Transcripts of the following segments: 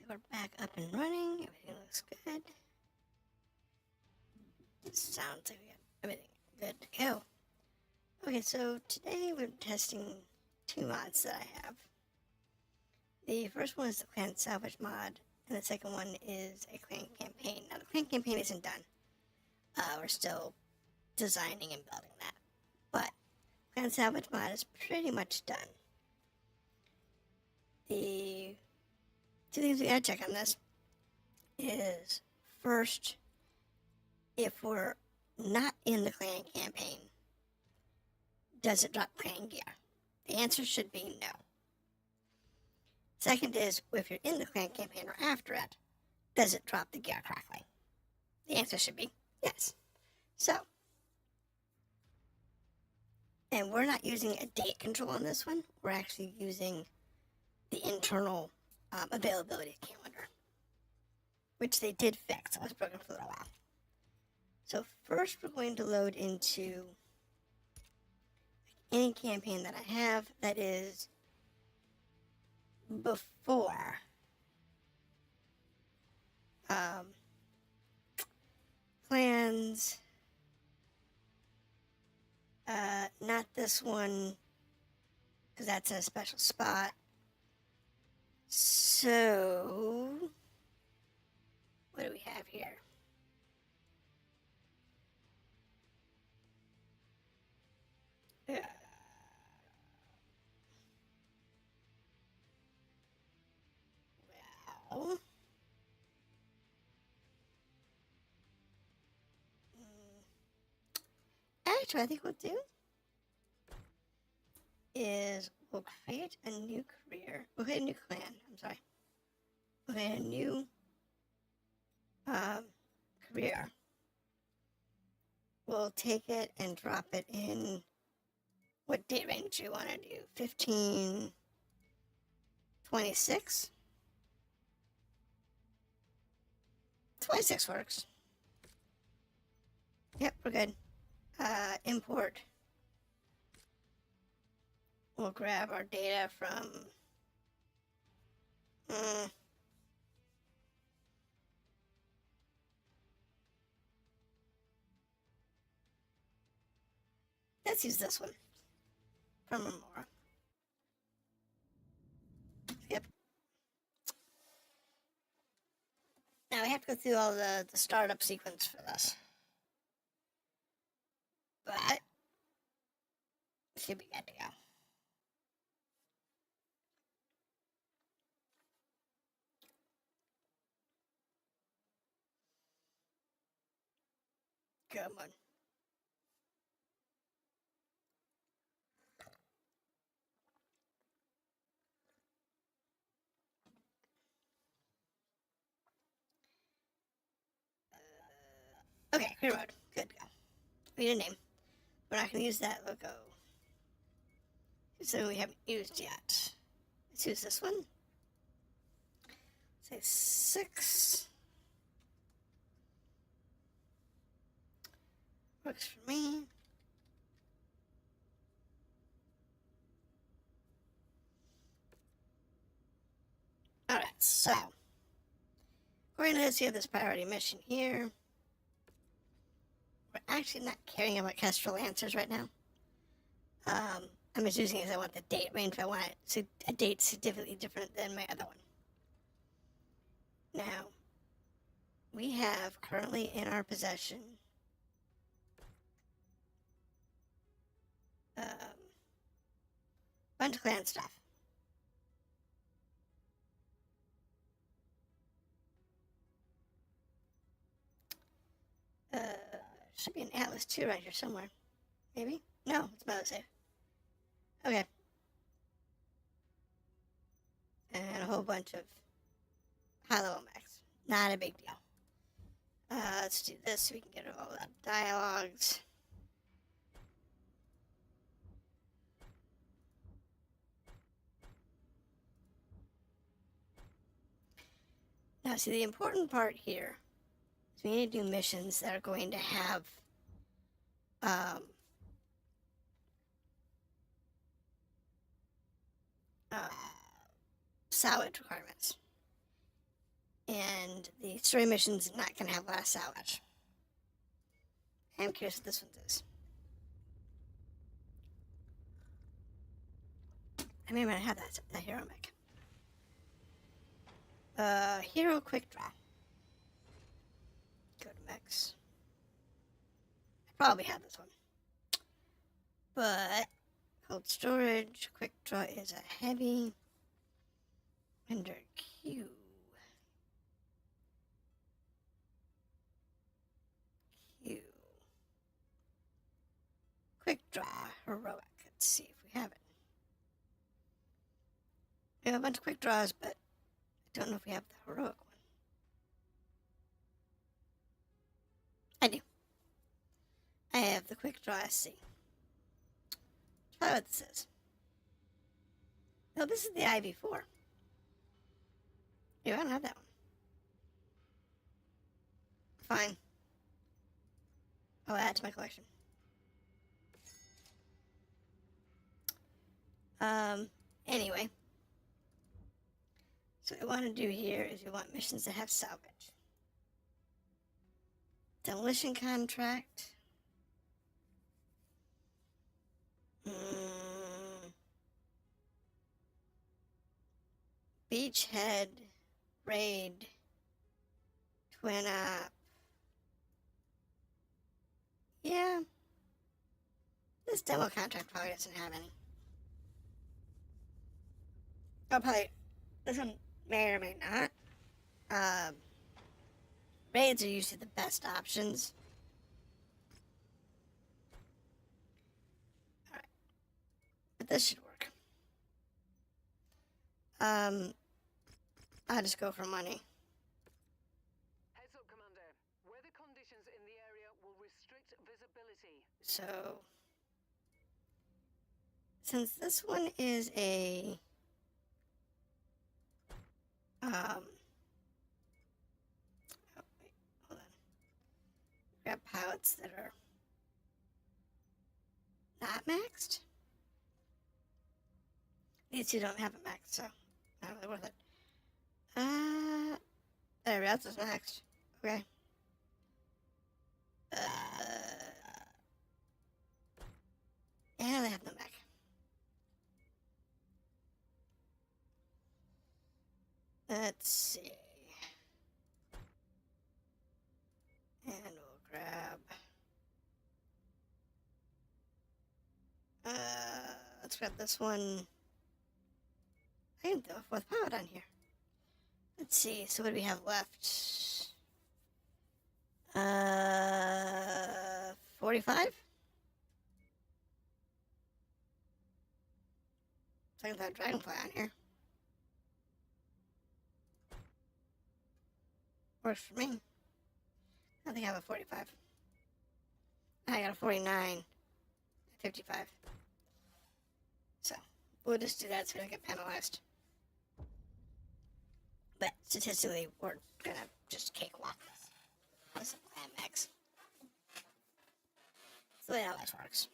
We're back up and running. Everything looks good. Sounds like we got everything good to go. Okay, so today we're testing two mods that I have. The first one is the clan salvage mod, and the second one is a clan campaign. Now, the clan campaign isn't done. We're still designing and building that. But clan salvage mod is pretty much done. The two things we gotta check on this is, first, if we're not in the clan campaign, does it drop clan gear? The answer should be no. Second is, if you're in the clan campaign or after it, does it drop the gear correctly? The answer should be yes. So, and we're not using a date control on this one. We're actually using the internal availability calendar, which they did fix. I was broken for a little while. So first we're going to load into any campaign that I have that is before clans, not this one, because that's in a special spot. So, what do we have here? Well, actually, I think what we'll do is we'll create a new career. We'll create a new clan. I'm sorry. We'll create a new career. We'll take it and drop it in. What date range do you want to do? 1526? 26 works. Yep, we're good. Import. We'll grab our data from let's use this one from Remora. Yep. Now we have to go through all the startup sequence for this. But should be good to go. Come on. Okay, clear mode. Good to go. We need a name. We're not going to use that logo. So we haven't used yet. Let's use this one. Say 6. Works for me. Alright, so we're going to see this priority mission here. We're actually not caring about Kestrel answers right now. I'm just using it because I want the date range. I want a date significantly different than my other one. Now, we have currently in our possession bunch of clan stuff. Should be an Atlas 2 right here somewhere. Maybe? No, it's about to say. Okay. And a whole bunch of high-level mechs. Not a big deal. Let's do this so we can get all that dialogues. Now, see, the important part here is we need to do missions that are going to have salvage requirements. And the story mission's not going to have last salvage. I'm curious what this one is. I may not have that hero mech. Hero quick draw. Go to mechs. I probably have this one. But cold storage, quick draw is a heavy. Under Q. Q. Quick draw, heroic. Let's see if we have it. We have a bunch of quick draws, but I don't know if we have the heroic one. I do. I have the quick draw SC. Try what this is. No, this is the IV4. Yeah, I don't have that one. Fine. I'll add it to my collection. Anyway. So what we want to do here is we want missions that have salvage. Demolition contract. Beachhead. Raid. Twin up. Yeah. This demo contract probably doesn't have any. Oh, probably. This one may or may not. Raids are usually the best options. Alright. But this should work. I'll just go for money. Heads up, Commander. Weather conditions in the area will restrict visibility. So, since this one is a oh wait, hold on. We got pilots that are not maxed. These two don't have it maxed, so not really worth it. Everybody else is maxed. Okay. Yeah, they have no mech. Let's see. And we'll grab. Let's grab this one. I can throw a fourth pilot on here. Let's see. So what do we have left? 45. So I can throw a dragonfly on here. Works for me. I think I have a 45. I got a 49. 55. So, we'll just do that so we don't get penalized. But statistically, we're gonna just cakewalk this. This is MX. That's the way how this works.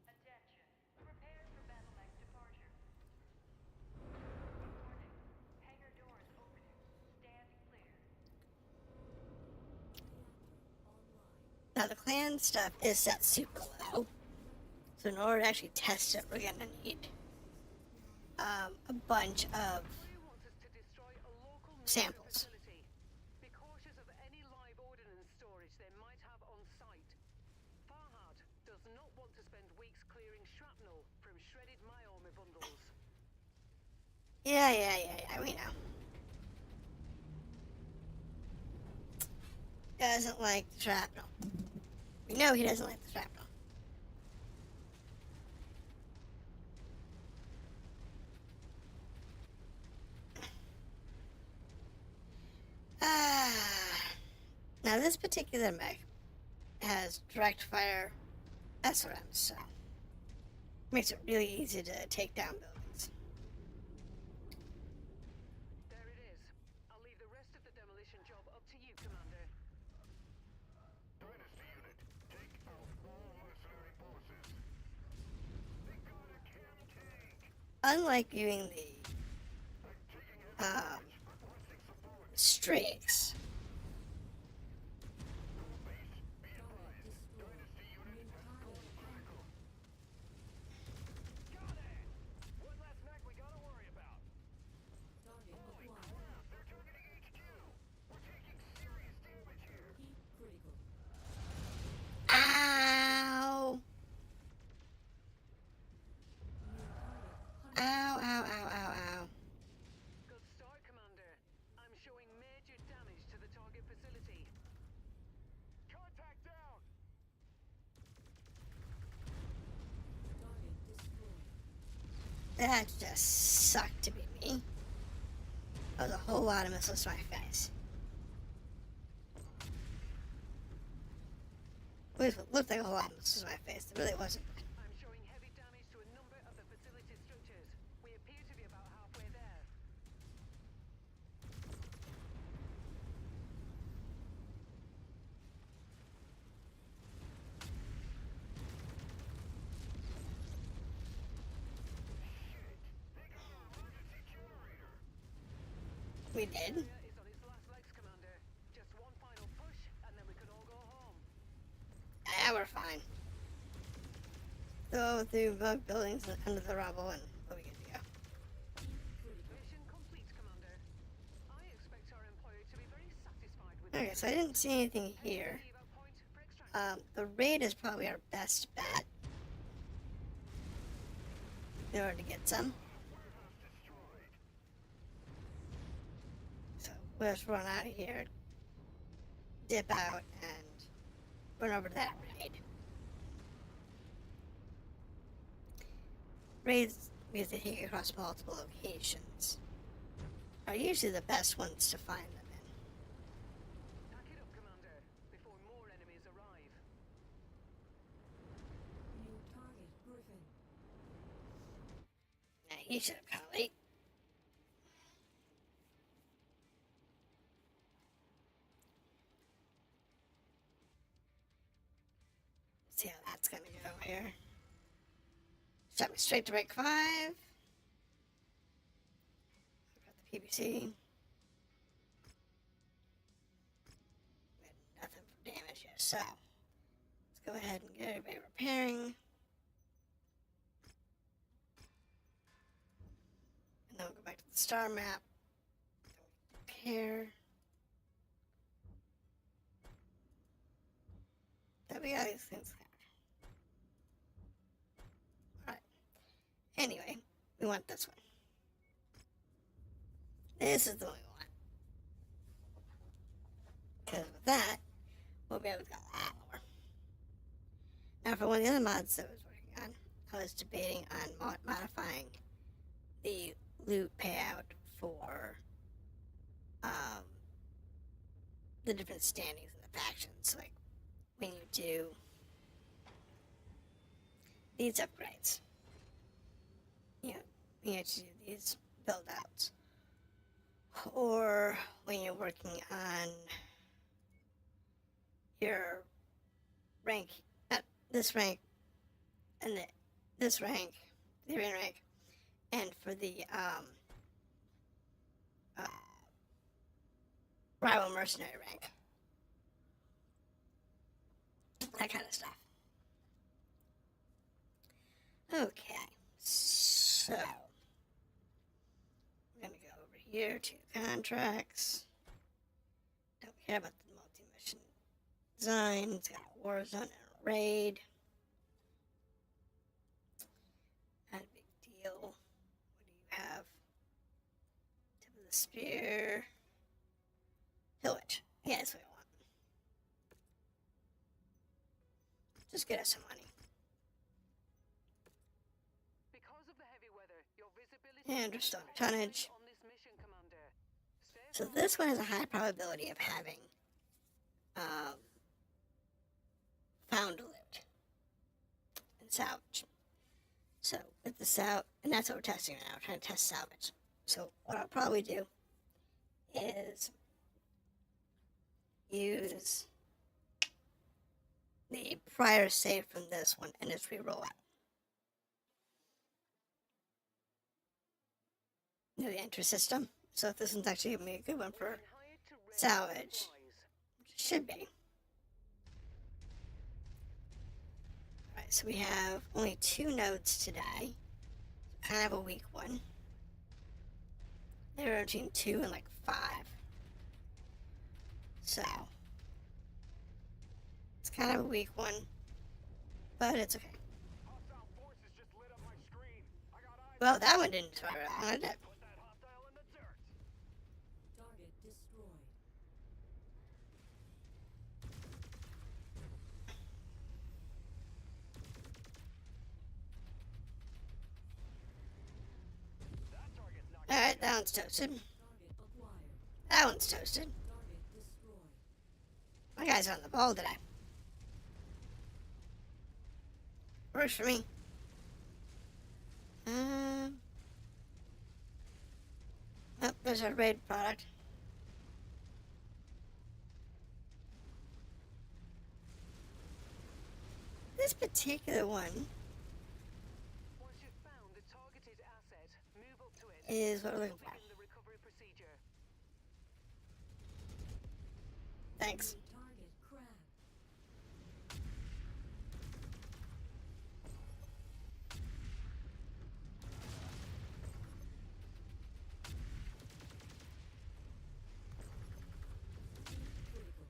Attention. Prepare for Battletech departure. Warning. Hangar doors opening. Stand clear. Now, the clan stuff is set super low. So in order to actually test it, we're gonna need a bunch of samples. Be cautious of any live ordnance storage they might have on site. Farhad does not want to spend weeks clearing shrapnel from shredded my army bundles. Yeah, we know. Doesn't like the shrapnel. We know he doesn't like the shrapnel. Now this particular mech has direct fire SRMs, so it makes it really easy to take down buildings. There it is. I'll leave the rest of the demolition job up to you, Commander. Dynasty unit, take out all mercenary forces. They got a chem tank. Unlike viewing the streaks. Got it! One less mech we gotta worry about. Holy crap, they're targeting HQ! We're taking serious damage here. Ow! Ow, ow, ow, ow, ow. Good start, Commander. I'm showing major damage to the target facility. Contact down! That just sucked to be me. That was a whole lot of missiles to my face. At least it looked like a whole lot of missiles to my face. It really wasn't. I'm showing heavy damage to a number of the facility structures. We appear to be about halfway there. They got our emergency generator. We did. Area is on its last legs, Commander. Just one final push, and then we can all go home. Yeah, we're fine. Go through bug buildings and under the rubble, and we'll be good to go. Mission complete, Commander. I expect our employer to be very satisfied with Okay, so I didn't see anything here. Leave out point for extraction. The raid is probably our best bet in order to get some. Warehouse destroyed. So we'll just run out of here, dip out, and run over to that raid. Raids, because they take you across multiple locations, are usually the best ones to find them in. Pack it up, Commander, before more enemies arrive. Yeah, he should have come late. See how that's gonna go here. Shot me straight to break 5. Got the PBC. We had nothing for damage yet, so let's go ahead and get everybody repairing. And then we'll go back to the star map. Repair. That we got these things covered. Alright. Anyway, we want this one. This is the one we want. Because with that, we'll be able to get a lot more. Now, for one of the other mods that I was working on, I was debating on modifying the loot payout for the different standings in the factions. Like, when you do these upgrades, you have to do these build outs, or when you're working on your rank, this rank, and this rank, the arena rank, and for the rival mercenary rank. That kind of stuff. Okay, so we're gonna go over here to contracts. Don't care about the multi-mission design. It's got a war zone and a raid. Not a big deal. What do you have? Tip of the spear. Pillage. Yeah, that's what I want. Just get us some money. Because of the heavy weather, your visibility And restore tonnage. on this mission, Commander. Stay So focused. this one has a high probability of having found loot and salvage. So with the and that's what we're testing right now. We're trying to test salvage. So what I'll probably do is use the prior save from this one and just re-roll it. The entry system. So if this one's actually gonna be a good one for salvage. Should be. Alright, so we have only 2 nodes today. Kind of a weak one. They were between 2 and like 5. So it's kind of a weak one. But it's okay. Hostile forces just lit up my screen. I got eyes. Well, that one didn't start out, did it? Put that hostile in the dirt. Target destroyed. That target's not Alright, that one's toasted. Target acquired. That one's toasted. Target destroyed. My guy's on the ball today. Works for me. Oh, there's our raid product. This particular one Once you've found the targeted asset, move up to it. is what we're looking for. Begin the recovery procedure. Thanks. New target crab. Critical.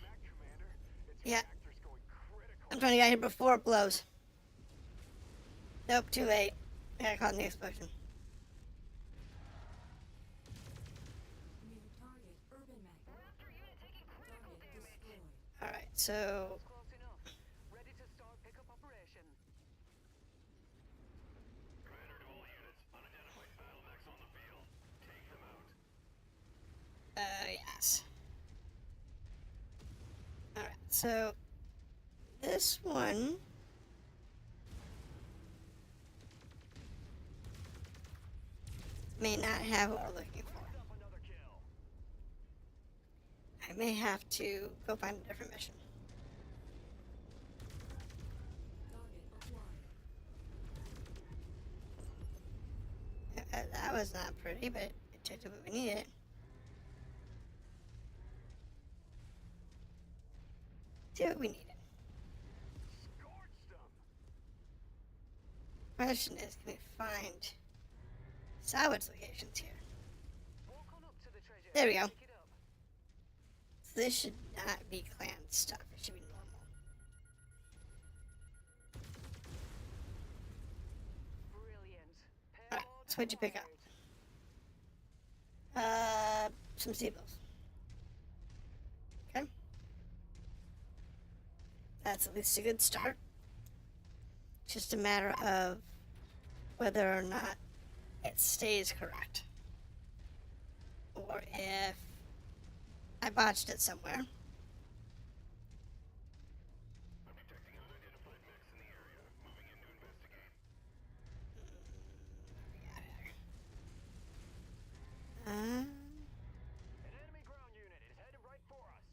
Mech commander. Its Yeah. reactor's going critical. I'm trying to get here before it blows. Nope, too late. I got caught in the explosion. New target urban mech. Target destroyed. Alright, so Close enough. Ready to start pickup operation. Commander to all units. Unidentified battle mechs on the field. Take them out. yes. Alright, so this one may not have what we're looking for. Up another kill. I may have to go find a different mission. Target acquired. That was not pretty, but it took what we needed. Do what we needed. Scorched them. Question is, can we find salvage locations here? Walk on up to the treasure. There we go. Pick it up. So this should not be clan stuff. It should be normal. Brilliant. Alright, Payload so what'd you pick up? acquired. Some seagulls. Okay. That's at least a good start. Just a matter of whether or not it stays correct. Or if I botched it somewhere. I'm detecting unidentified mechs in the area. Moving in to investigate. An enemy ground unit is headed right for us.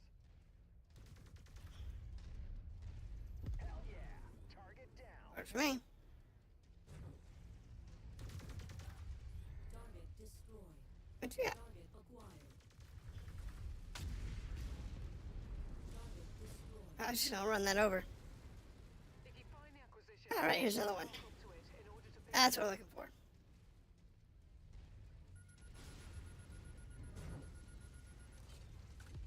Hell yeah! Target down. Works for me. Target destroyed. What you got? Target acquired. Target destroyed. I was just gonna run that over. If you find the acquisition, Alright, here's another one. walk up to it in order to pick That's what we're looking for.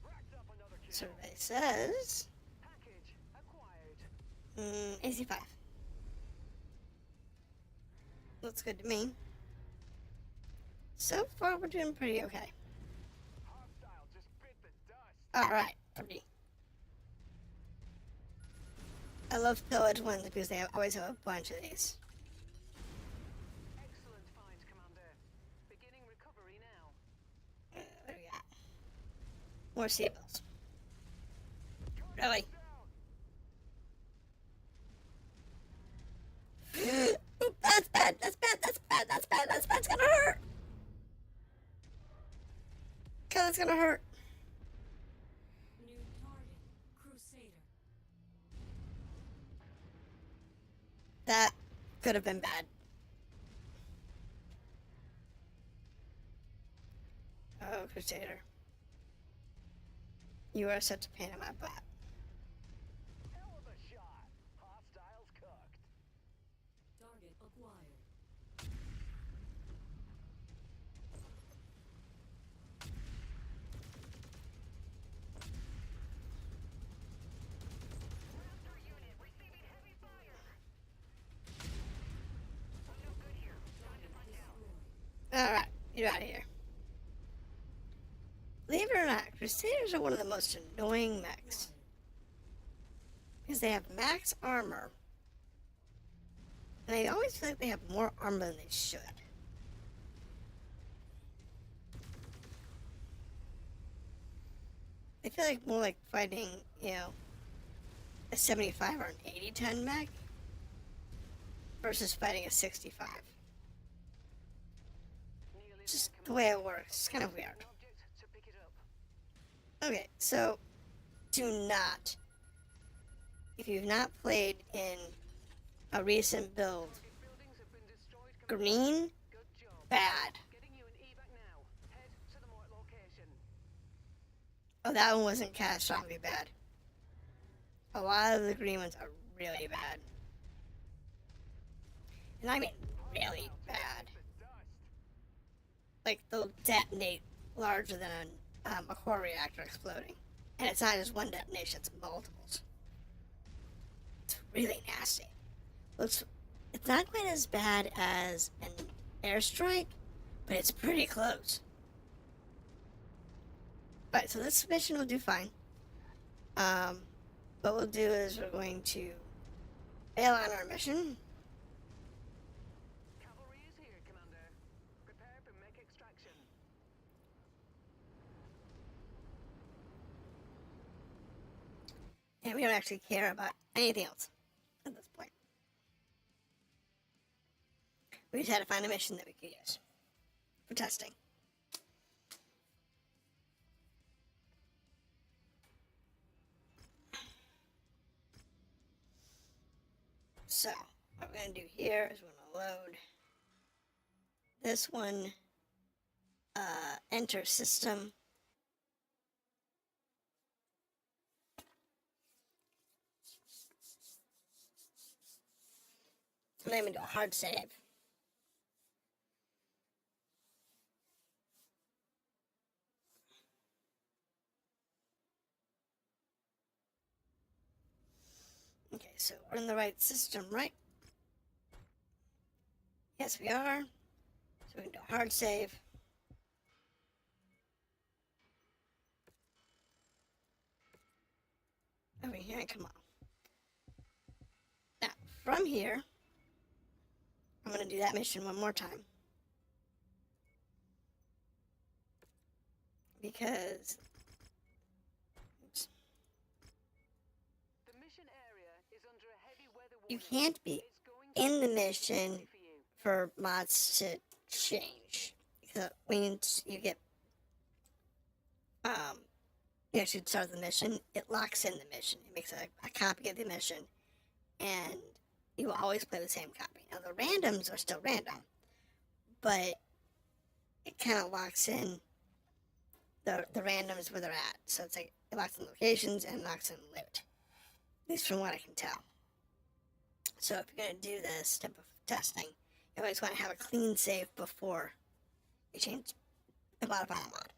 Racked up another kill. Survey says package acquired. AC5. Looks good to me. So far, we're doing pretty okay. Hostile just bit the dust. Alright, pretty. I love pillage ones because they always have a bunch of these. Excellent find, Commander. Beginning recovery now. What do we got? More seagulls. Really? Oop, that's bad, that's bad, that's bad, that's bad, that's bad, it's gonna hurt! God, that's gonna hurt. New target Crusader. That could have been bad. Oh, Crusader. You are such a pain in my butt. Hell of a shot. Hostiles cooked. Target acquired. Raptor unit receiving heavy fire. I'm no good here. Time to find out. Alright, you're out of here. Believe it or not, Crusaders are one of the most annoying mechs. Because they have max armor. And I always feel like they have more armor than they should. I feel like more like fighting, you know, a 75 or an 80 ton mech versus fighting a 65. Nearly Just there, the way it works. It's kind of weird. An object to pick it up. Okay, so do not, if you've not played in a recent build, Target buildings have been destroyed. green, Good job. bad. Getting you an evac now. Head to the marked location. Oh, that one wasn't catastrophically bad. A lot of the green ones are really bad. And I mean really bad. The dust. Like, they'll detonate larger than a Mechwarrior reactor exploding. And it's not just one detonation, it's multiples. It's really nasty. It's not quite as bad as an airstrike, but it's pretty close. Alright, so this mission will do fine. What we'll do is we're going to bail on our mission. Cavalry is here, Commander. Prepare for mech extraction. And we don't actually care about anything else at this point. We just had to find a mission that we could use for testing. So, what we're going to do here is we're going to load this one, enter system. And then we do a hard save. Okay, so we're in the right system, right? Yes, we are. So we can do a hard save. Over here, and come on. Now, from here, I'm going to do that mission one more time. Because, oops, The mission area is under a heavy weather you warning. can't be It's going to in the be mission tricky for you. for mods to change. Because when you get, you actually start the mission, it locks in the mission. It makes a copy of the mission, and you will always play the same copy. Now, the randoms are still random, but it kind of locks in the randoms where they're at. So it's like it locks in locations and locks in loot. At least from what I can tell. So if you're going to do this type of testing, you always want to have a clean save before you change the modify the mod.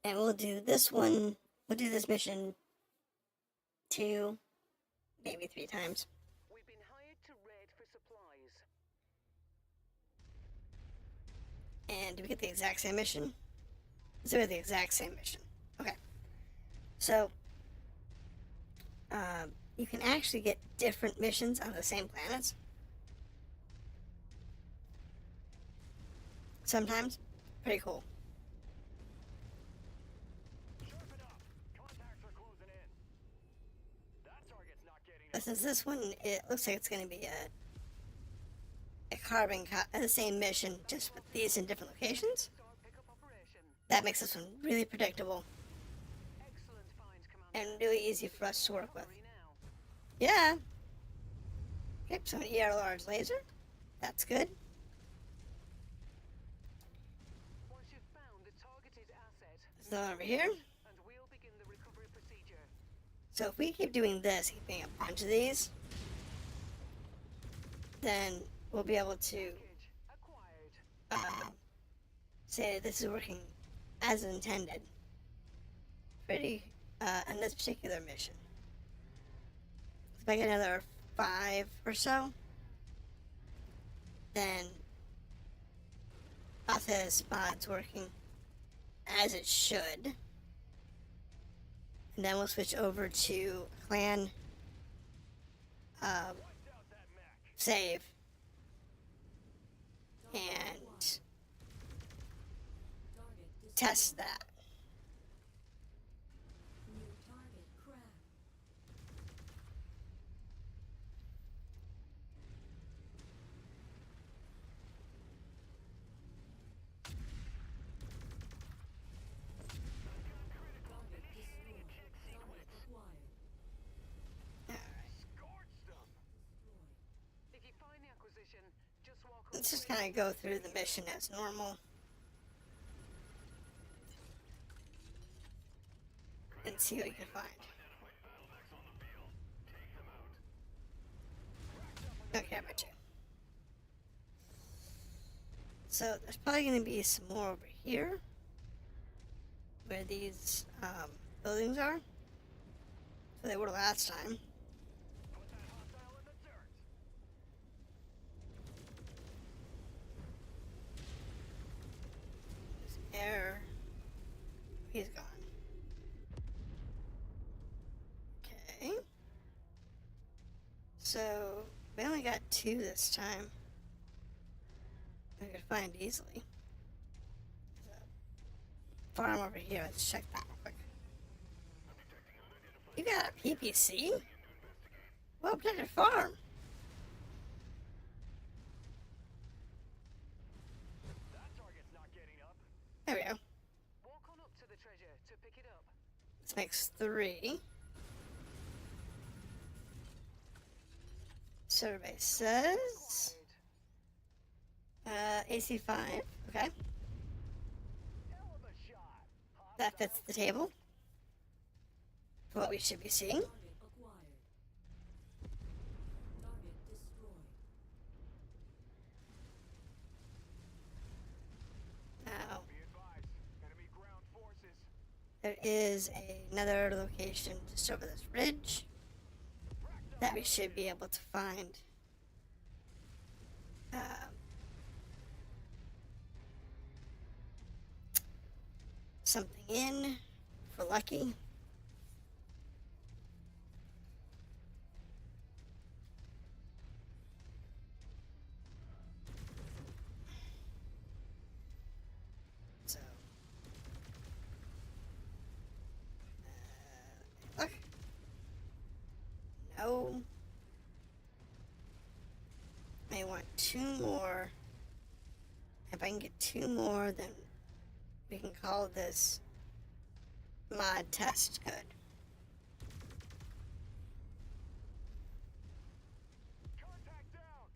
And we'll do this one, we'll do this mission 2, maybe 3 times. We've been hired to raid for supplies. And do we get the exact same mission? Let's do the exact same mission. Okay. So, you can actually get different missions on the same planets. Sometimes. Pretty cool. Sharpen up. Contacts are closing in. That target's not getting But since this one, it looks like it's going to be a the same mission, just with these in different locations. Start pickup operation. That makes this one really predictable Excellent find, Commander. and really easy for us to work with. Cavalry now. Yeah. Okay, so an ER large laser. That's good. Once you've found the targeted asset, There's another over here. and we'll begin the recovery procedure. So if we keep doing this, keeping a bunch of these, then we'll be able to Package acquired. say that this is working as intended. In this particular mission. If I get another 5 or so, then I'll say this mod's working as it should. And then we'll switch over to clan save and test that. New target cracked. Target destroyed. Target acquired. Scorched them. Destroyed. If you find the acquisition, just walk up Let's to just it. kind of go through the mission as normal. And see what we can find. Okay, I bet you. So there's probably going to be some more over here, where these buildings are. So they were last time. Put that hostile in the dirt. There's air. He's gone. Okay. So we only got 2 this time. I could find easily. There's a farm over here. Let's check that real quick. You got a PPC? Well protected farm. That target's not getting up. There we go. Walk on up to the treasure to pick it up. This makes 3. Survey says AC 5. Okay, Hell of a shot. that fits the table for what we should be seeing. Target acquired. Target destroyed. Now Be advised, enemy ground forces. there is another location just over this ridge that we should be able to find. Something in for lucky. So, look. No. I want 2 more. If I can get 2 more, then we can call this mod test good. Contact down.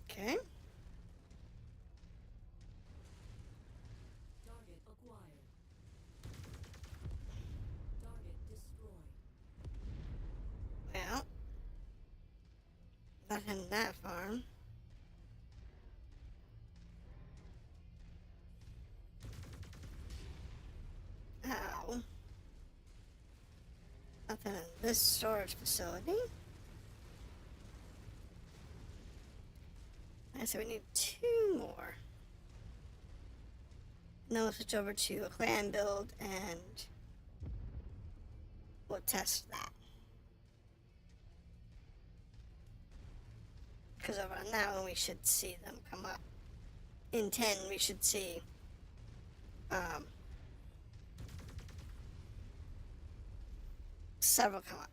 Okay. Target acquired. Target destroyed. Well, nothing in that farm. Ow. Nothing in this storage facility. I said we need 2 more. And then we'll switch over to a clan build and we'll test that. Because over on that one we should see them come up. In 10 we should see several come up.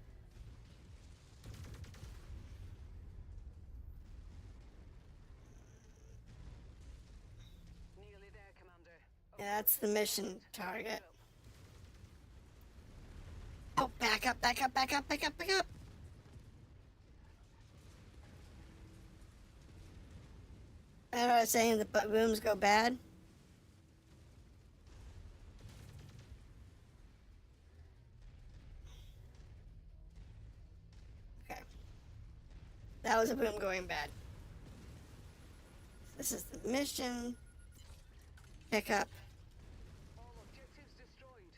Nearly there, Commander. Yeah, that's the mission target. Oh, back up, back up, back up, back up, back up. I know I was saying the booms go bad. Okay. That was a boom going bad. This is the mission. Pick up. All objectives destroyed.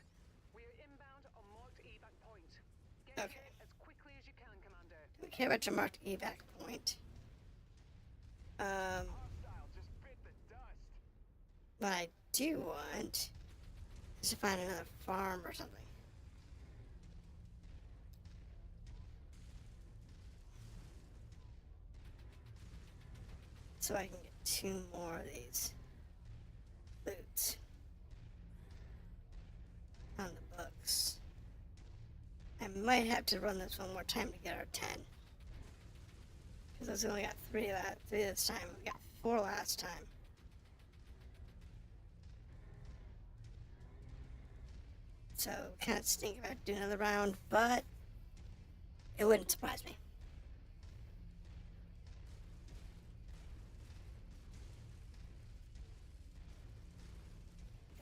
We are inbound on marked evac point. Get Okay. here as quickly as you can, Commander. We care about your marked evac point. Hostile just bit the dust. What I do want is to find another farm or something. So I can get 2 more of these loots on the books. I might have to run this one more time to get our 10. Because we only got 3 this time. We got 4 last time. So kind of stink about doing another round, but it wouldn't surprise me.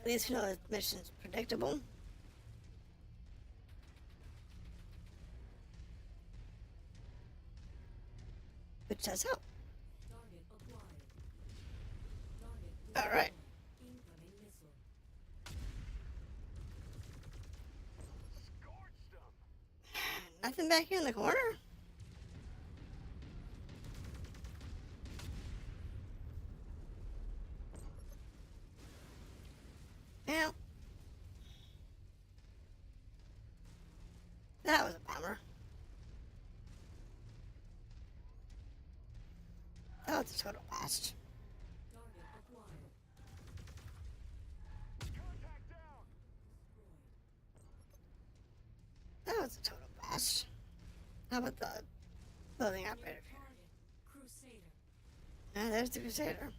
At least we know the mission's predictable. Which does help. Target acquired. Target All right. Incoming missile. Scorched them. Nothing back here in the corner? Yeah. That was a bummer. That was a total bust. Target acquired. Contact down. Destroyed. That was a total bust. How about the building operator? Target. Crusader. Ah, there's the Crusader.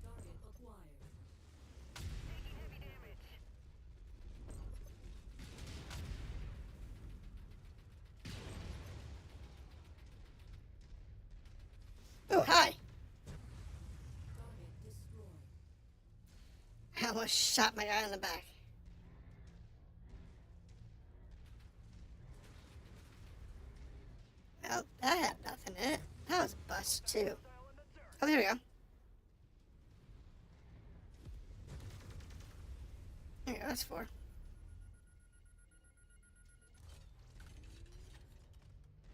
Target acquired. Taking heavy damage. Oh, hi. Target destroyed. I almost shot my guy in the back. Well, that had nothing in it. That was a bust, too. Hostile in the dirt. Oh, there we go. There you go, that's 4.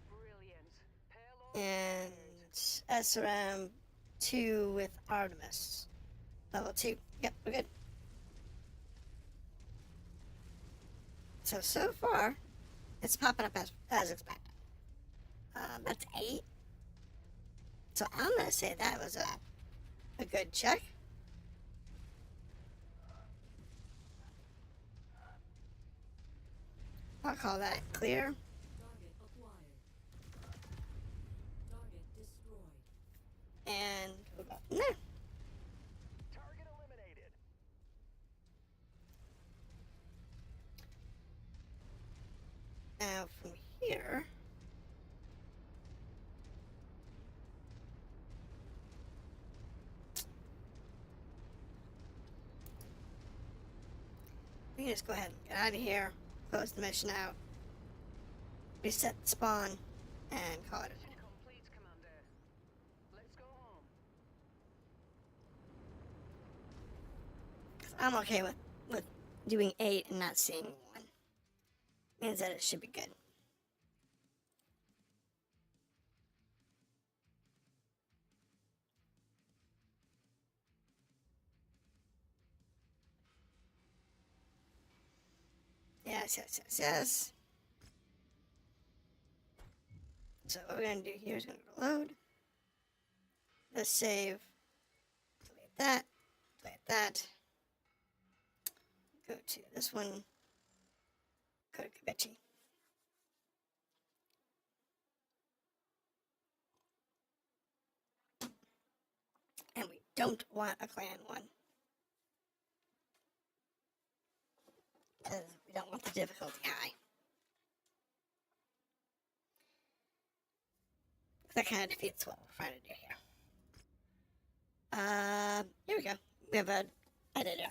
Brilliant. Pair And SRM 2 with Artemis. Level 2. Yep, we're good. So far, it's popping up as expected. That's 8. So I'm going to say that was a good check. I'll call that clear. Target acquired. Target destroyed. And we'll go from there. Target eliminated. Now from here, we can just go ahead and get out of here, close the mission out, reset the spawn, and call it a day. complete, Commander. Let's go home. 'Cause I'm okay with doing 8 and not seeing 1. Means that it should be good. Yes. So what we're going to do here is going to load. Let's save. Delete that. Go to this one. Go to Kabichi. And we don't want a clan one. Because we don't want the difficulty high. That kind of defeats what we're trying to do here. Here we go. We have a editor.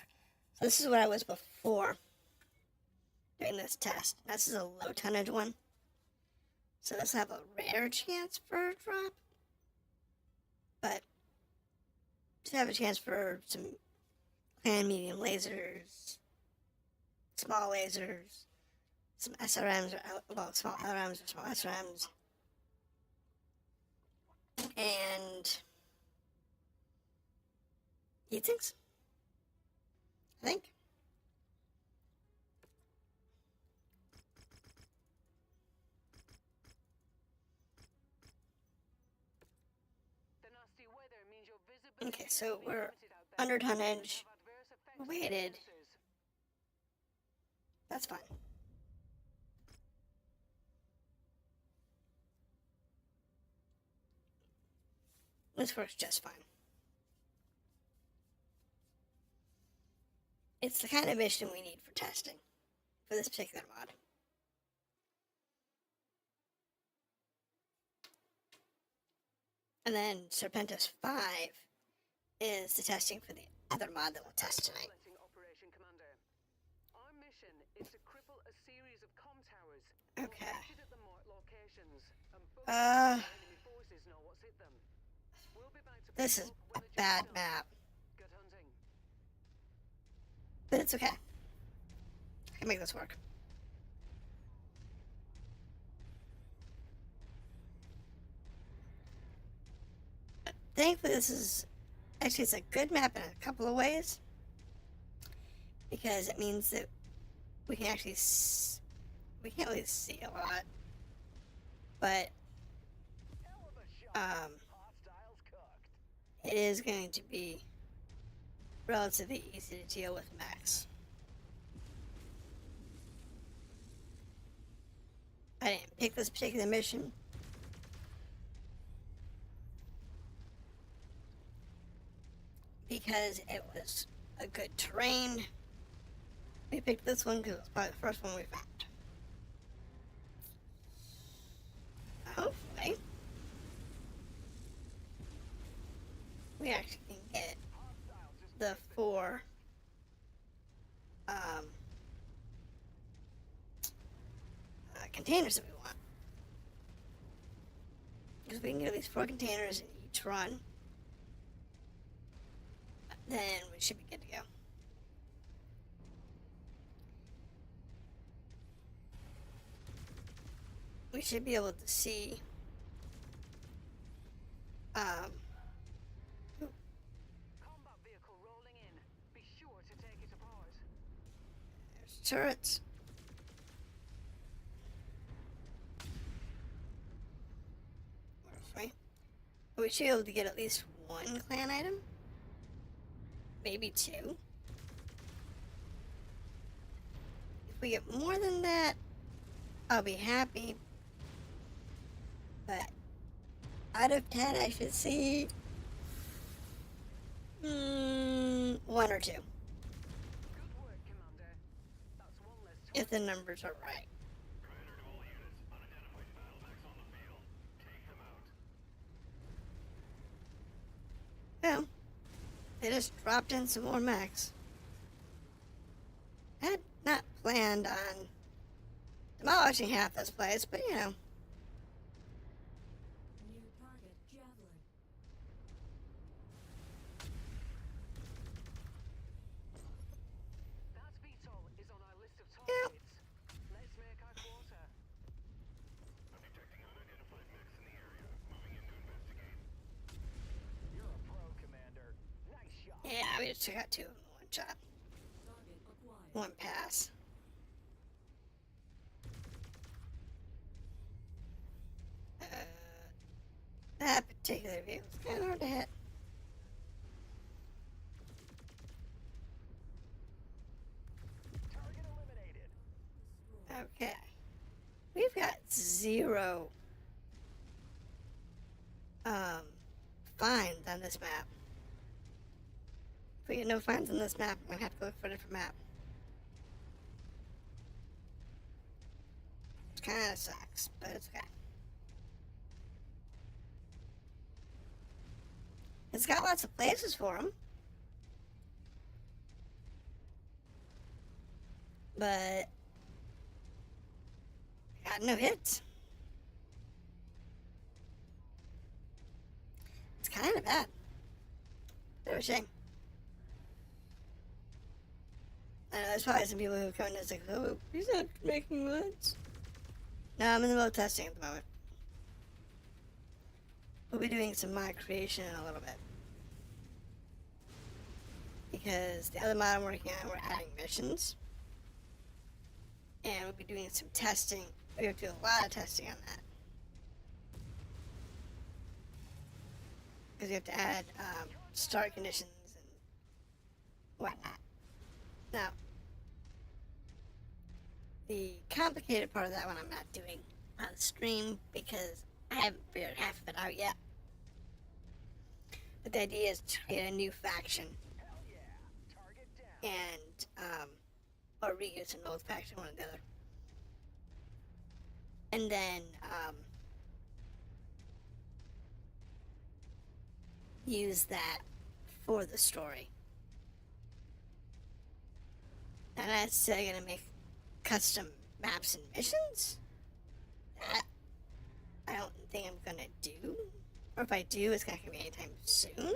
So this is what I was before doing this test. This is a low tonnage one. So this will have a rare chance for a drop. But to have a chance for some clan medium lasers, small lasers, some SRMs, well, small LRMs or small SRMs, and heatsinks, I think. The nasty weather means your visibility Okay, so will be we're limited out there. under This could tonnage. have adverse effects We're on weighted. businesses. That's fine. This works just fine. It's the kind of mission we need for testing for this particular mod. And then Serpentis 5 is the testing for the other mod that we'll test tonight. Letting Operation Commander. Our mission is to cripple a series of comm towers Okay. located at the marked locations, and both enemy forces know what's hit them. We'll be back to This is patrol a when the bad job's done. map, Good hunting. but it's okay. I can make this work. Thankfully, this is actually it's a good map in a couple of ways because it means that we can actually we can't really see a lot, but Hell of a shot. Hostiles cooked. it is going to be relatively easy to deal with mechs. I didn't pick this particular mission because it was a good terrain. We picked this one because it was probably the first one we found. Hopefully, we actually can get the 4 containers that we want. Because we can get at least 4 containers in each run. Then we should be good to go. We should be able to see Combat vehicle rolling in. Be sure to take it apart. there's turrets. Where's we should be able to get at least 1 clan item. Maybe 2. If we get more than that, I'll be happy. But out of 10, I should see 1 or 2, Good work, Commander. That's one less if the numbers are right. Commander to all units. Unidentified battle mechs on the field. Take them out. Well, they just dropped in some more mechs. I had not planned on demolishing half this place, but you know. New target, Javelin. That VTOL is on our list of Yeah. targets. Let's make our quarter. I'm detecting unidentified mechs in the area. Moving in to investigate. You're a pro, Commander. Nice shot. Yeah, we just took out 2 of them in 1 shot. Target acquired. 1 pass. That particular view was kind of hard to hit. Target eliminated. Destroyed. 0 finds on this map. If we get no finds on this map, I'm gonna have to look for a different map. Which kinda sucks, but it's okay. It's got lots of places for them. But got no hits. It's kind of bad. Bit of a shame. I know there's probably some people who come in and say, "Oh, he's not making words." No, I'm in the middle of testing at the moment. We'll be doing some mod creation in a little bit. Because the other mod I'm working on, we're adding missions. And we'll be doing some testing. We have to do a lot of testing on that. Because we have to add start conditions and whatnot. Now, the complicated part of that one I'm not doing on stream because I haven't figured half of it out yet. But the idea is to create a new faction Hell yeah. Target down. and or reuse an old faction, one or the other. And then use that for the story. Not necessarily gonna make custom maps and missions. That I don't think I'm gonna do. Or if I do, it's not gonna be anytime soon.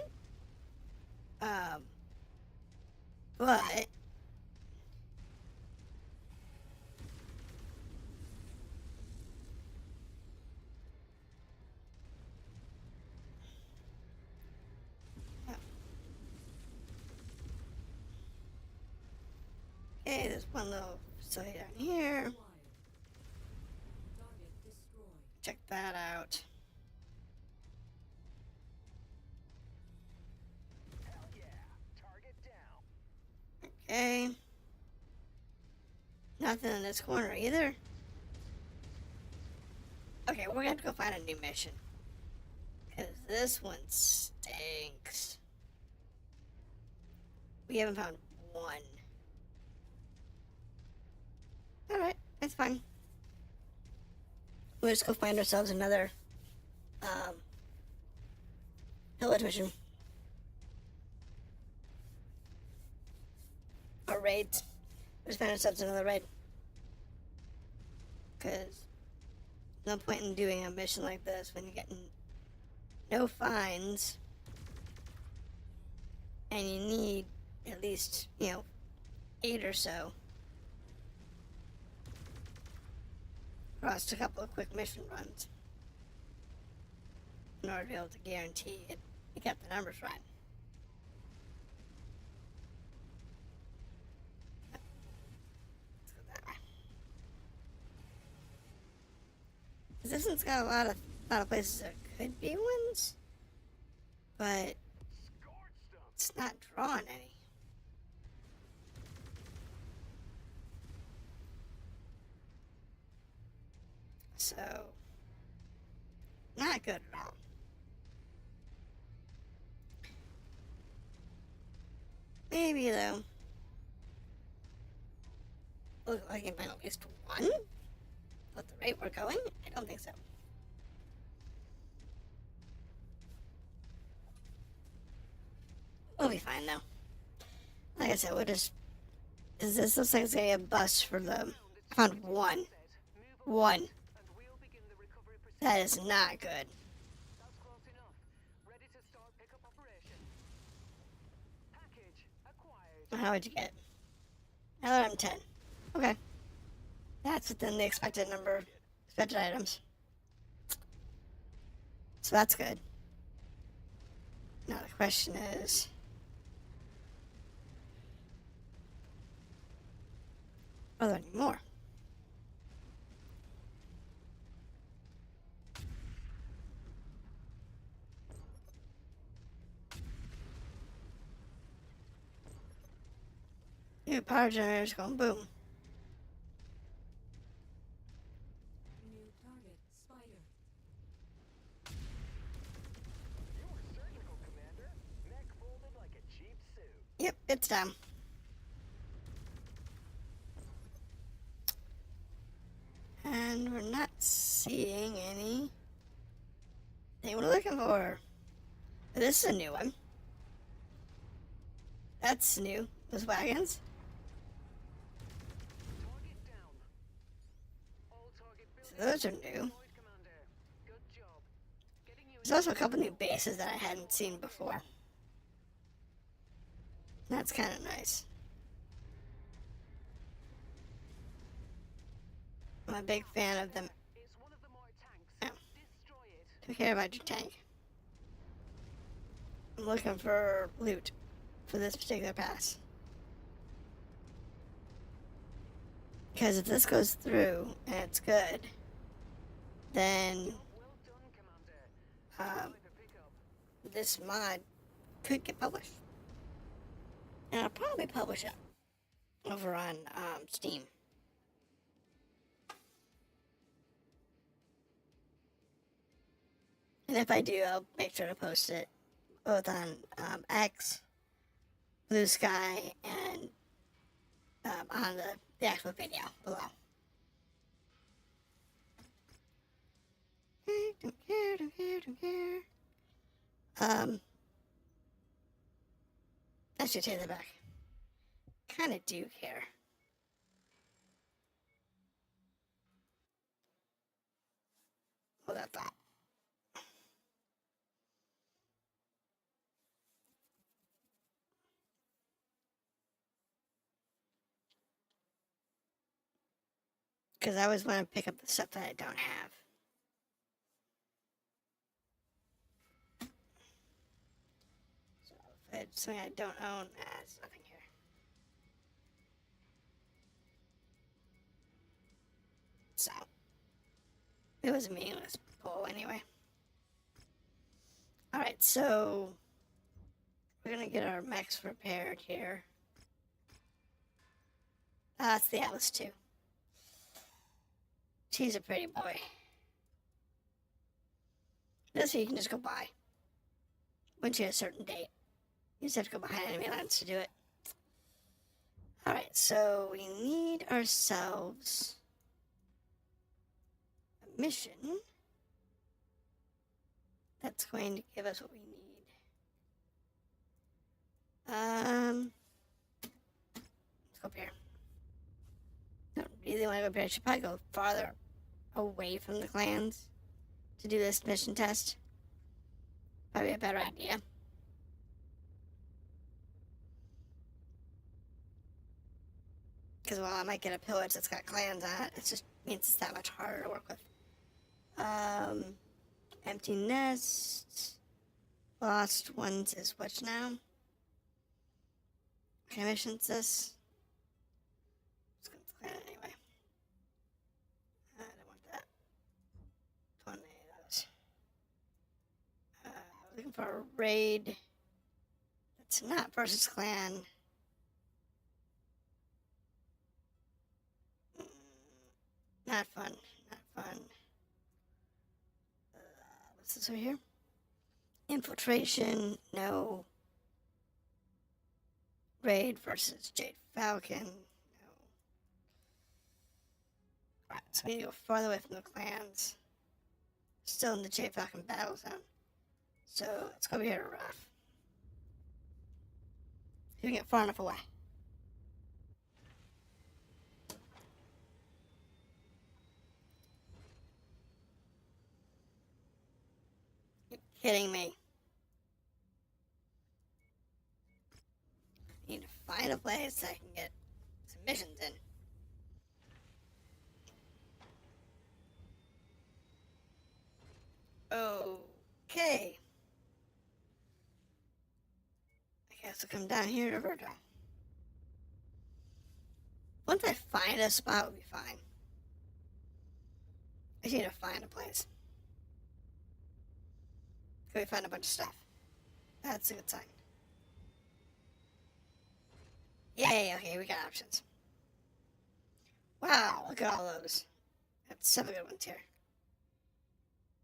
But okay, there's one little facility down here. Acquired. Target destroyed. Check that out. Hell yeah. Target down. Okay. Nothing in this corner either. Okay, we're gonna have to go find a new mission. Because this one stinks. We haven't found one. Alright, that's fine. We'll just go find ourselves another pillage mission. Or raid. We'll just find ourselves another raid. Because no point in doing a mission like this when you're getting no finds and you need at least, 8 or so. Across a couple of quick mission runs in order to be able to guarantee it. You got the numbers right. Let's go that way. 'Cause this one's got a lot of places that could be ones, but Scorched them. it's not drawing any. So, not good at all. Maybe though. Look like I can find at least one. At the rate we're going, I don't think so. We'll be fine though. Like I said, we'll just. This looks like it's gonna be a bust for the. I found one. One. And we'll begin the recovery procedure. That is not good. That's close enough. Ready to start pickup operation. Package acquired. How would you get? Another M10. Okay. That's within the expected number of expected items. So that's good. Now the question is... are there any more? New power generators going boom. New target It's dumb. And we're not seeing anything we're looking for. This is a new one. That's new. Those wagons. Target down. All target So buildings those are new. deployed, Commander. Good job. Getting you There's also a couple new bases that I hadn't seen before. That's kind of nice. I'm a big fan of them. It's one of the more tanks. Yeah. Destroy it. Don't care about your tank. I'm looking for loot for this particular pass. Because if this goes through and it's good, then Well done, Commander. um, Sniper pickup. this mod could get published. And I'll probably publish it over on Steam. And if I do, I'll make sure to post it both on X, Blue Sky, and on the actual video below. Don't care. I should take that back. Kinda do care. Hold that thought. Because I always want to pick up the stuff that I don't have. So if it's something I don't own, there's nothing here. So it was a meaningless poll anyway. Alright, so we're gonna get our mechs prepared here. It's the Atlas 2. She's a pretty boy. This one you can just go buy. Once you hit a certain date. You just have to go behind enemy lines to do it. Alright, so we need ourselves a mission that's going to give us what we need. Let's go up here. Don't really want to go up here. I should probably go farther away from the clans to do this mission test. Probably a better idea. Because while I might get a pillage that's got clans on it, it just means it's that much harder to work with. Empty nests. Lost ones is which now? What kind of mission's this? Let's go to the clan anyway. I don't want that. Don't want any of those. Looking for a raid. That's not versus clan. Not fun. Not fun. What's this over here? Infiltration. No. Raid versus Jade Falcon. No. Right, so we need to go farther away from the clans. Still in the Jade Falcon battle zone. So let's go over here to Rough. See if we can get far enough away. You're kidding me. I need to find a place I can get some missions in. Okay. I guess I'll come down here to Virgil. Once I find a spot, we'll be fine. I just need to find a place. Can we find a bunch of stuff? That's a good sign. Yay, okay, we got options. Wow, look at all those. That's 7 good ones here.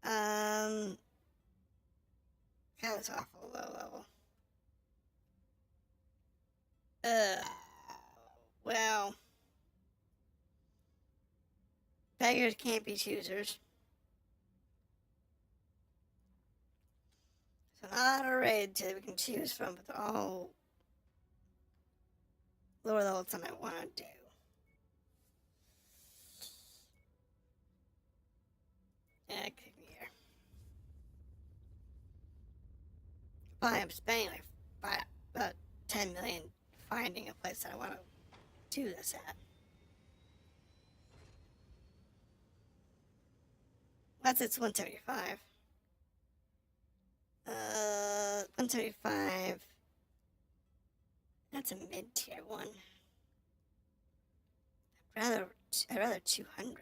God, that's awful low level. Well, beggars can't be choosers. So not a raid that we can choose from, but they're all lower levels than I want to do. Yeah, kick me here. Probably I'm spending like about 10 million finding a place that I want to do this at. That's its 175. 175. That's a mid-tier one. I'd rather 200.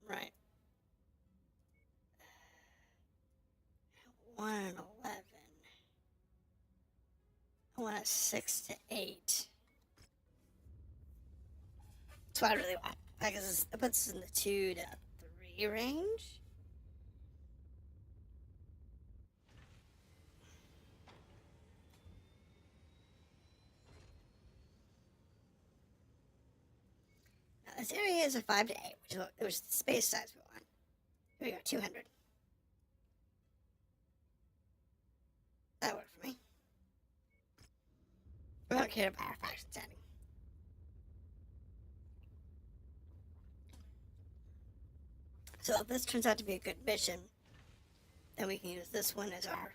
Right. 1 and 11. I want a 6 to 8. That's what I really want. Because it puts us in the 2 to 3 range. Now, this area is a 5 to 8, which is the space size we want. Here we go, 200. That worked for me. We don't care about our faction setting. So if this turns out to be a good mission, then we can use this one as our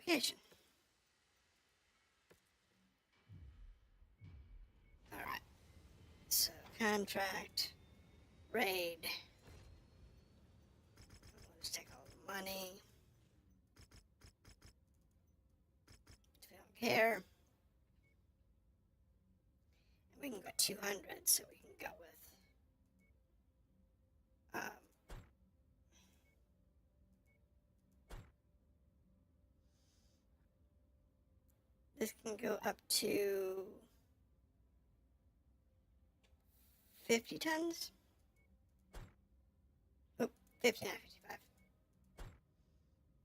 location. Alright. So contract, raid. Let's take all the money. We don't care. We can go 200, so we can go with this can go up to 50 tons. Oh, 50, not 55.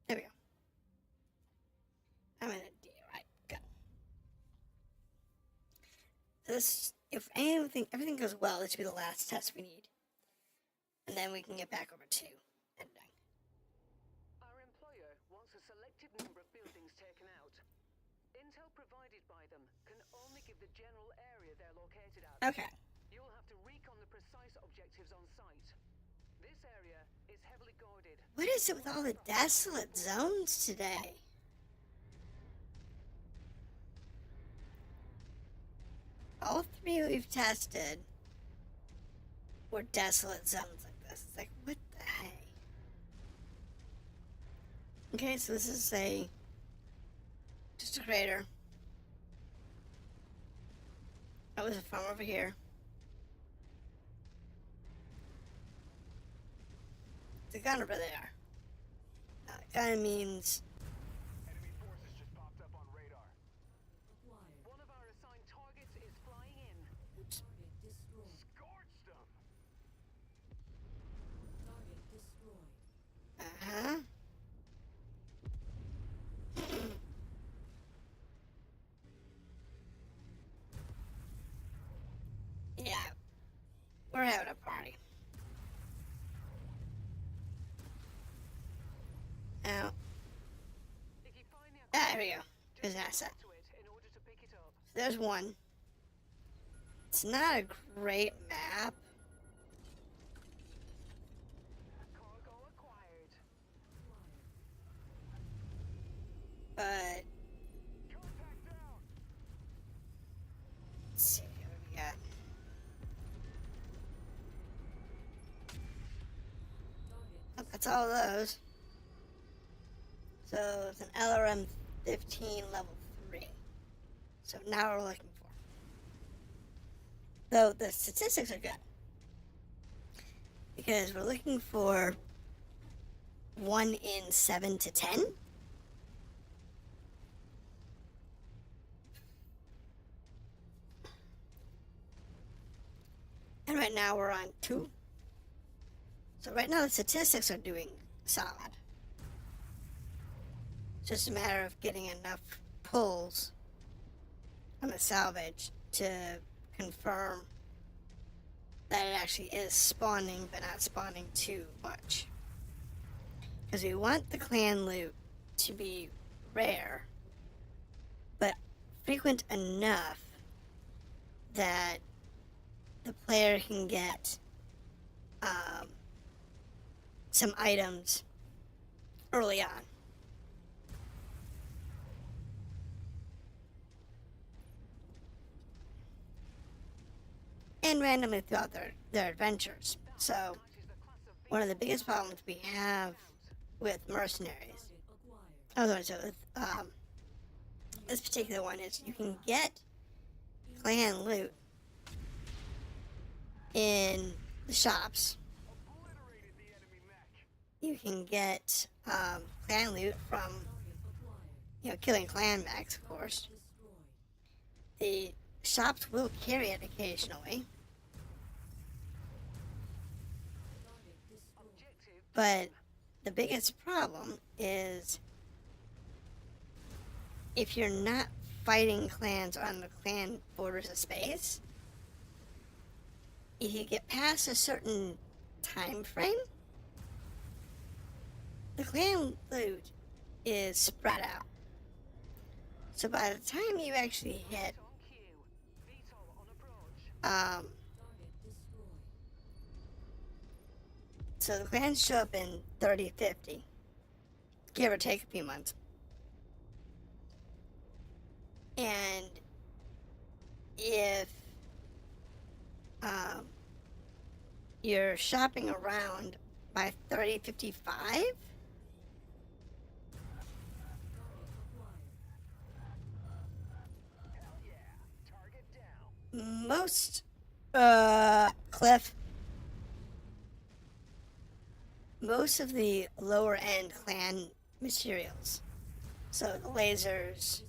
There we go. I'm in a D, right? Go. So this, if everything goes well, this should be the last test we need. And then we can get back over to editing. Our employer wants a selected number of buildings taken out. Intel provided by them can only give the general area they're located at. Okay. You'll have to recon the precise objectives on site. This area is heavily guarded. What is it with all the desolate zones today? All 3 we've tested were desolate zones like this. It's like, what the heck? Okay, so this is just a crater. Oh, there's a farm over here. The gun over there. Gun means Enemy forces just popped up on radar. Acquired. One of our assigned targets is flying in. Target destroyed. Scorched them! Target destroyed. uh-huh. Yeah. We're having a party. Now, If you find the there we go. There's an asset. to it in order to pick it up. There's one. It's not a great map. Cargo acquired. But Contact down! let's see what we got. Oh, that's all of those. So it's an LRM 15 level 3. So now we're looking for. Though the statistics are good. Because we're looking for 1 in 7 to 10. right now we're on 2. So right now the statistics are doing solid. It's just a matter of getting enough pulls on the salvage to confirm that it actually is spawning, but not spawning too much. Because we want the clan loot to be rare, but frequent enough that the player can get some items early on. And randomly throughout their adventures. So, one of the biggest problems we have with mercenaries, with this particular one, is you can get clan loot in the shops. Obliterated the enemy mech. You can get clan loot from, killing clan mechs, of course. The shops will carry it occasionally, but the biggest problem is if you're not fighting clans on the clan borders of space, if you get past a certain time frame, the clan loot is spread out. So by the time you actually hit so the clans show up in 30-50, give or take a few months. And if you're shopping around by 30-55, Hell yeah. Target down. most Cliff, most of the lower end clan materials, so the lasers,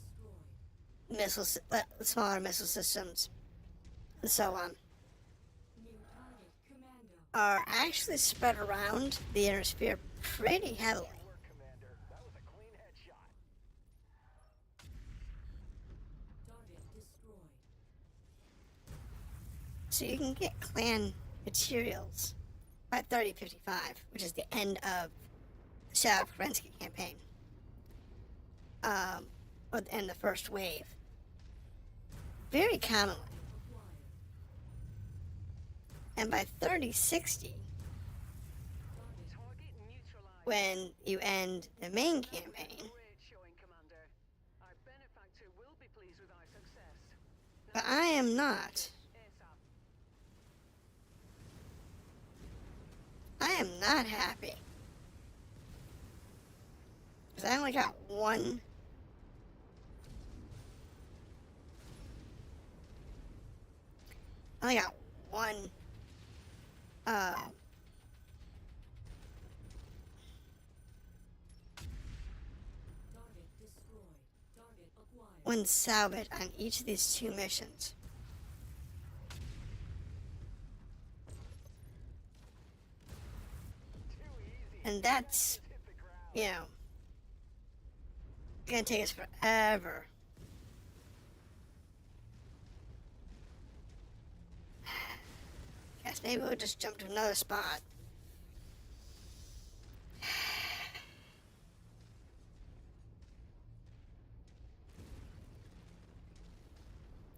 smaller missile systems, and so on, are actually spread around the inner sphere pretty heavily. Work, Commander. That was a clean headshot. So you can get clan materials by 30-55, which is the end of the Shadow of Kerensky campaign, or the end of the first wave, very commonly. And by 30-60, when you end the main campaign, but I am not. I am not happy. Because I only got one. I only got one. One salvage on each of these 2 missions. And that's, gonna take us forever. Guess maybe we'll just jump to another spot.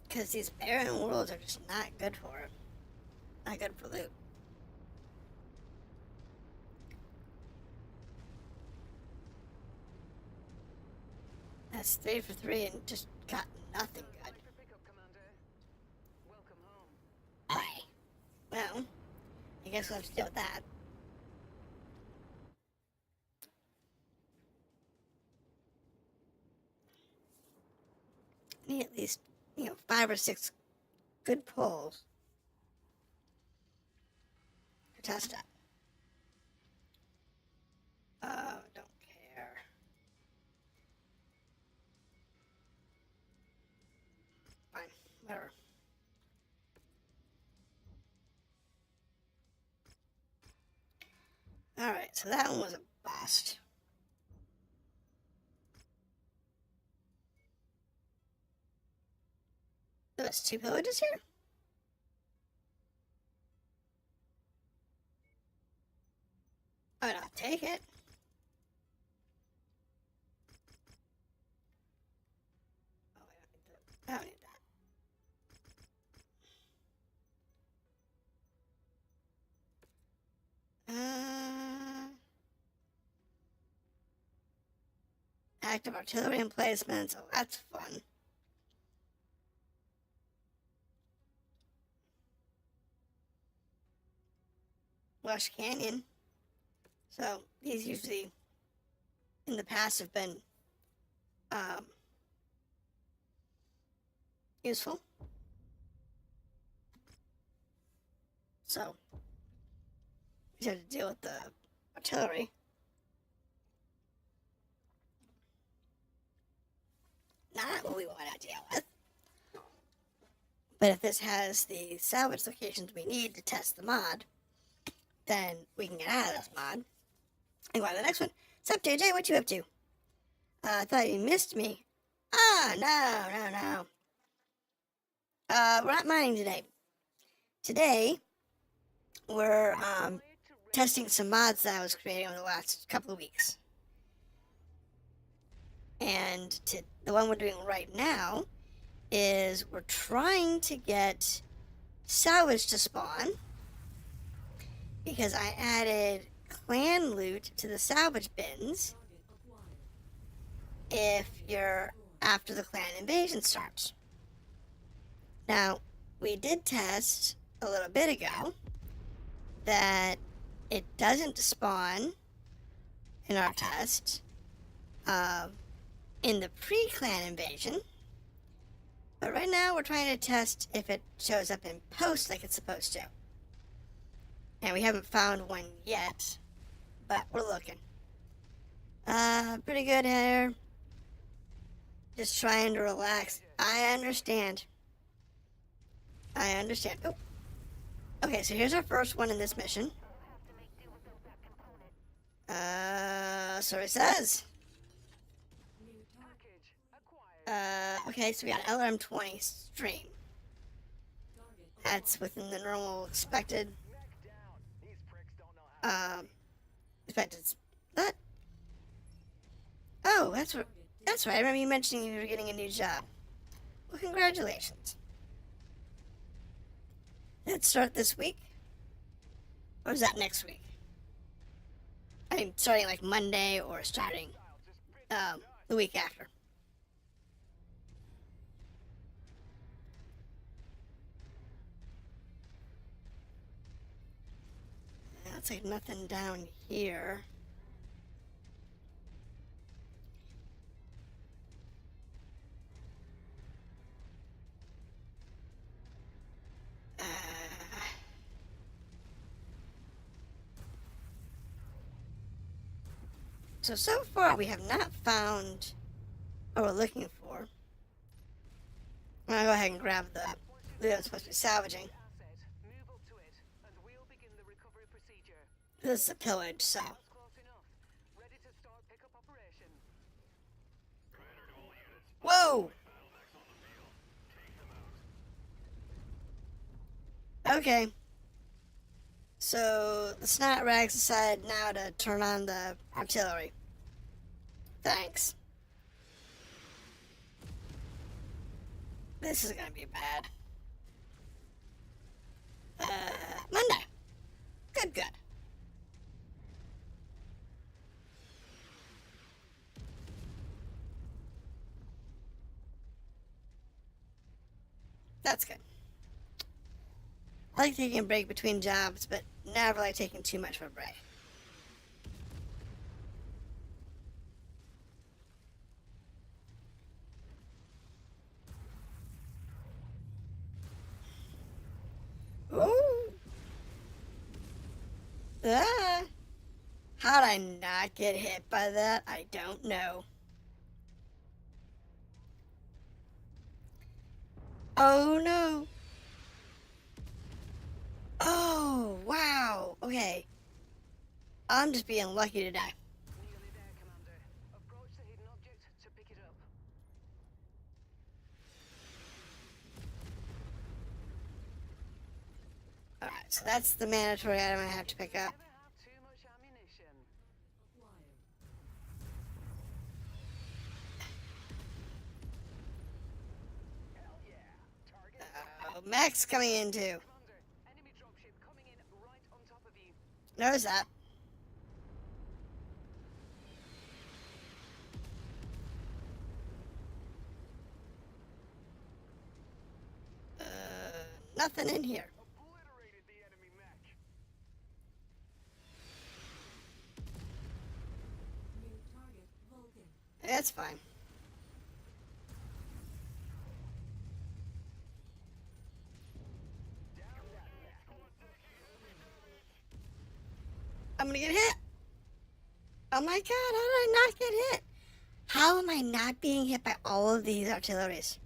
Because these barren worlds are just not good for it. Not good for loot. That's 3 for 3 and just got nothing good. Aye. Well, I guess we'll have to deal with that. Need at least, 5 or 6 good pulls to test it. Don't care. Fine, whatever. so that one was a bust. There's 2 pillages here? Alright, I'll take it. Oh, I don't need that. Active artillery emplacements. Oh, that's fun. Lush Canyon. So these usually in the past have been useful. So we have to deal with the artillery. Not what we want to deal with. But if this has the salvage locations we need to test the mod, then we can get out of this mod. And go on to the next one. What's up, JJ? What you up to? I thought you missed me. Ah, no. We're not mining today. Today, we're testing some mods that I was creating over the last couple of weeks. And the one we're doing right now is we're trying to get salvage to spawn because I added clan loot to the salvage bins if you're after the clan invasion starts. Now, we did test a little bit ago that it doesn't spawn in our test in the pre-clan invasion, but right now we're trying to test if it shows up in post like it's supposed to. And we haven't found one yet, but we're looking. Pretty good here. Just trying to relax. I understand. Oh. Okay, so here's our first one in this mission. So it says. Okay, so we got LRM-20 stream. That's within the normal expected. Expected. What? Oh, that's right. I remember you mentioning you were getting a new job. Well, congratulations. Did it start this week? Or is that next week? I mean, starting like Monday or starting the week after. Looks like nothing down here. So far we have not found what we're looking for. I'm gonna go ahead and grab the loot I'm supposed to be salvaging. This is a pillage, so. Whoa! Okay. So the snot rags decide now to turn on the artillery. Thanks. This is gonna be bad. Monday. Good. That's good. I like taking a break between jobs, but never like taking too much of a break. Ooh. Ah. How'd I not get hit by that? I don't know. Oh no. Oh, wow. Okay. I'm just being lucky to die. Nearly there, Commander. Approach the hidden object to pick it up. Alright, so that's the mandatory item I have to pick up. Never have too much ammunition. Acquired. Hell yeah! Target. Oh, mech's coming in too. Commander, enemy dropship coming in right on top of you. Notice that. Nothing in here. Obliterated the enemy mech. New target Vulcan. That's fine. Down that mech. I'm gonna get hit. Oh my god, how did I not get hit? How am I not being hit by all of these artilleries?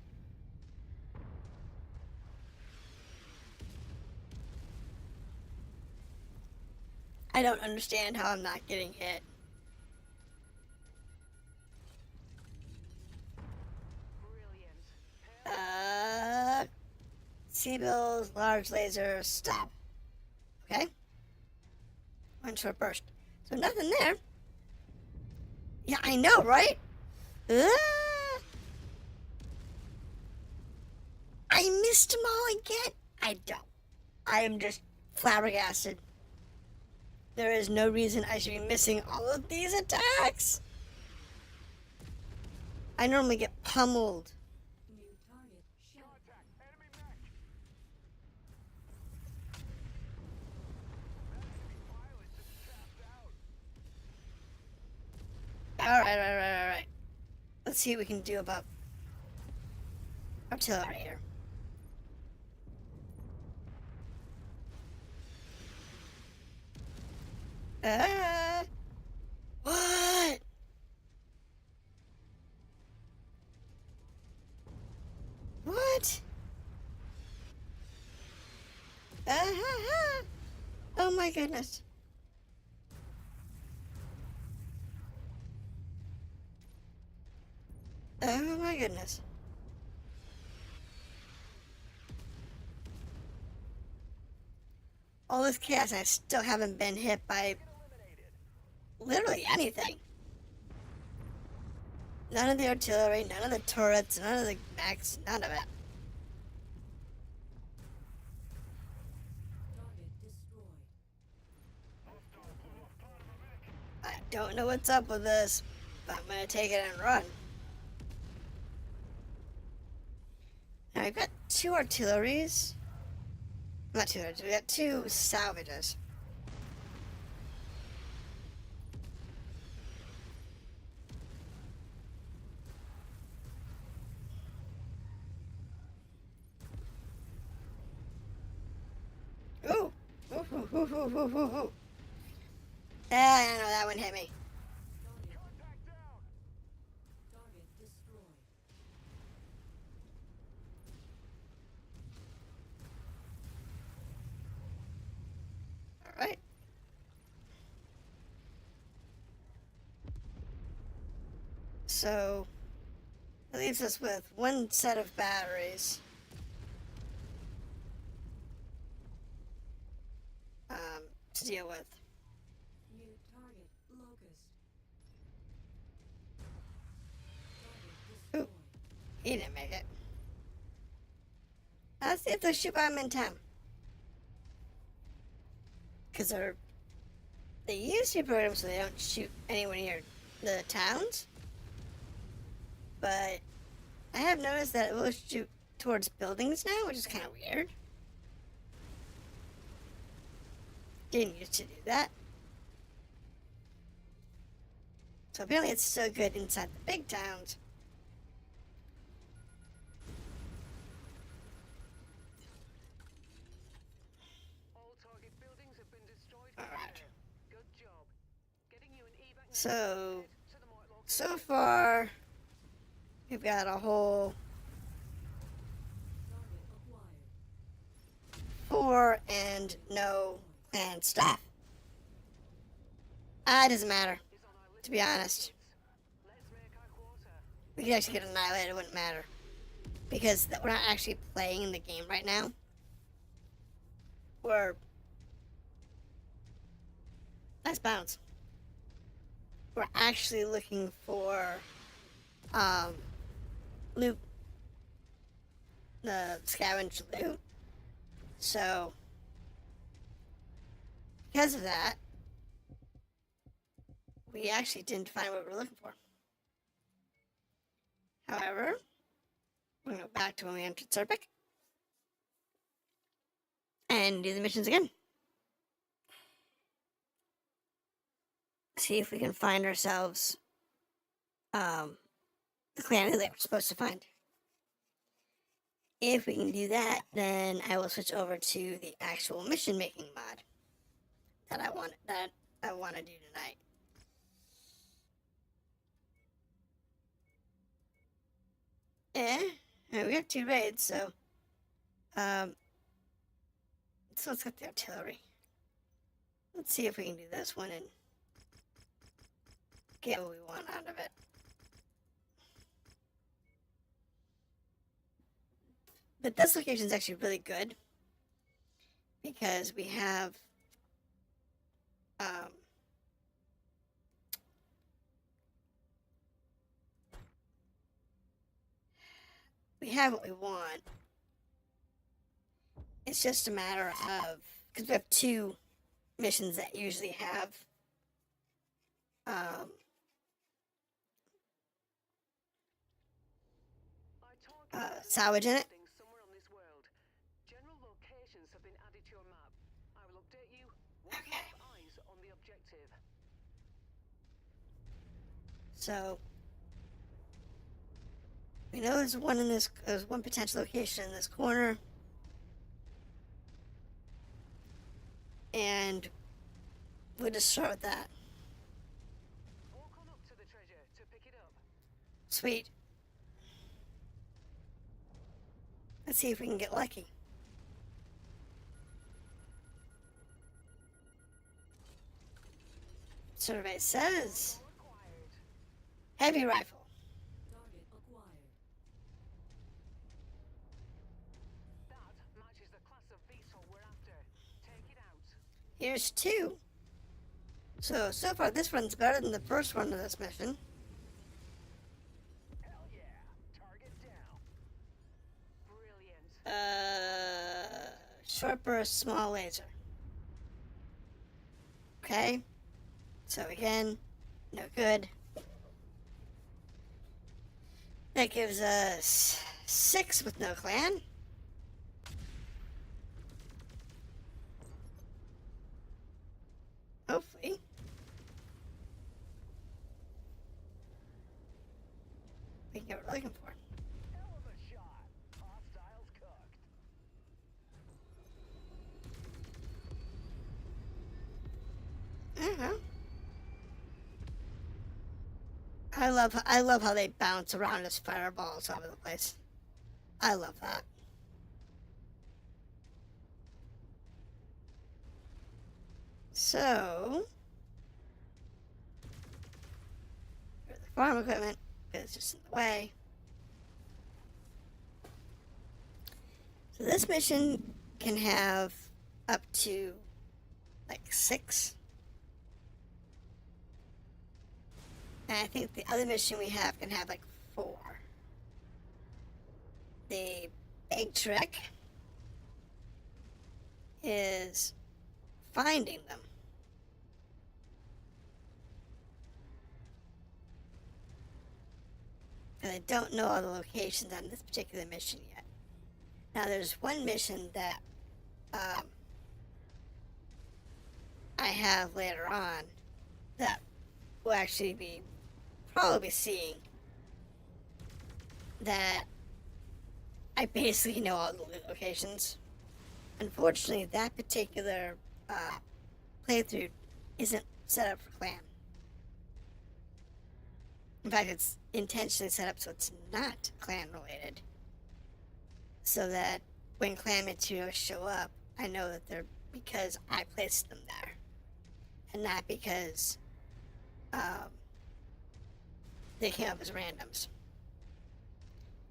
I don't understand how I'm not getting hit. Brilliant. Seabills, large laser, stop. Okay. One short burst. So nothing there. Yeah, I know, right? I missed them all again. I don't. I am just flabbergasted. There is no reason I should be missing all of these attacks. I normally get pummeled. New target shot. Contact. Enemy mech. That enemy pilot just tapped out. Alright. Let's see what we can do about artillery here. What? What? Oh my goodness. Oh my goodness. All this chaos, I still haven't been hit by literally anything. None of the artillery, none of the turrets, none of the mechs, none of it. Target destroyed. I don't know what's up with this, but I'm gonna take it and run. Now we've got two artilleries. Not two artilleries, we got two salvages. Ooh! Ooh. I know that one hit me. Contact down. Target destroyed. Alright. So, it leaves us with one set of batteries. To deal with. New target Locust. Ooh. Target destroyed. He didn't make it. Let's see if they'll shoot by him in time. Because they used to program so they don't shoot anywhere near the towns. But I have noticed that it will shoot towards buildings now, which is kind of weird. Didn't used to do that. So apparently it's so good inside the big towns. All target buildings have been destroyed. Alright. Good job. Getting you an evac. So, to the Mortlock. so far, we've got a whole Target acquired. 4 and no and stuff. It doesn't matter, is on our list to be of honest. targets. Let's make our quarter. We could actually get annihilated, it wouldn't matter. Because we're not actually playing the game right now. We're... Nice bounce. We're actually looking for, loot. The scavenge loot. So, because of that, we actually didn't find what we were looking for. However, we're going to go back to when we entered Serpic and do the missions again. See if we can find ourselves the clan that we're supposed to find. If we can do that, then I will switch over to the actual mission making mod that I want to do tonight. We have 2 raids, so let's get the artillery. Let's see if we can do this one and get what we want out of it. But this location is actually really good because we have what we want. It's just a matter of, because we have 2 missions that usually have salvage in it. Somewhere on this world. General locations have been added to your map. I will update you once we have eyes on the objective. So we know there's one potential location in this corner. And we'll just start with that. Walk on up to the treasure to pick it up. Sweet. Let's see if we can get lucky. Survey says heavy rifle. Target acquired. That matches the class of beetle we're after. Take it out. Here's 2. So far this one's better than the first one of this mission. Hell yeah. Target down. Brilliant. Short burst, small laser. Okay. So again, no good. That gives us 6 with no clan. Hopefully. We can get what we're looking for. Hell of a shot. Hostiles cooked. I love how they bounce around as fireballs all over the place. I love that. So, the farm equipment is just in the way. So this mission can have up to like 6. And I think the other mission we have can have like 4. The big trick is finding them. And I don't know all the locations on this particular mission yet. Now there's one mission that I have later on that we'll actually be probably seeing, that I basically know all the locations. Unfortunately, that particular playthrough isn't set up for clan. In fact, it's intentionally set up so it's not clan related. So that when clan materials show up, I know that they're because I placed them there. And not because they came up as randoms.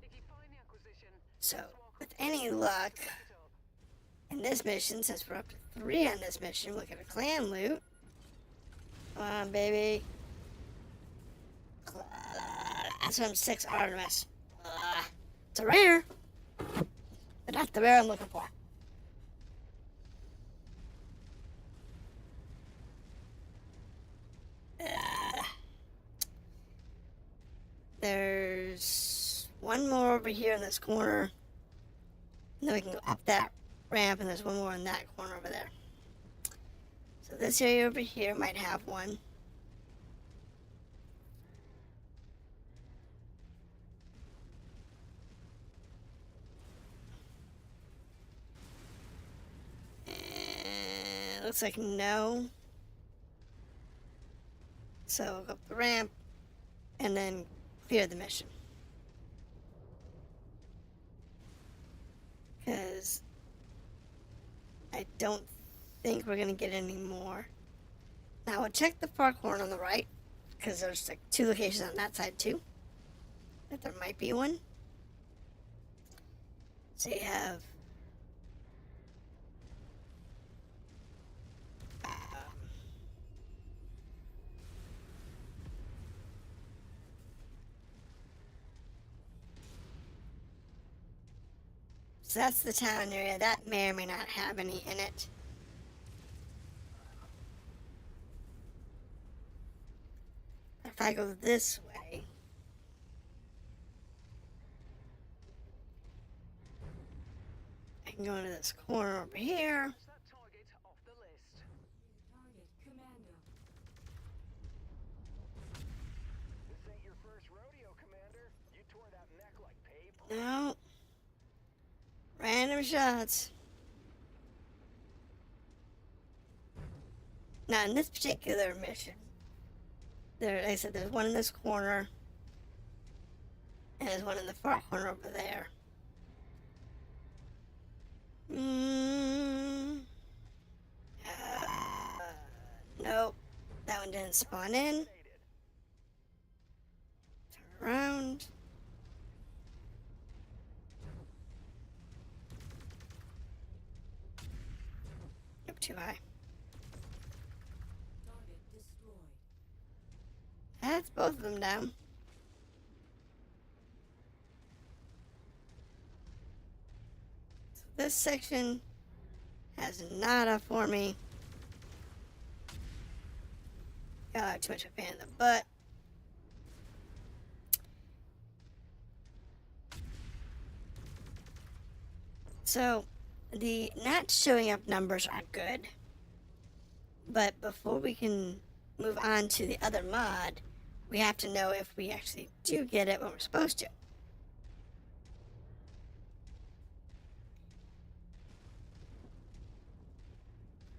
If you find the acquisition, So, let's walk with up any to it luck, and pick it up. in this mission, since we're up to 3 on this mission, look at a clan loot. Come on, baby. That's what I'm 6 Artemis. It's a rare, but not the rare I'm looking for. There's one more over here in this corner. And then we can go up that ramp, and there's one more in that corner over there. So this area over here might have one. And looks like no. So we'll go up the ramp and then clear the mission. Because I don't think we're going to get any more. Now we'll check the far corner on the right, because there's like 2 locations on that side too. That there might be one. So you have so that's the town area. That may or may not have any in it. If I go this way, I can go into this corner over here. Cross that target off the list. Target Commando. This ain't your first rodeo, Commander. You tore that mech like paper. No. Random shots. Now, in this particular mission, like I said, there's one in this corner, and there's one in the far corner over there. Nope. That one didn't spawn in. Turn around. Nope, too high. Target destroyed. That's both of them down. So this section has nada for me. Got too much of a pain in the butt. So the not showing up numbers are good. But before we can move on to the other mod, we have to know if we actually do get it when we're supposed to.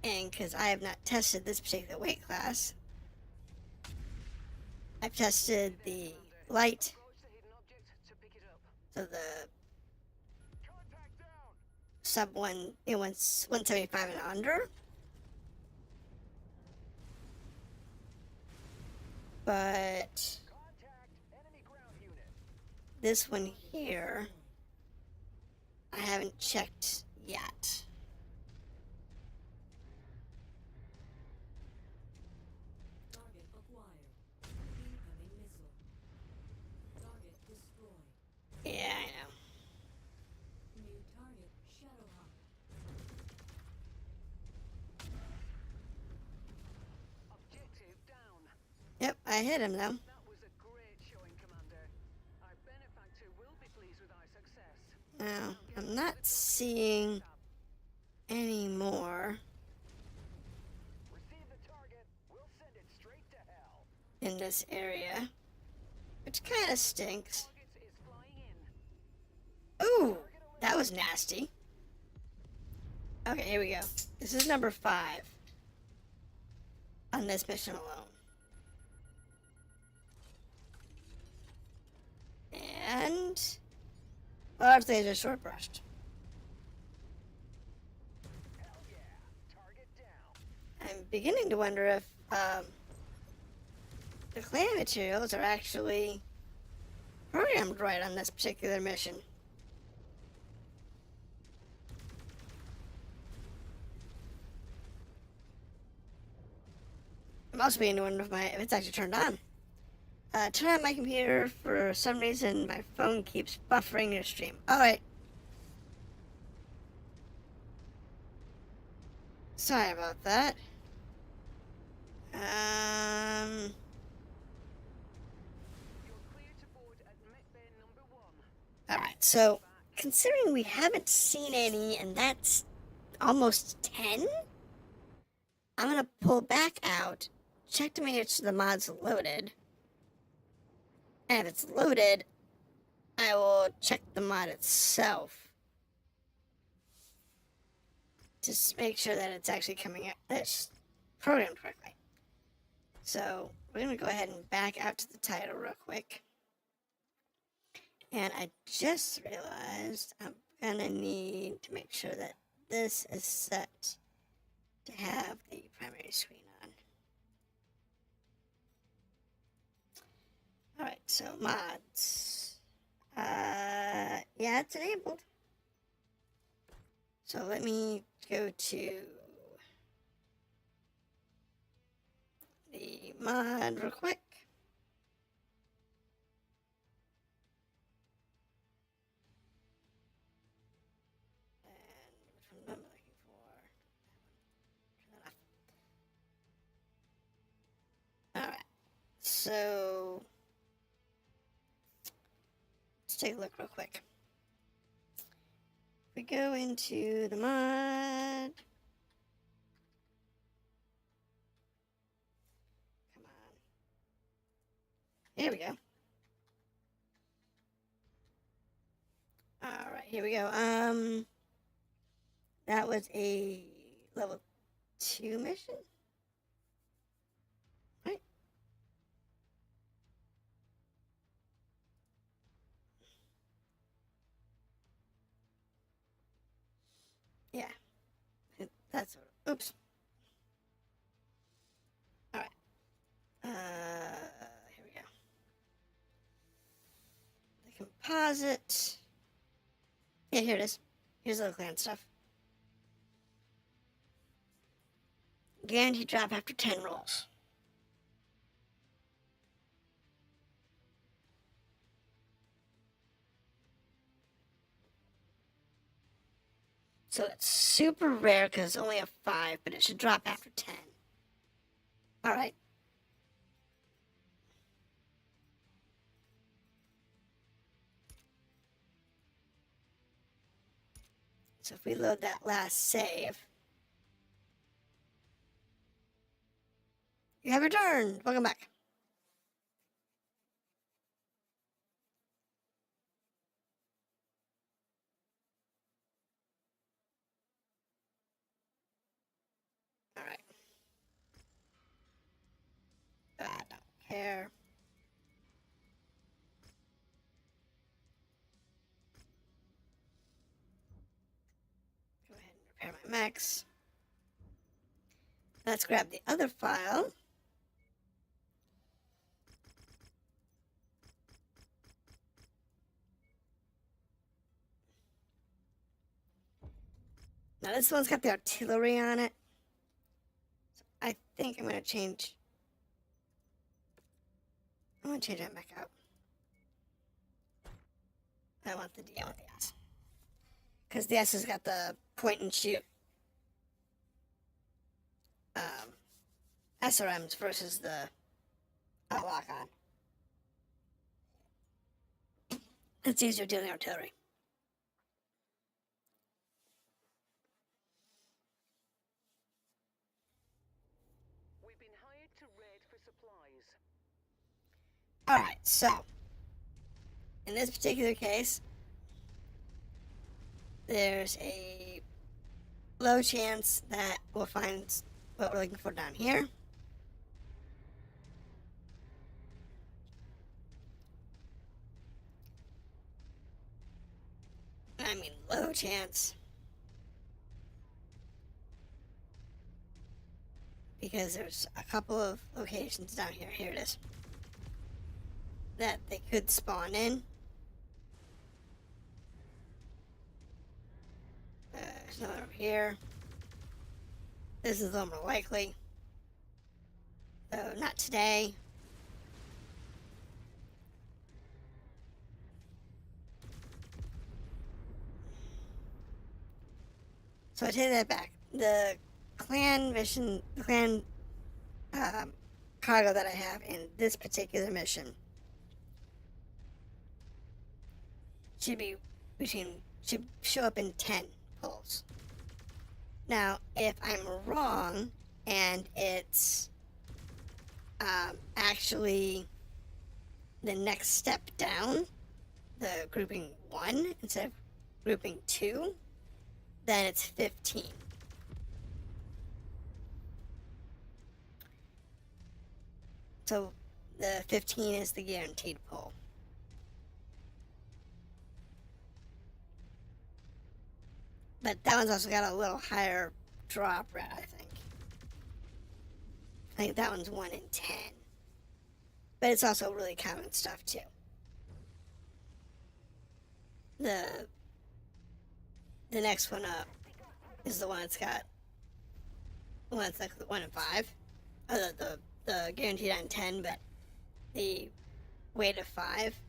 And because I have not tested this particular weight class, I've tested the light, Approach the hidden object to pick it up. so the Contact down. sub 175 and under. But Contact enemy ground unit. this one here, I haven't checked yet. Target acquired. Incoming missile. Target destroyed. Yeah, I know. New target Shadowhawk. Objective down. Yep, I hit him though. That was a great showing, Commander. Our benefactor will be pleased with our success. Now, I'm not seeing any more Receive the target. We'll send it straight to hell. in this area, which kind of stinks. Target is flying in. Ooh, that was nasty. Okay, here we go. This is number 5 on this mission alone. And large laser short brushed. Hell yeah. Target down. I'm beginning to wonder if the clan materials are actually programmed right on this particular mission. It must be anyone if it's actually turned on. Turn on my computer. For some reason, my phone keeps buffering your stream. Alright. Sorry about that. You're clear to board at mech bay number 1. Alright, so considering we haven't seen any, and that's almost 10, I'm gonna pull back out, check to make sure the mod's loaded. And if it's loaded, I will check the mod itself. Just make sure that it's actually coming out, that's programmed correctly. So we're gonna go ahead and back out to the title real quick. And I just realized I'm gonna need to make sure that this is set to have the primary screen on. Alright, so mods. Yeah, it's enabled. So let me go to the mod real quick. And which one am I looking for? Turn that off. Alright, so let's take a look real quick. We go into the mod. Come on. Here we go. Alright, here we go. That was a level 2 mission? Right? Yeah. That's what. Oops. Alright. Here we go. The composite. Yeah, here it is. Here's the clan stuff. Guaranteed drop after 10 rolls. So it's super rare because it's only a 5, but it should drop after 10. Alright. So if we load that last save. You have returned. Welcome back. Alright. I don't care. Go ahead and repair my mechs. Let's grab the other file. Now this one's got the artillery on it. So I think I'm going to change. I'm going to change that mech out. I want the D, I want the S. Because the S has got the point and shoot SRMs versus the lock on. It's easier dealing artillery. We've been hired to raid for supplies. Alright, so in this particular case, there's a low chance that we'll find what we're looking for down here. I mean, low chance. Because there's a couple of locations down here. Here it is. that they could spawn in. There's another over here. This is a little more likely. Though not today. So I take that back. The clan mission, the clan cargo that I have in this particular mission should show up in 10 pulls. Now, if I'm wrong and it's actually the next step down, the grouping 1 instead of grouping 2, then it's 15. So the 15 is the guaranteed pull. But that one's also got a little higher drop rate, I think. I think that one's 1 in 10. But it's also really common stuff too. The next one up is the one that's got, well, it's like the 1 in 5. The guaranteed on 10, but the weight of 5.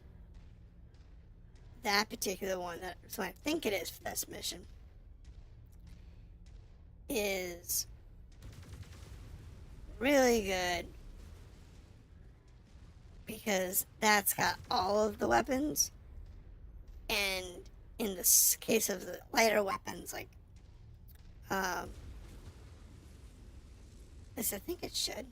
That particular one, that's what I think it is for this mission, is really good because that's got all of the weapons, and in the case of the lighter weapons, like this, I think it should.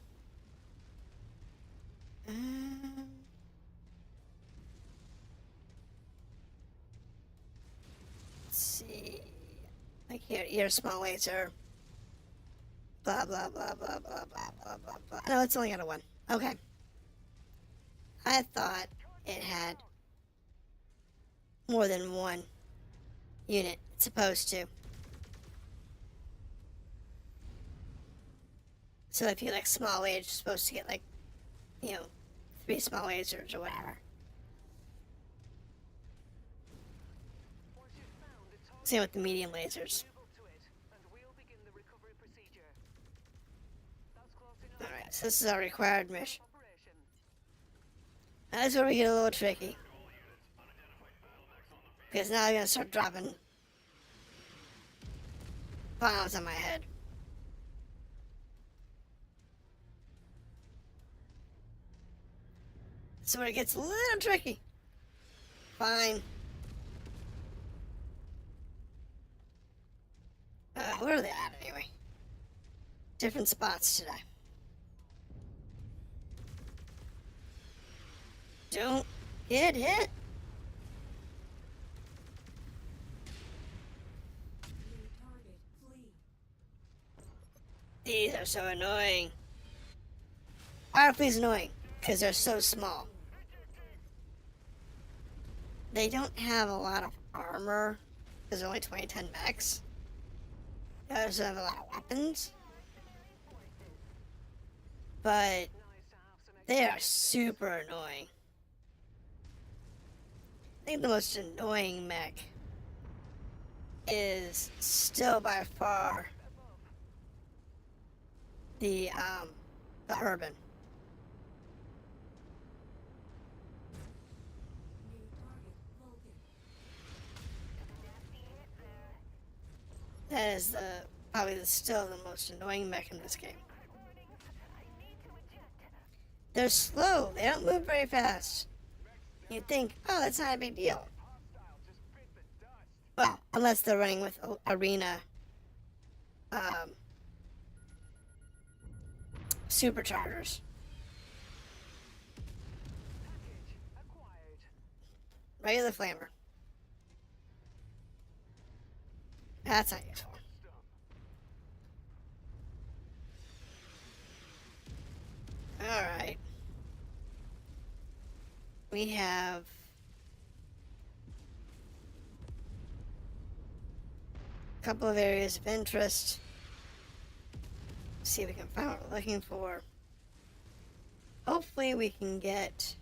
Let's see. Like here, your small laser. Blah, blah, blah, blah, blah, blah, blah, blah, blah. No, it's only got a 1. Okay. I thought it had more than 1 unit. It's supposed to. So if you like small lasers, you're supposed to get like, 3 small lasers or whatever. Same with the medium lasers. Alright, so this is our required mission. Now this is where we get a little tricky. Because now I'm going to start dropping bombs on my head. So where it gets a little tricky. Fine. Where are they at anyway? Different spots today. Don't get hit. New target, flee. These are so annoying. Why are fleas annoying? Because they're so small. They don't have a lot of armor. There's only 2010 mechs. They also have a lot of weapons. But they are super annoying. I think the most annoying mech is still by far the urban. New target, Vulcan. That is probably still the most annoying mech in this game. They're slow. They don't move very fast. You'd think, oh, that's not a big deal. Well, unless they're running with arena superchargers. Regular flamer. That's not useful. Alright. We have a couple of areas of interest. See if we can find what we're looking for. Hopefully we can get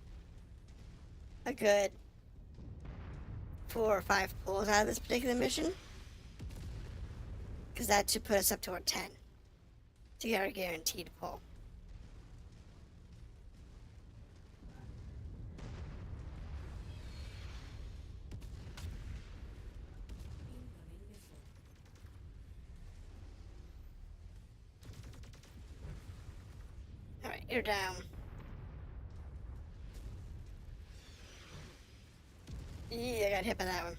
a good 4 or 5 pulls out of this particular mission. Because that should put us up to our 10 to get our guaranteed pull. Incoming missile. Alright, you're down. Yeah, I got hit by that one.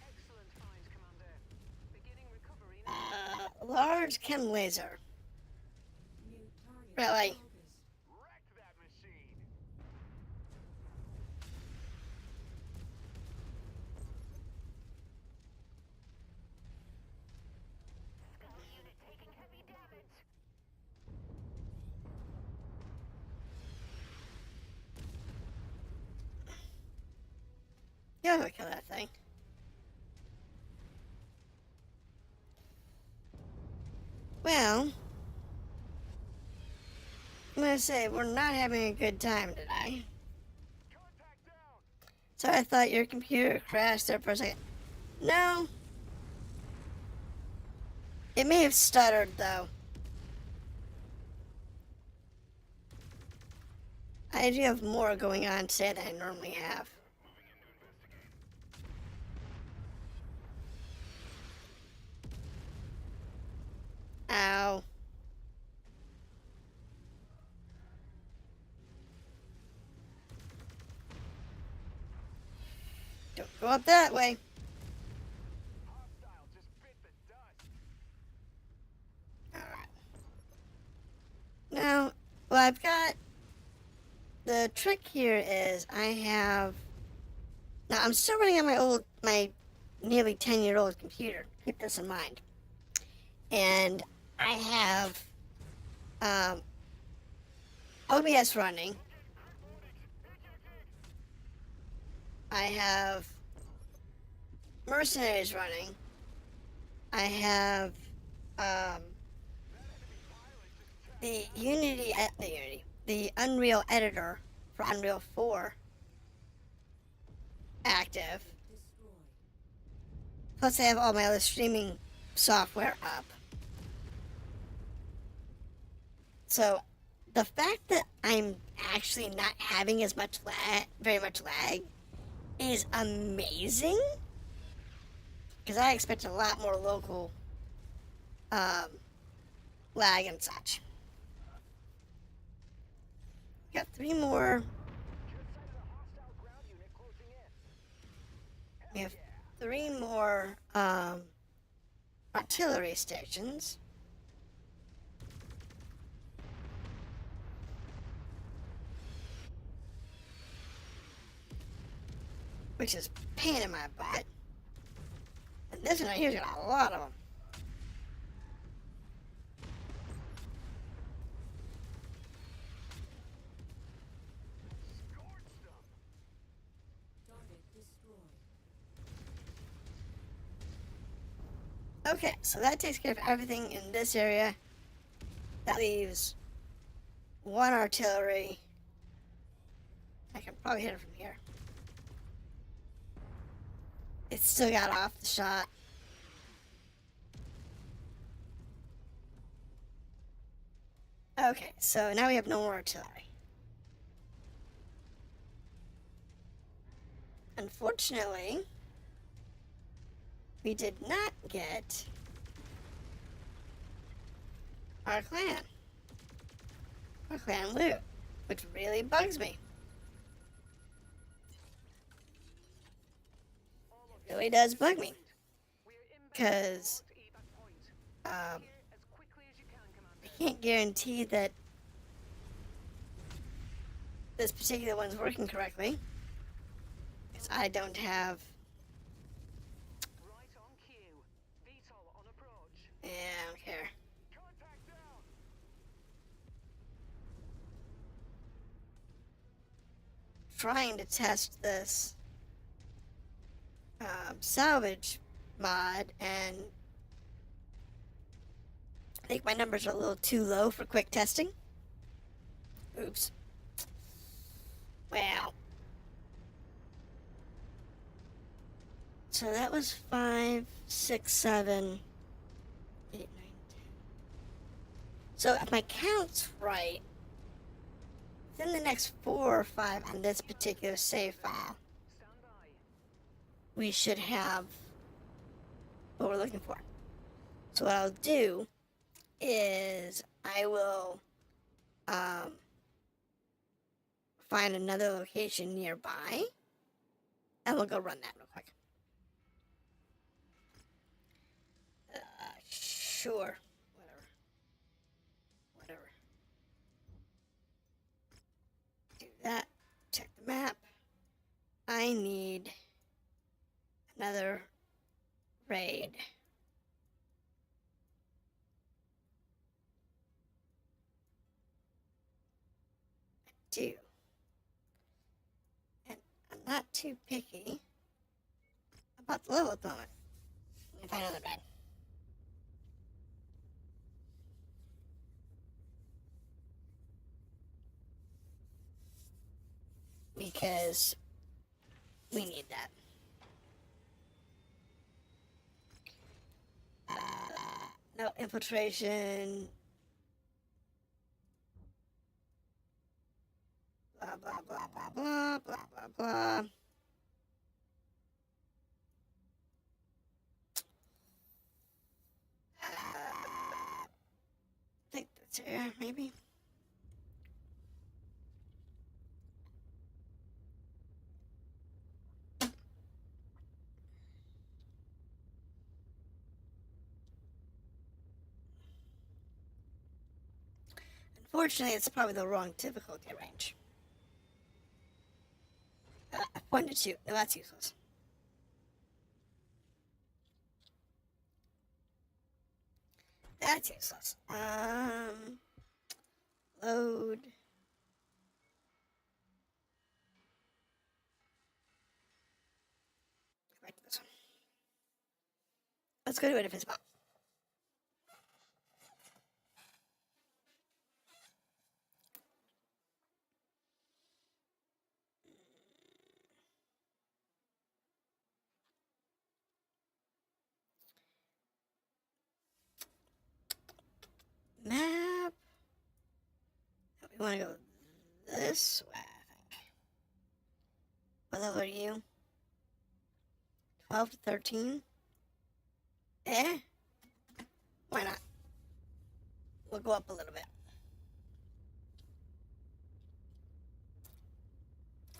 Excellent find, Commander. Beginning recovery now. Large chem laser. New target Really? focused. Wreck that machine! Skull unit taking heavy damage. Yeah, I'm gonna kill that thing. Well, I'm gonna say we're not having a good time today. Contact down! So I thought your computer crashed there for a second. No. It may have stuttered though. I do have more going on today than I normally have. Ow. Don't go up that way. Hostile just bit the dust. Alright. Now, well, I've got... The trick here is I have... Now, I'm still running on my nearly 10-year-old computer. Keep this in mind. And I have OBS running. I have Mercenaries running. I have the Unreal editor for Unreal 4 active. Destroyed. Plus I have all my other streaming software up. So the fact that I'm actually not having as much very much lag is amazing. Because I expect a lot more local lag and such. Got 3 more. Just sighted a hostile ground unit closing in. We have 3 more artillery stations. Which is a pain in my butt. And this one right here's got a lot of them. Scorched them! Target destroyed. Okay, so that takes care of everything in this area. That leaves 1 artillery. I can probably hit it from here. It's still got off the shot. Okay, so now we have no more artillery. Unfortunately, we did not get our clan loot, which really bugs me. It really does bug me, because I can't guarantee that this particular one's working correctly, because I don't have. Right on cue. VTOL on approach. Yeah, I don't care. Contact down! Trying to test this salvage mod, and I think my numbers are a little too low for quick testing. Oops. Wow. So that was 5, 6, 7, 8, 9, 10. So if my count's right, within the next 4 or 5 on this particular save file, Stand by. we should have what we're looking for. So what I'll do is I will find another location nearby, and we'll go run that real quick. Sure. Whatever. Do that. Check the map. I need another raid. I do. And I'm not too picky about the level at the moment. Let me find another raid. Because we need that. No infiltration. Blah, blah, blah, blah, blah, blah, blah, blah. I think that's here, maybe. Unfortunately, it's probably the wrong difficulty range. I pointed to. No, that's useless. That's useless. Load. Go back to this one. Let's go to a different spot. Map. We want to go this way, I think. What level are you? 12 to 13? Eh? Why not? We'll go up a little bit.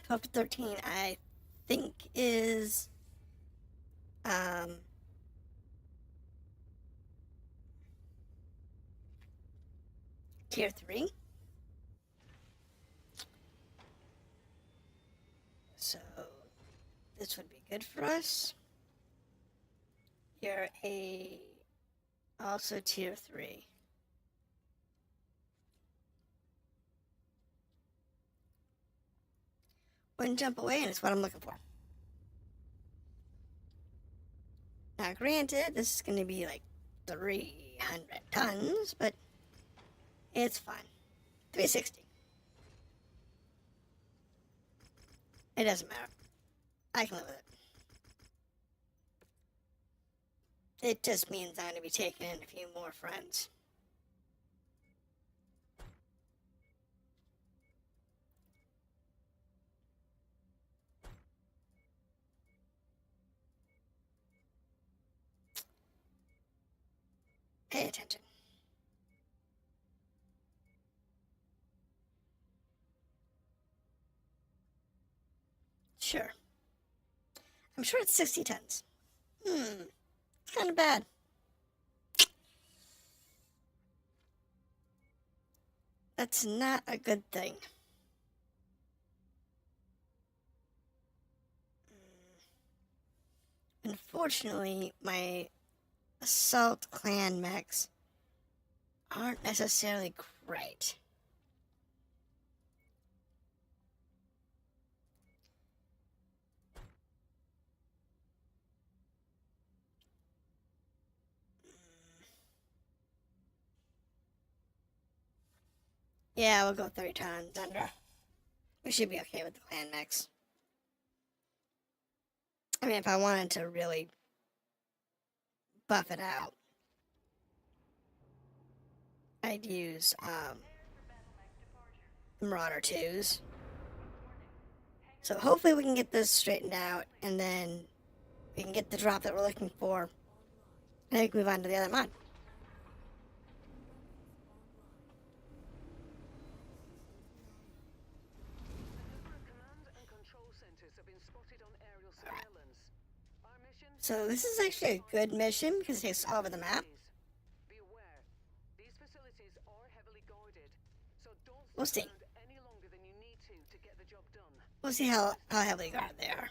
12 to 13, I think, is tier 3. So this would be good for us. You're also tier 3. Wouldn't jump away, and it's what I'm looking for. Now, granted, this is going to be like 300 tons, but it's fine. 360. It doesn't matter. I can live with it. It just means I'm going to be taking in a few more friends. Pay attention. Sure. I'm sure it's 60 tons. It's kind of bad. That's not a good thing. Unfortunately, my assault clan mechs aren't necessarily great. Yeah, we'll go 30 tons under. We should be okay with the clan mechs. I mean, if I wanted to really buff it out, I'd use Marauder 2s. So hopefully we can get this straightened out, and then we can get the drop that we're looking for, and then we can move on to the other mod. So this is actually a good mission because it takes all over the map. Be aware, these facilities are heavily guarded, so don't We'll stick see. around any longer than you need to get the job done. We'll see how heavily guarded they are.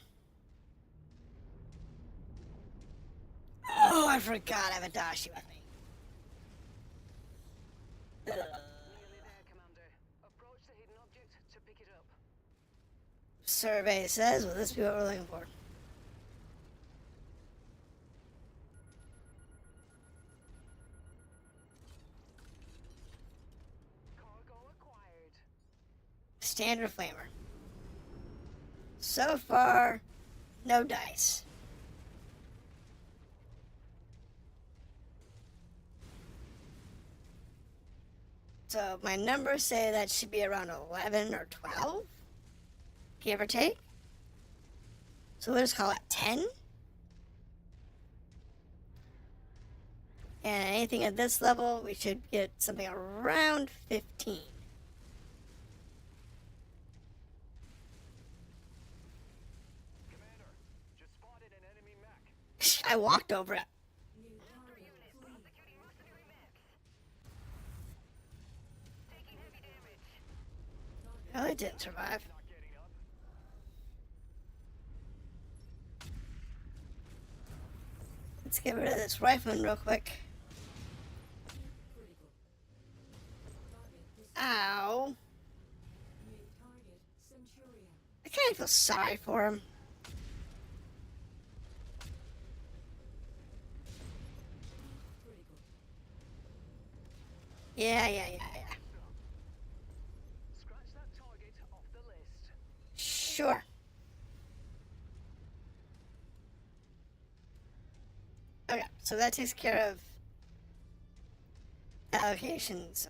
Oh, I forgot I have a Dashi with me. Ugh. Nearly there, Commander. Approach the hidden object to pick it up. Survey says, will this be what we're looking for? Cargo acquired. Standard flamer. So far, no dice. So my numbers say that should be around 11 or 12, give or take. So we'll just call it 10. And anything at this level, we should get something around 15. Commander, just spotted an enemy mech. I walked over it. New target fleet. Executing mercenary mechs. Taking heavy damage. Well, it didn't survive. Not getting up. Let's get rid of this rifleman real quick. Critical. Target destroyed. Ow. New target Centurion. I kind of feel sorry for him. Critical. Yeah. Scratch that target off the list. Sure. Okay, so that takes care of allocations.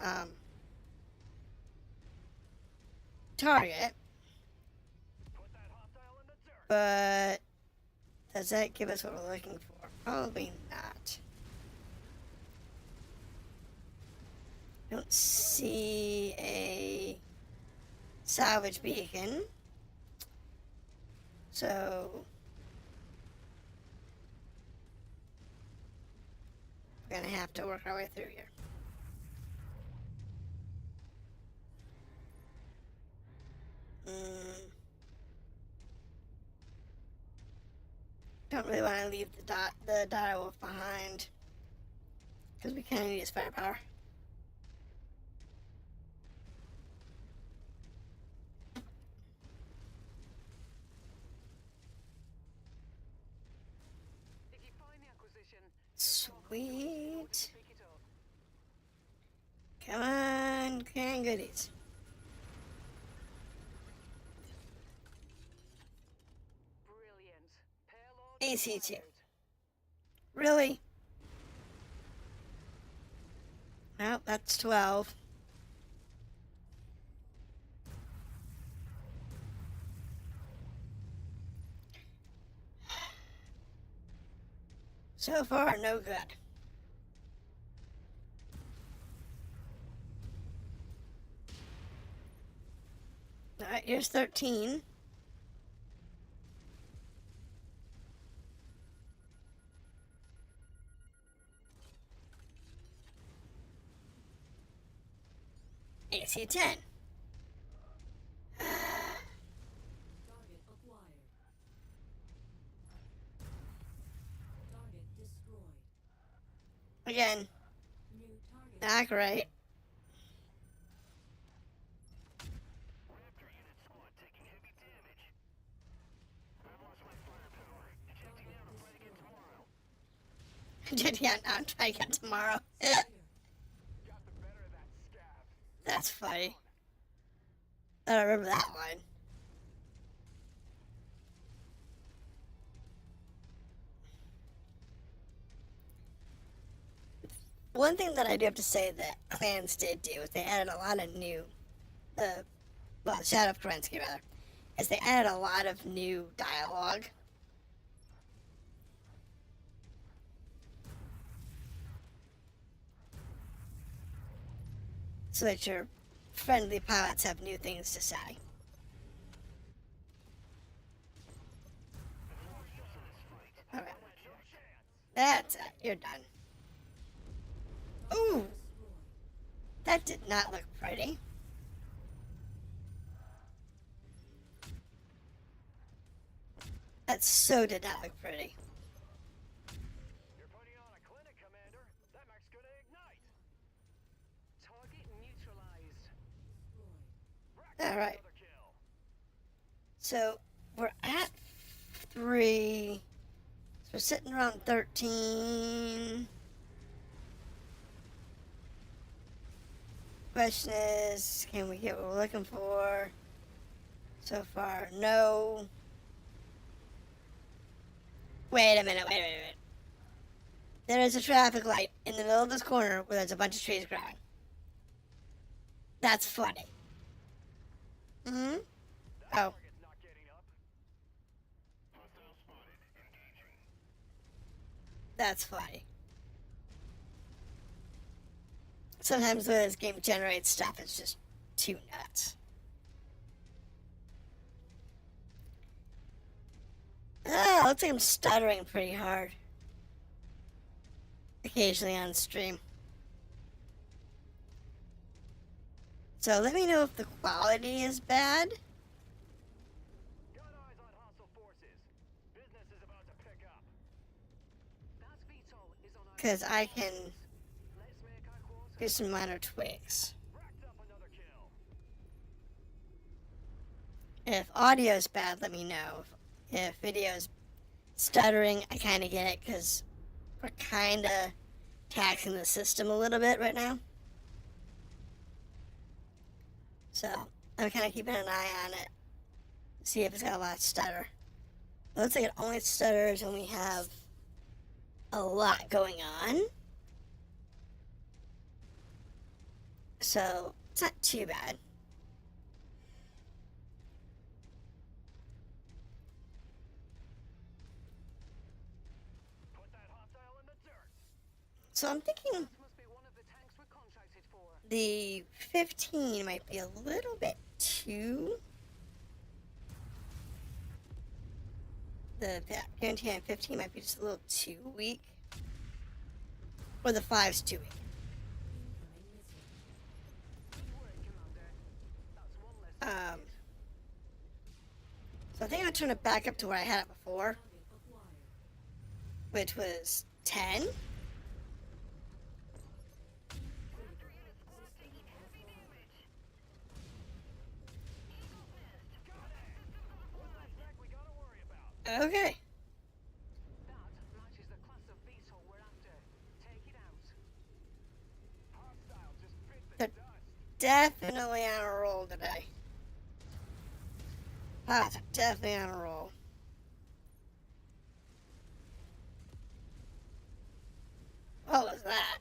Target, Put that hostile in the dirt. but does that give us what we're looking for? Probably not. Don't see a salvage beacon. So we're gonna have to work our way through here. Don't really want to leave the dire wolf behind because we kind of need his firepower. If you find the acquisition, Sweet. pick it up. Come on, clan goodies. Brilliant. Payload AC2. acquired. Really? Well, that's 12. So far, no good. Alright, here's 13. AC 10. Target acquired. Target destroyed. Again, New target. not great. Raptor unit squad taking heavy damage. I've lost my firepower. Ejecting now to fight again tomorrow. Yeah, now I'm trying again tomorrow. Got the better of that scab. That's funny. I don't remember that one. One thing that I do have to say that clans did do is they added a lot of new, well, Shadow of Kerensky rather, is they added a lot of new dialogue. So that your friendly pilots have new things to say. Alright. That's it. You're done. Ooh! That did not look pretty. That so did not look pretty. You're putting on a clinic, Commander. That mech's gonna ignite. Target neutralized. Alright. Another kill. So, we're at 3. So we're sitting around 13. Question is, can we get what we're looking for? So far, no. Wait a minute, wait. There is a traffic light in the middle of this corner where there's a bunch of trees growing. That's funny. Mm-hmm. Oh. Target's not getting up. Hostile spotted. Engaging. That's funny. Sometimes when this game generates stuff, it's just too nuts. Ah, looks like I'm stuttering pretty hard. Occasionally on stream. So let me know if the quality is bad. Got eyes on hostile forces. Business is about to pick up. That VTOL is on our Because I can Let's make our quarter. do some minor tweaks. Racked up another kill. If audio's bad, let me know. If video's stuttering, I kind of get it because we're kind of taxing the system a little bit right now. So I'm kind of keeping an eye on it. See if it's got a lot of stutter. It looks like it only stutters when we have a lot going on. So it's not too bad. Put that hostile in the dirt. So I'm thinking This must be one of the tanks we're contracted for. the 15 might be a little bit too. The guarantee on 15 might be just a little too weak. Or the 5's too weak. Good work, Commander. That's one less. So I think I'll turn it back up to where I had it before, which was 10. One less mech we gotta worry about. Okay. That matches the class of VTOL we're after. Take it out. Hostile just bit the They're dust. definitely on a roll today. Definitely on a roll. What was that?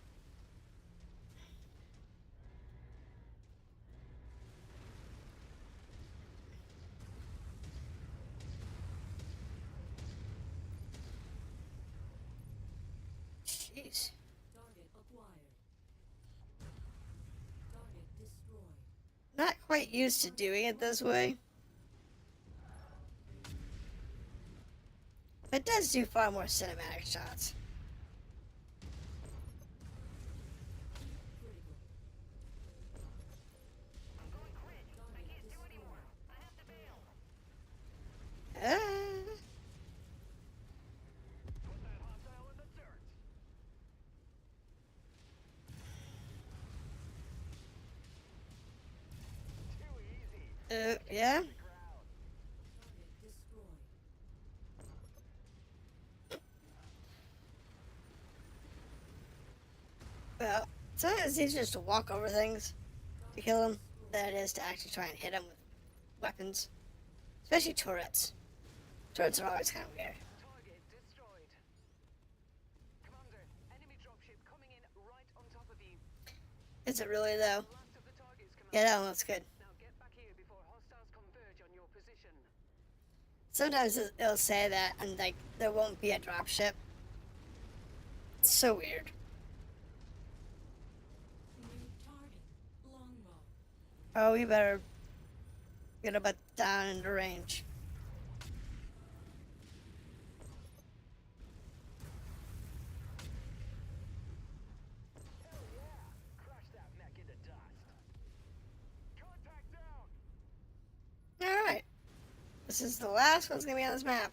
Jeez. Target acquired. Target destroyed. Not quite used to doing it this way. It does do far more cinematic shots. Critical. I'm going crit. I can't do anymore. I have to bail. Put that hostile in the dirt. Too easy. Yeah. Crowd. Target destroyed. Well, sometimes it's easier just to walk over things to kill them than it is to actually try and hit them with weapons. Especially turrets. Turrets are always kind of weird. Target destroyed. Commander, enemy dropship coming in right on top of you. Is it really though? Last of the targets, Commander. Yeah, that looks good. Now get back here before hostiles converge on your position. Sometimes it'll say that and like there won't be a dropship. It's so weird. New target. Longbow. Oh, we better get a butt down into range. Hell yeah! Crush that mech into dust. Contact down! Alright. This is the last one's gonna be on this map.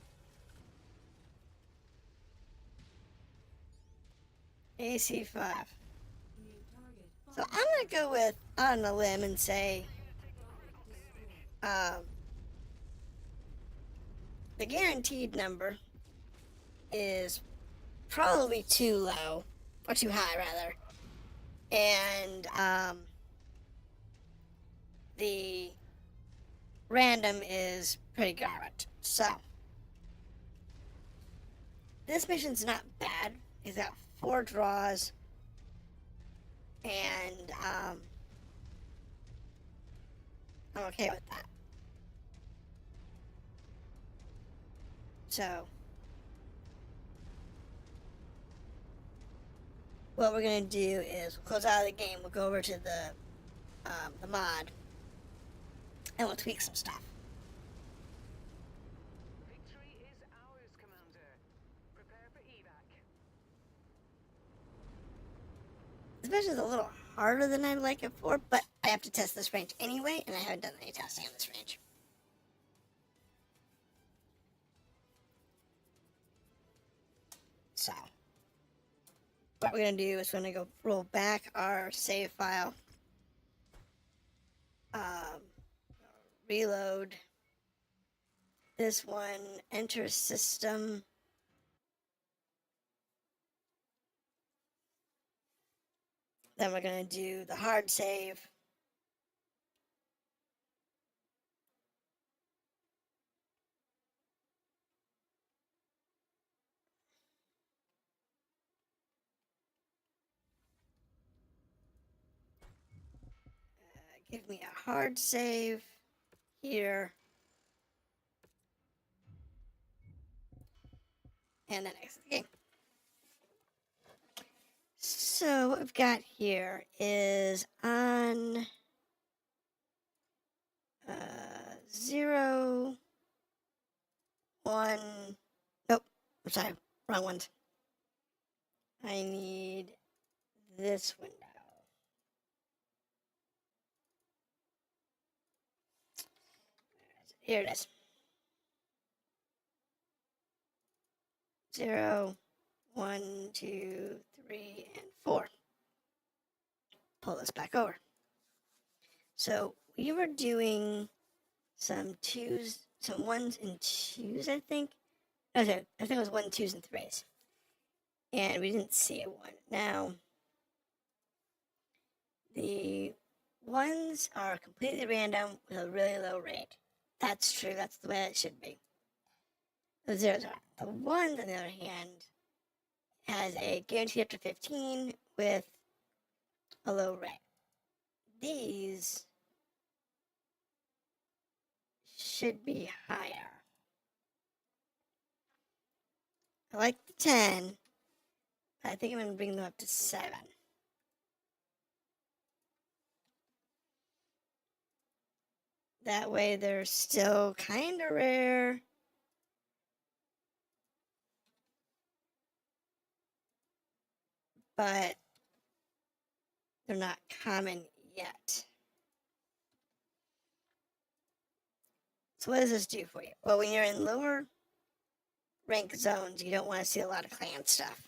AC5. New target. So I'm gonna go with on a limb and say Target destroyed. the guaranteed number is probably too low, or too high rather, and the random is pretty garbage. So this mission's not bad. He's got 4 draws, and I'm okay with that. So what we're gonna do is we'll close out of the game. We'll go over to the mod, and we'll tweak some stuff. Victory is ours, Commander. Prepare for evac. This mission's a little harder than I'd like it for, but I have to test this range anyway, and I haven't done any testing on this range. So what we're gonna do is we're gonna go roll back our save file, reload this one, enter system, then we're gonna do the hard save, give me a hard save here, and then exit the game. So what we've got here is on 0, 1. Nope, I'm sorry, wrong ones. I need this window. Here it is. 0, 1, 2, 3, and 4. Pull this back over. So we were doing some 2s, some 1s and 2s, I think. Okay, I think it was 1, 2s, and 3s. And we didn't see a 1. Now, the 1s are completely random with a really low rate. That's true, that's the way it should be. The 0s are. The 1s, on the other hand, has a guarantee up to 15 with a low rate. These should be higher. I like the 10, but I think I'm going to bring them up to 7. That way they're still kind of rare, but they're not common yet. So what does this do for you? Well, when you're in lower rank zones, you don't want to see a lot of clan stuff.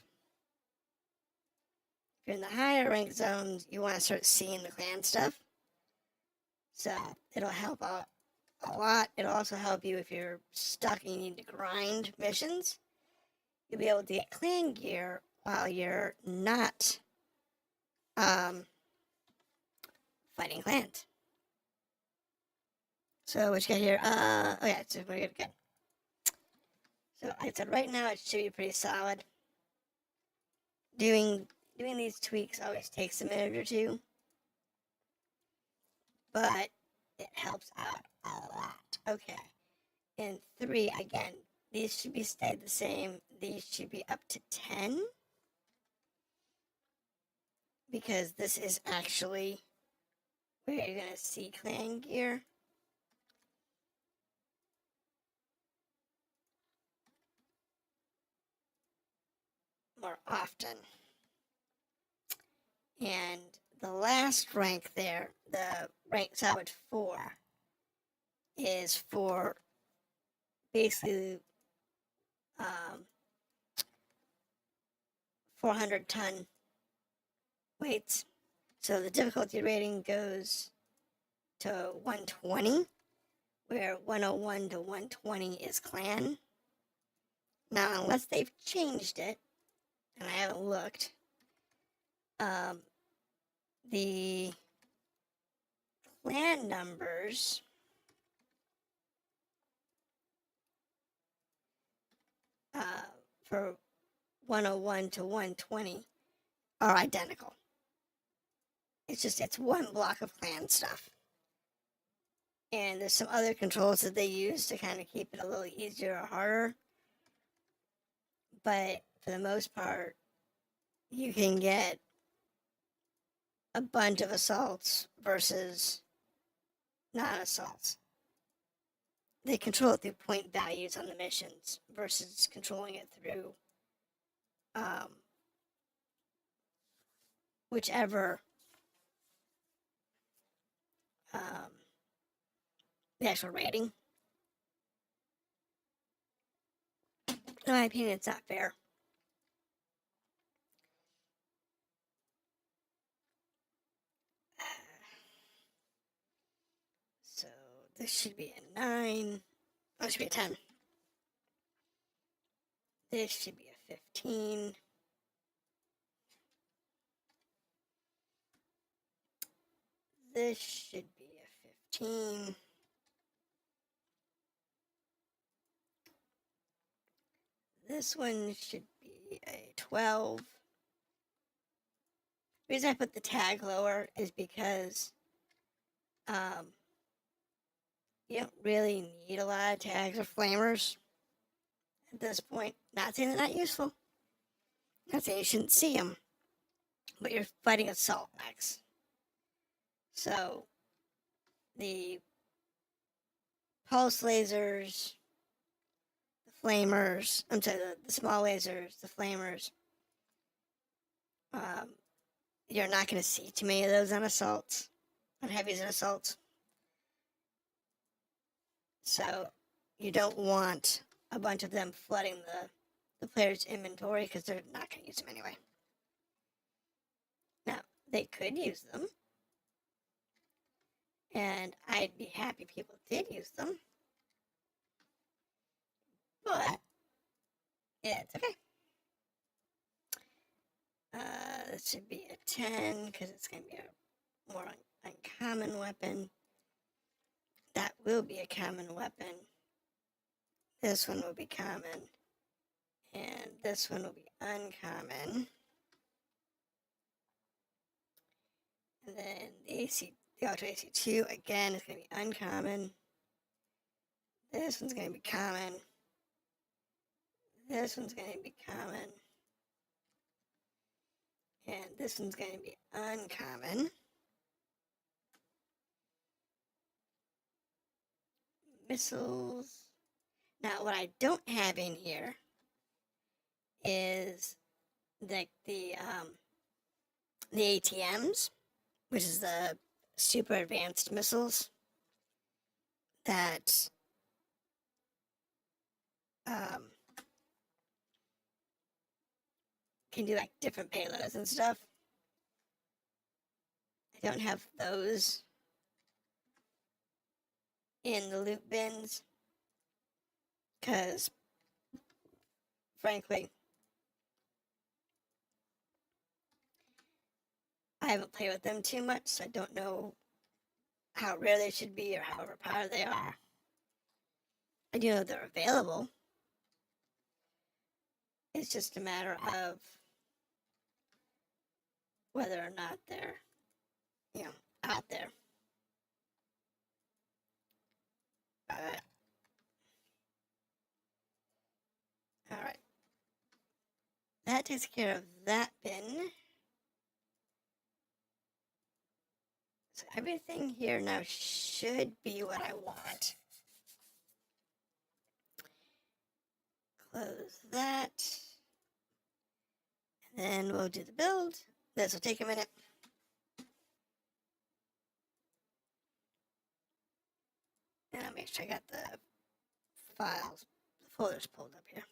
If you're in the higher rank zones, you want to start seeing the clan stuff. So it'll help out a lot. It'll also help you if you're stuck and you need to grind missions. You'll be able to get clan gear while you're not fighting clans. So what you got here? Okay, so we're good. So like I said, right now it should be pretty solid. Doing these tweaks always takes a minute or two, but it helps out a lot. Okay, and 3 again. These should be stayed the same. These should be up to 10 because this is actually where you're gonna see clan gear. More often. And the last rank there, the rank salvage 4, is for basically 400-ton weights. So the difficulty rating goes to 120, where 101 to 120 is clan. Now, unless they've changed it, and I haven't looked, the clan numbers for 101 to 120 are identical. It's one block of clan stuff. And there's some other controls that they use to kind of keep it a little easier or harder. But for the most part, you can get a bunch of assaults versus non-assaults. They control it through point values on the missions versus controlling it through whichever the actual rating. In my opinion, it's not fair. So this should be a 9. Oh, it should be a 10. This should be a 15. This should be a 15. This one should be a 12. The reason I put the tag lower is because you don't really need a lot of tags or flamers at this point. Not saying they're not useful. Not saying you shouldn't see them. But you're fighting assault mechs. So the pulse lasers, the flamers, I'm sorry, the small lasers, the flamers, you're not going to see too many of those on assaults, on heavies and assaults. So you don't want a bunch of them flooding the player's inventory because they're not going to use them anyway. Now, they could use them, and I'd be happy people did use them, but it's okay. This should be a 10 because it's going to be a more uncommon weapon. That will be a common weapon. This one will be common. And this one will be uncommon. And then the Auto AC2, again, is going to be uncommon. This one's going to be common. This one's going to be common. And this one's going to be uncommon. Missiles. Now, what I don't have in here is the ATMs, which is the super advanced missiles that can do like different payloads and stuff. I don't have those in the loot bins because, frankly, I haven't played with them too much, so I don't know how rare they should be or how overpowered they are. I do know they're available. It's just a matter of whether or not they're, out there. Alright. That takes care of that bin. So everything here now should be what I want. Close that. And then we'll do the build. This will take a minute. And I'll make sure I got the files, the folders pulled up here.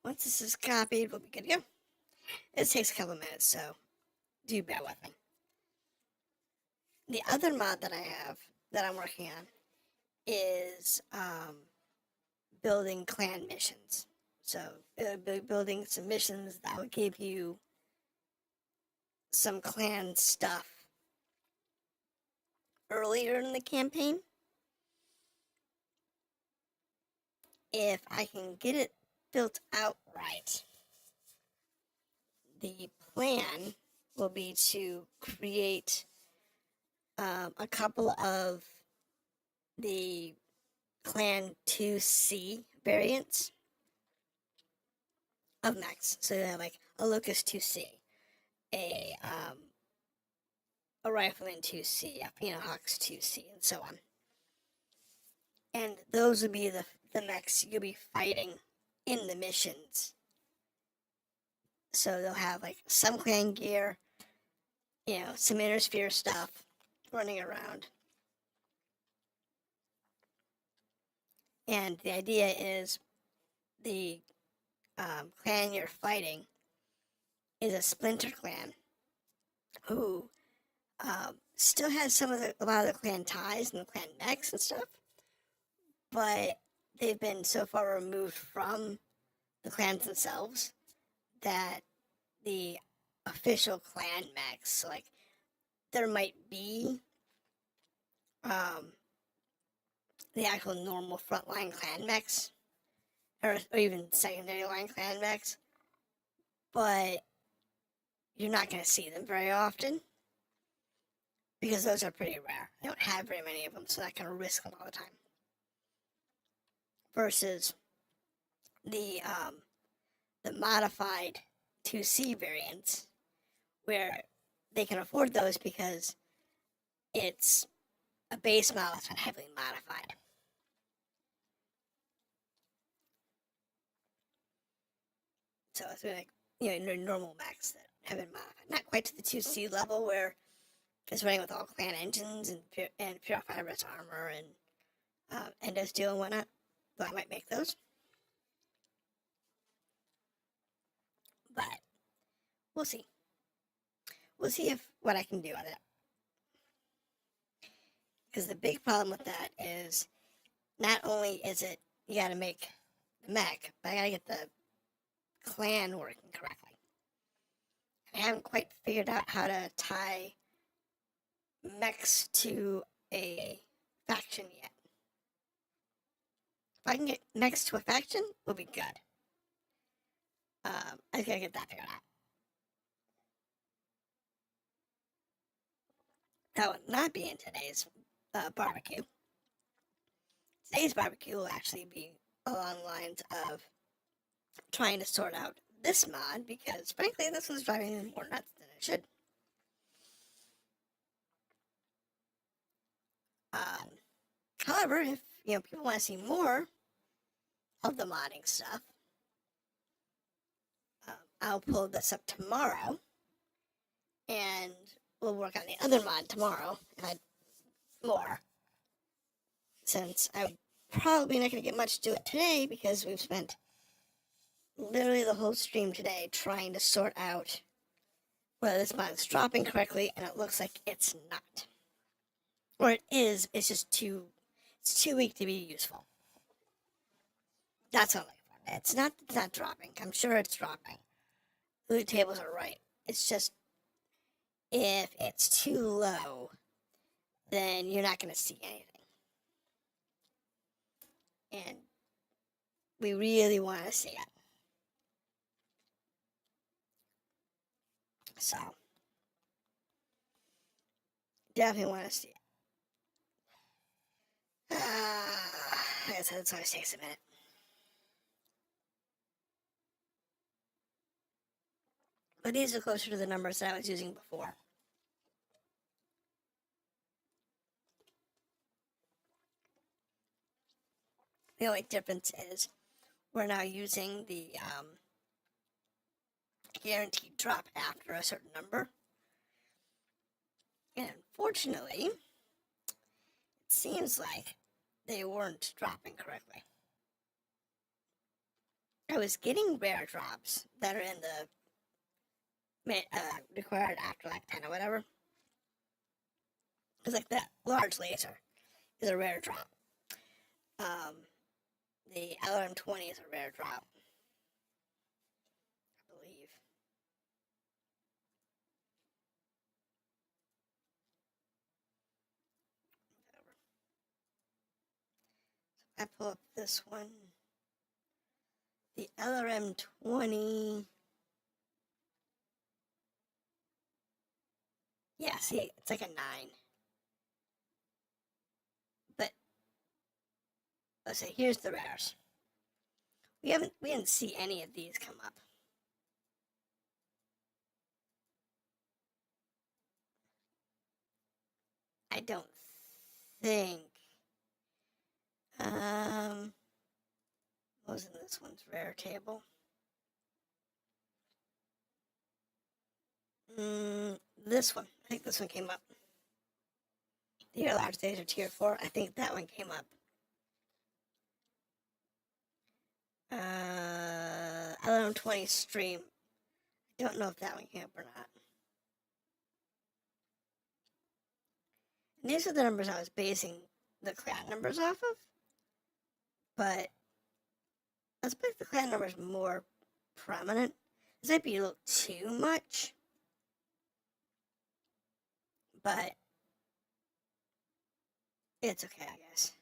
Once this is copied, we'll be good to go. This takes a couple minutes, so do bear with me. The other mod that I have, that I'm working on, is building clan missions. So building some missions that will give you some clan stuff earlier in the campaign. If I can get it built out right, the plan will be to create a couple of the Clan 2C variants of mechs. So you have like a Locust 2C, a Rifleman 2C, a Hawks 2C, and so on. And those would be the mechs you'll be fighting in the missions. So they'll have like some clan gear, some intersphere stuff running around. And the idea is the clan you're fighting is a splinter clan who still has a lot of the clan ties and the clan mechs and stuff, but they've been so far removed from the clans themselves that the official clan mechs, so like there might be the actual normal frontline clan mechs, or even secondary line clan mechs, but you're not going to see them very often because those are pretty rare. I don't have very many of them, so I'm not going to risk them all the time. Versus the modified 2C variants, where they can afford those because it's a base model that's been heavily modified. So it's like, normal mechs that have been modified. Not quite to the 2C level where it's running with all clan engines and pure fibrous armor and endo steel and whatnot. Though I might make those. But we'll see. We'll see what I can do with it. Because the big problem with that is not only is it you gotta make the mech, but I gotta get the clan working correctly. I haven't quite figured out how to tie mechs to a faction yet. If I can get mechs to a faction, we'll be good. I gotta get that figured out. That will not be in today's barbecue. Today's barbecue will actually be along the lines of trying to sort out this mod because, frankly, this one's driving me more nuts than it should. However, if people want to see more of the modding stuff, I'll pull this up tomorrow, and we'll work on the other mod tomorrow, and more. Since I'm probably not going to get much to it today because we've spent literally the whole stream today trying to sort out whether this mod is dropping correctly, and it looks like it's not. Or it is, it's just too weak to be useful. That's all I found. It's not dropping. I'm sure it's dropping. The loot tables are right. It's just if it's too low, then you're not going to see anything. And we really want to see it. So, definitely want to see it. I guess that always takes a minute. But these are closer to the numbers that I was using before. The only difference is we're now using the guaranteed drop after a certain number. And unfortunately, it seems like they weren't dropping correctly. I was getting rare drops that are in the required after like 10 or whatever. Because like that large laser is a rare drop. The LRM-20 is a rare drop, I believe. Whatever. So I pull up this one. The LRM-20. Yeah, see, it's like a 9. But let's say here's the rares. We didn't see any of these come up. I don't think. What was in this one's rare table? This one. I think this one came up. The large laser tier 4. I think that one came up. LM20 stream. I don't know if that one came up or not. And these are the numbers I was basing the clan numbers off of. But let's make the clan numbers more prominent. This might be a little too much. But it's okay, I guess.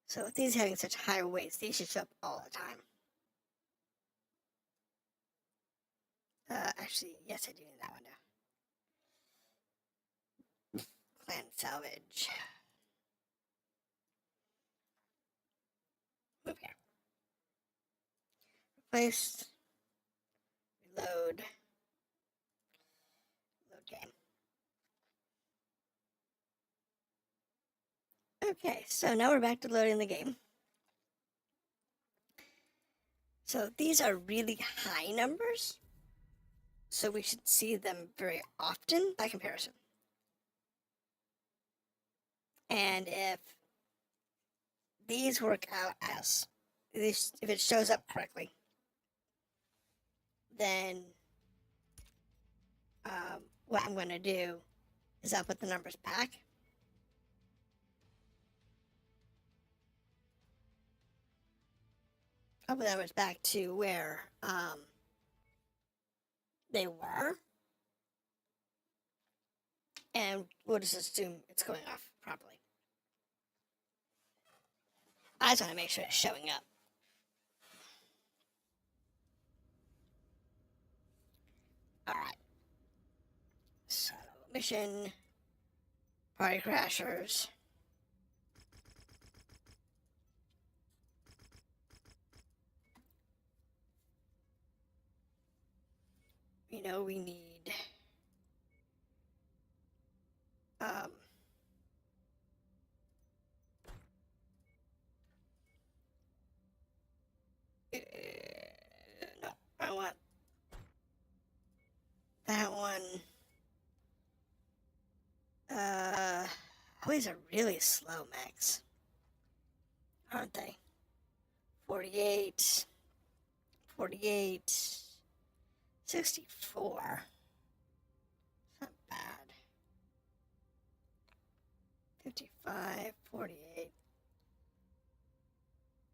So with these having such high weights, these should show up all the time. Actually, yes, I do need that one now. Clan salvage. Move here. Replace. Reload. Load game. Okay, so now we're back to loading the game. So these are really high numbers. So we should see them very often by comparison. And if these work out as, if it shows up correctly, then what I'm going to do is I'll put the numbers back. I'll put the numbers back to where they were. And we'll just assume it's going off properly. I just want to make sure it's showing up. Alright. So, mission, party crashers. We know we need no, I want that one. These are really slow mechs, aren't they? 48, 48, 64. Not bad. 55, 48.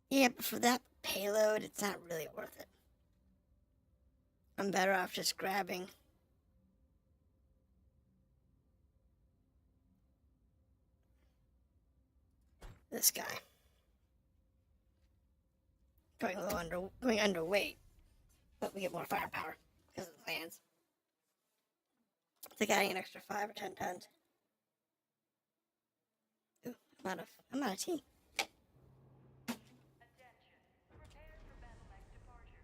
Yeah, but for that payload, it's not really worth it. I'm better off just grabbing this guy. Going underweight, but we get more firepower because of the clans. I think adding an extra 5 or 10 tons. Ooh, I'm out of tea. Attention. Prepare for Battletech departure.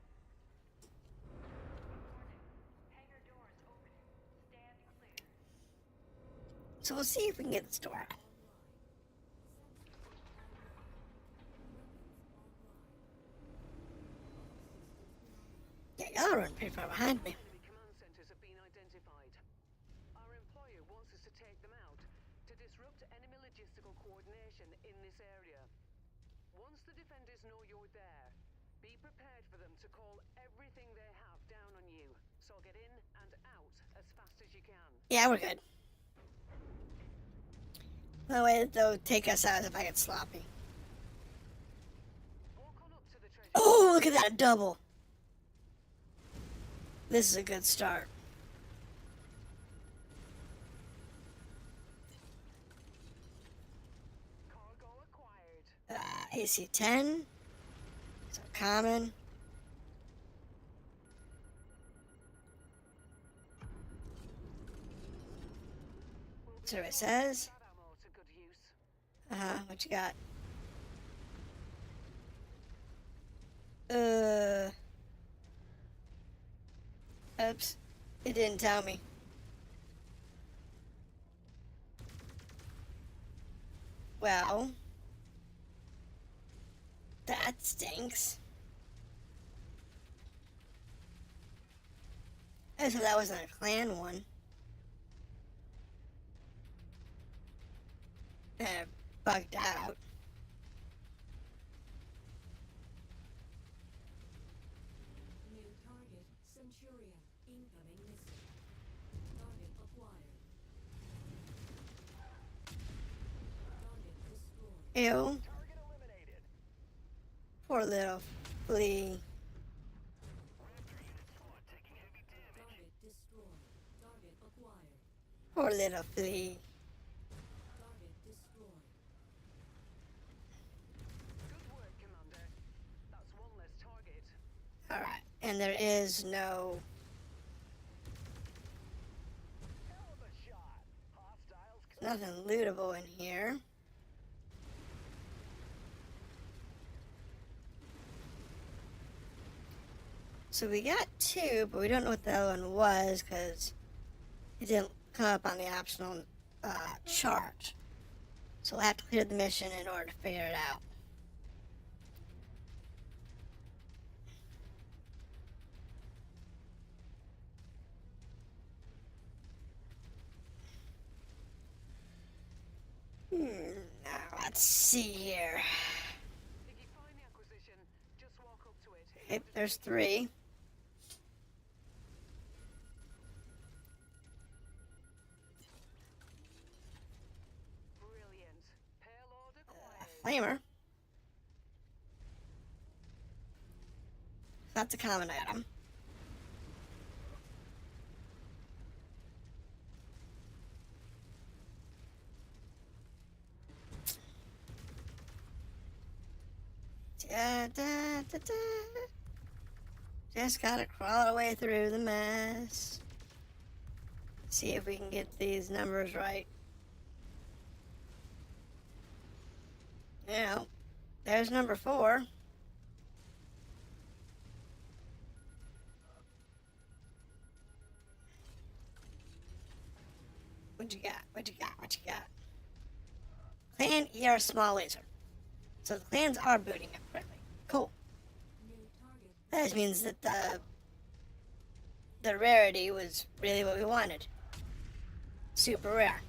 Warning. Hangar doors opening. Stand clear. So we'll see if we can get this door out. Yeah, y'all are running pretty far behind me. Enemy command centers have been identified. Our employer wants us to take them out to disrupt enemy logistical coordination in this area. Once the defenders know you're there, be prepared for them to call everything they have down on you. So get in and out as fast as you can. Yeah, we're good. The way that they'll take us out is if I get sloppy. Walk on up to the treasure. Oh, look at that, a double. This is a good start. Cargo acquired. AC 10. So common. That's what it says. That ammo to good use. What you got? Oops. It didn't tell me. Well, that stinks. Oh, so that wasn't a clan one. Bugged out. New target, Centurion. Incoming missile. Target acquired. Target destroyed. Ew. Target eliminated. Poor little flea. Raptor unit squad taking heavy damage. Target destroyed. Target acquired. Poor little flea. Target destroyed. Good work, Commander. That's one less target. Alright. And there is no... Hell of a shot. Hostiles. nothing lootable in here. So we got 2, but we don't know what the other one was because it didn't come up on the optional chart. So we'll have to clear the mission in order to figure it out. Now let's see here. If you find the acquisition, just walk up to it. Yep, there's 3. Brilliant. Payload acquired. Flamer. That's a common item. Da, da, da, da. Just gotta crawl our way through the mess. See if we can get these numbers right. Yeah, there's number 4. What you got? What you got? What you got? Clan ER small laser. So the clans are booting up correctly. Cool. New target. That just means that the rarity was really what we wanted. Super rare.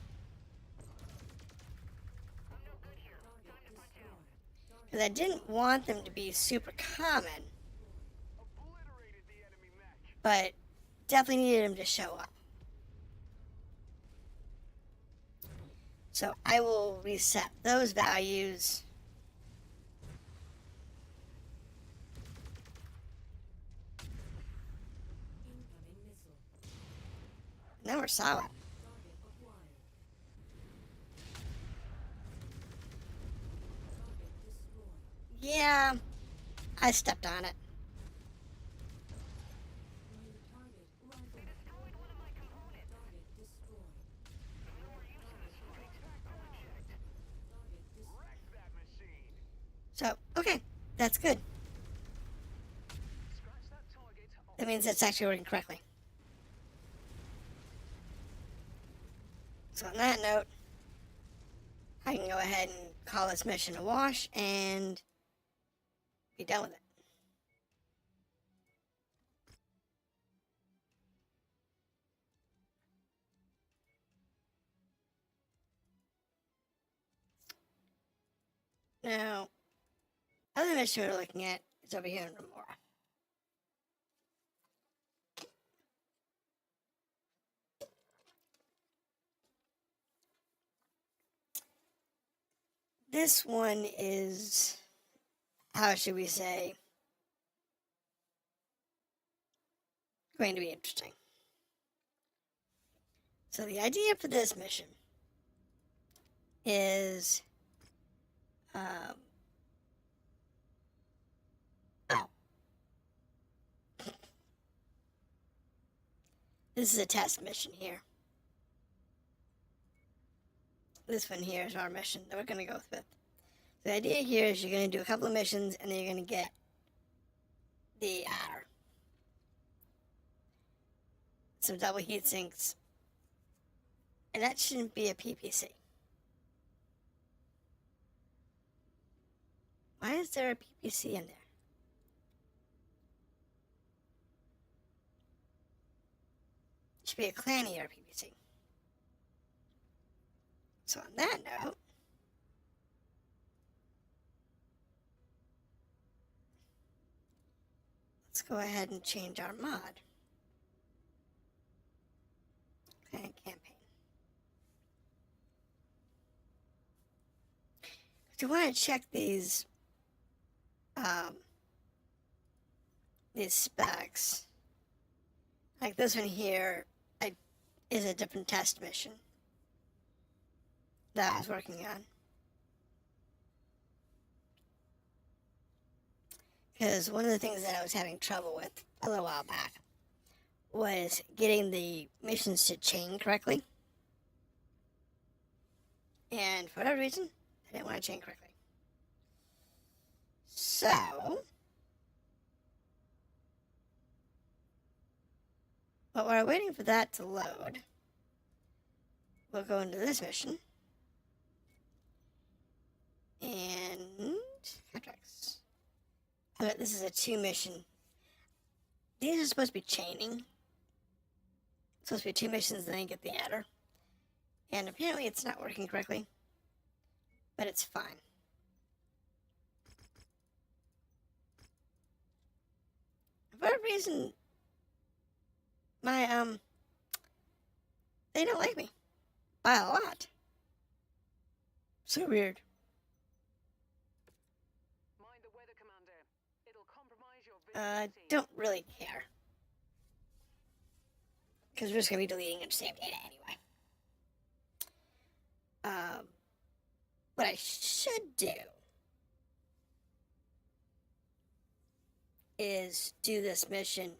Target destroyed. Because I didn't want them to be super common, Obliterated the enemy mech. but definitely needed them to show up. So I will reset those values Now we're solid. Target acquired. Target destroyed. Yeah, I stepped on it. New target rifle. They destroyed one of my components. Target destroyed. No more useless strike back project. Target destroyed. Wreck that machine. So, okay, that's good. Scratch that target off. That means it's actually working correctly. So on that note, I can go ahead and call this mission a wash and be done with it. Now, other mission we're looking at is over here in Remora. This one is, how should we say, going to be interesting. So the idea for this mission is, oh, this is a test mission here. This one here is our mission that we're going to go with. The idea here is you're going to do a couple of missions and then you're going to get the adder. Some double heat sinks. And that shouldn't be a PPC. Why is there a PPC in there? It should be a clanny or PPC. So on that note, let's go ahead and change our mod. Clan campaign. If you want to check these specs, like this one here, is a different test mission that I was working on. Because one of the things that I was having trouble with a little while back was getting the missions to chain correctly. And for whatever reason, I didn't want to chain correctly. So, while we're waiting for that to load, we'll go into this mission. And contracts. Okay, this is a 2 mission. These are supposed to be chaining. It's supposed to be 2 missions and then you get the adder. And apparently it's not working correctly. But it's fine. For whatever reason, my, they don't like me. By a lot. So weird. Mind the weather, Commander. It'll compromise your I visibility. don't really care. Because we're just going to be deleting and save data anyway. What I should do is do this mission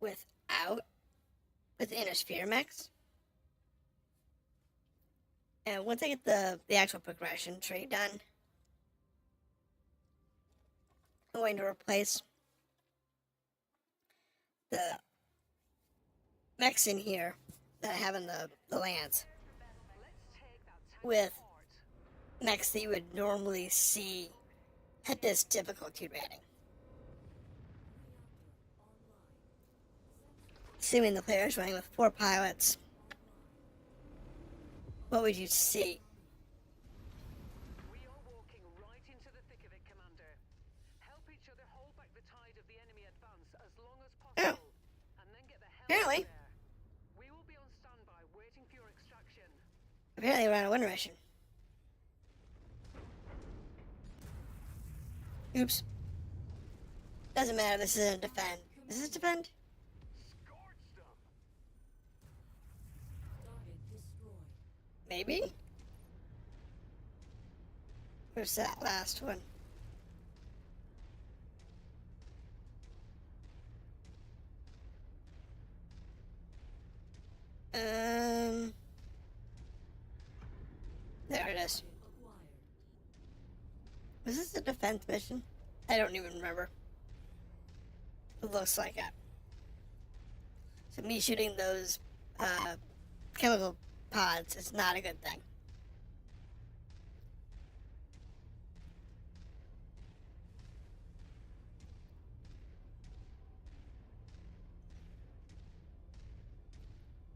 with intersphere mechs. And once I get the actual progression tree done, I'm going to replace the mechs in here that I have in the lands Let's take that tank with apart. mechs that you would normally see at this difficulty rating. Assuming the player is running with 4 pilots, what would you see? We are walking right into the thick of it, Commander. Help each other hold back the tide of the enemy advance as long as possible. And then get the hell Apparently. out of there. We will be on standby waiting for your extraction. Apparently we're on a winter mission. Oops. Doesn't matter, this isn't a defend. Is this a defend? Scorched them. maybe? Where's that last one? There it is. Was this a defense mission? I don't even remember. It looks like it. So me shooting those chemical pods is not a good thing.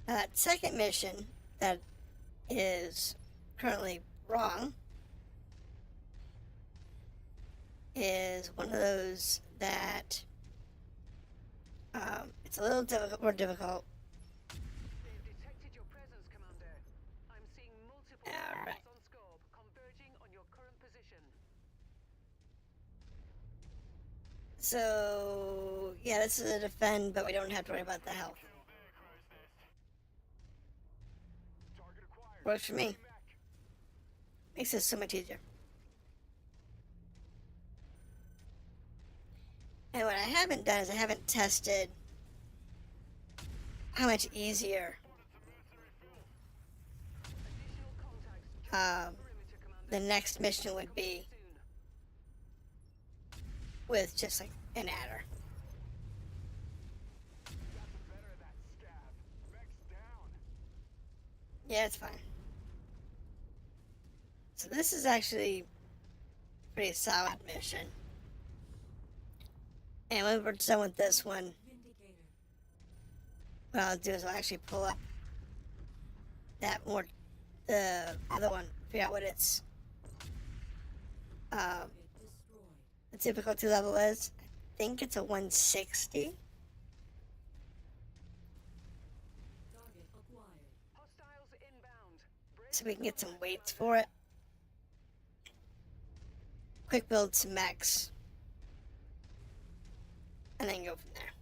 That second mission that is currently wrong is one of those that it's a little more difficult. They've detected your presence, Commander. I'm seeing multiple Alright. on scope converging on your current position. So yeah, this is a defend, but we don't have to worry about the health. Target acquired. Works for me. Mech. Makes this so much easier. And what I haven't done is I haven't tested how much easier Additional contacts. um, Perimeter, Commander. the next mission would be Soon. with just like an adder. Got the better of that scab. Mech's down. Yeah, it's fine. So this is actually a pretty solid mission. And when we're done with this one, Vindicator. what I'll do is I'll actually pull up that more, the other one, figure out what its Target destroyed. the difficulty level is. I think it's a 160. Target acquired. Hostiles inbound. So we can get some weights for it. Quick build some mechs. And then go from there.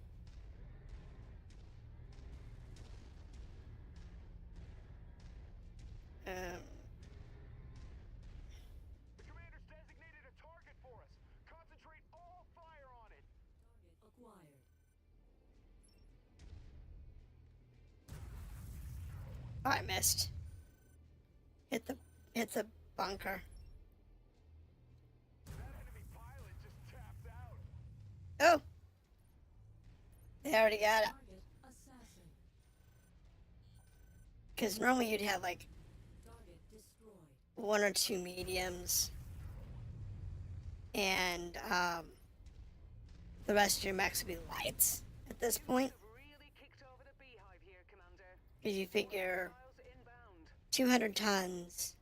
The commander's designated a target for us. Concentrate all fire on it. Target acquired. Oh, I missed. Hit the bunker. That enemy pilot just tapped out. Oh! They already got it. Target assassin. Because normally you'd have like Target destroyed. one or two mediums. And the rest of your mechs would be lights at this point. Have really kicked over the beehive here, Commander. Because you figure Hostiles inbound. 200 tons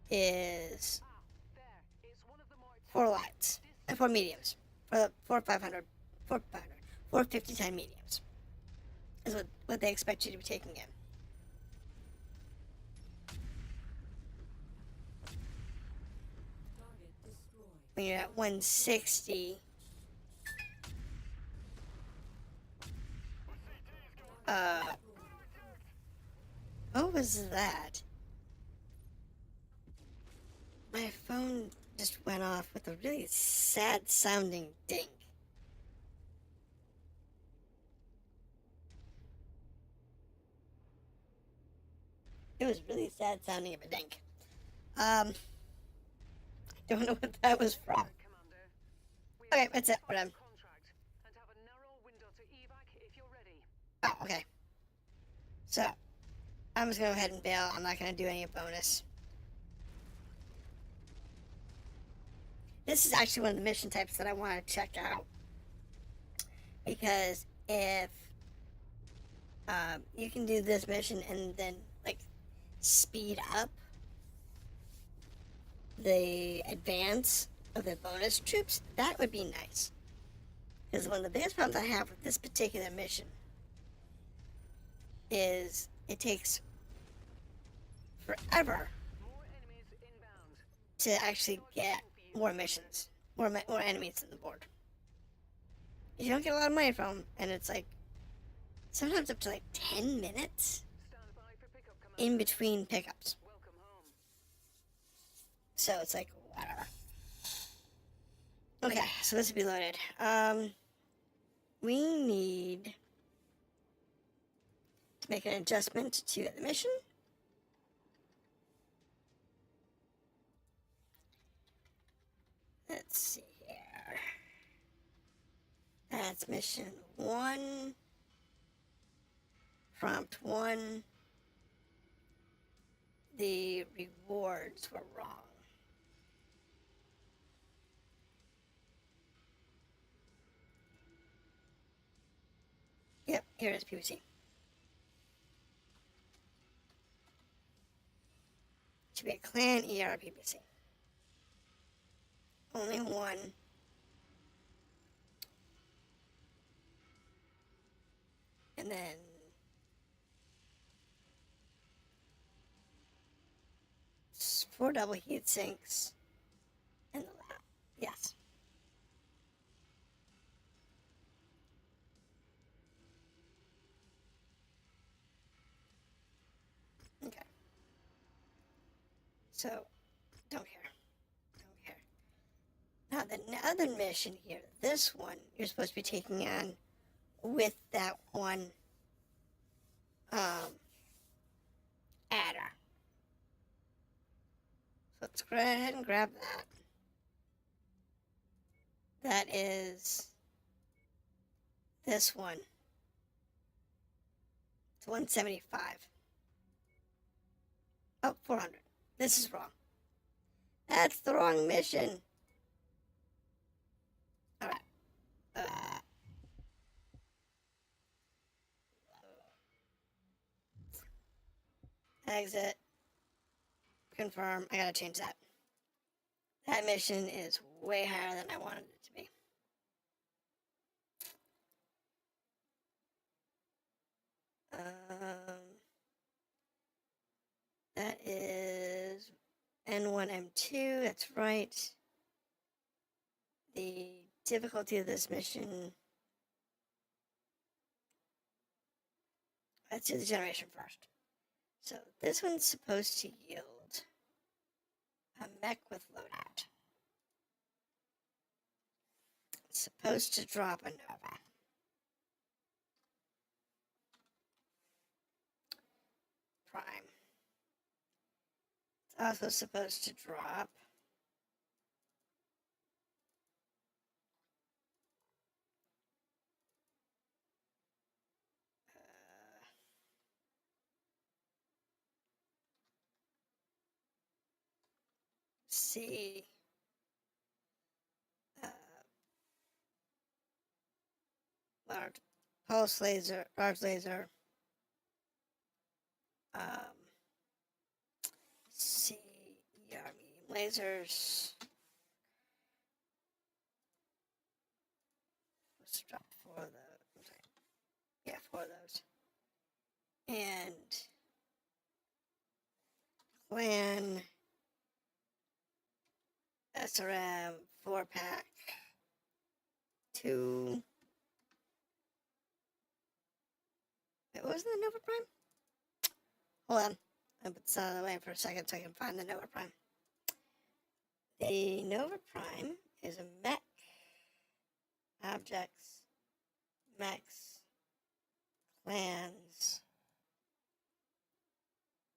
is Ah, there. It's one of the more 4 lights. And 4 mediums. 4 50-ton mediums. Is what they expect you to be taking in. Target destroyed. When you're at 160, what was that? My phone just went off with a really sad sounding ding. It was really sad sounding of a dink. I don't know what that was from. Commander. We Okay, have that's it. We're done. contract and have a narrow window to evac if you're ready. Oh, okay. So, I'm just gonna go ahead and bail. I'm not gonna do any bonus. This is actually one of the mission types that I want to check out. Because if you can do this mission and then, like, speed up the advance of the bonus troops, that would be nice. Because one of the biggest problems I have with this particular mission is it takes forever More enemies inbound. to actually get more missions, more enemies on the board. You don't get a lot of money from them, and it's like sometimes up to like 10 minutes Stand by for pickup, Commander. in between pickups. Welcome So it's like, whatever. Okay, so this will be loaded. We need to make an adjustment to the mission. Let's see here. That's mission 1. Prompt 1. The rewards were wrong. Yep, here it is, PVC. Should be a clan ERPPC. Only one. And then 4 double heat sinks and the lab. Yes. Okay. So, don't care. Don't care. Now, the other mission here, this one, you're supposed to be taking on with that one adder. So let's go ahead and grab that. That is this one. It's 175. Oh, 400. This is wrong. That's the wrong mission. Alright. Exit. Confirm. I gotta change that. That mission is way higher than I wanted it to be. That is N1, M2. That's right. The difficulty of this mission. Let's do the generation first. So this one's supposed to yield a mech with loadout. It's supposed to drop a Nova. Prime. It's also supposed to drop C. Large pulse laser, large laser. C. Medium lasers. Let's drop 4 of those. Yeah, 4 of those. And clan SRM 4-pack 2. Wait, what was the Nova Prime? Hold on. I'll put this out of the way for a second so I can find the Nova Prime. The Nova Prime is a mech. Objects. Mechs. Clans.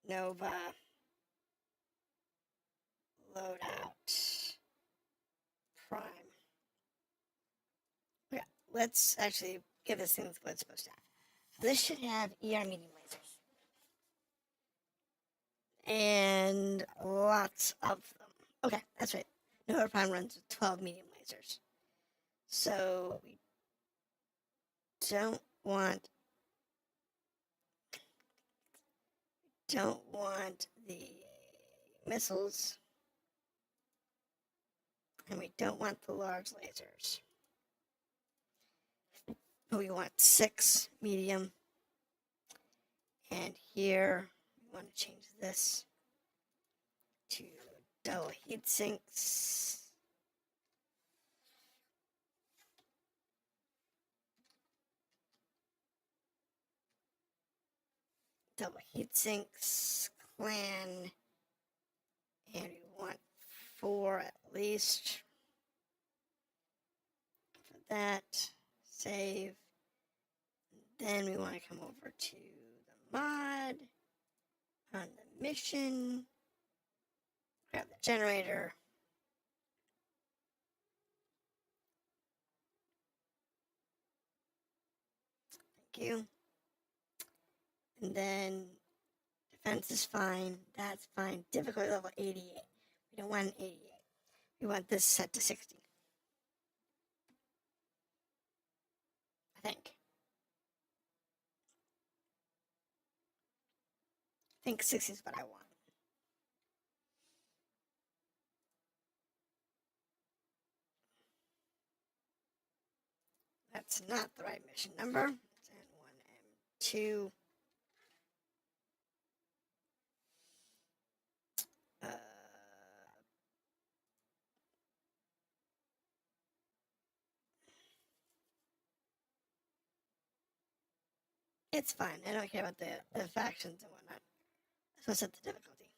Nova. Loadout. Prime. Okay, let's actually give this thing what it's supposed to have. This should have ER medium lasers. And lots of them. Okay, that's right. Nova Prime runs with 12 medium lasers. So we don't want the missiles. And we don't want the large lasers. But we want 6 medium. And here we want to change this to double heat sinks. Double heat sinks, clan, and we want 4 at least. For that, save. Then we want to come over to the mod, on the mission, grab the generator. Thank you. And then defense is fine. That's fine. Difficulty level 88. We don't want an 88. We want this set to 60. I think. I think 60 is what I want. That's not the right mission number. It's N1, M2. It's fine. I don't care about the factions and whatnot. I just want to set the difficulty.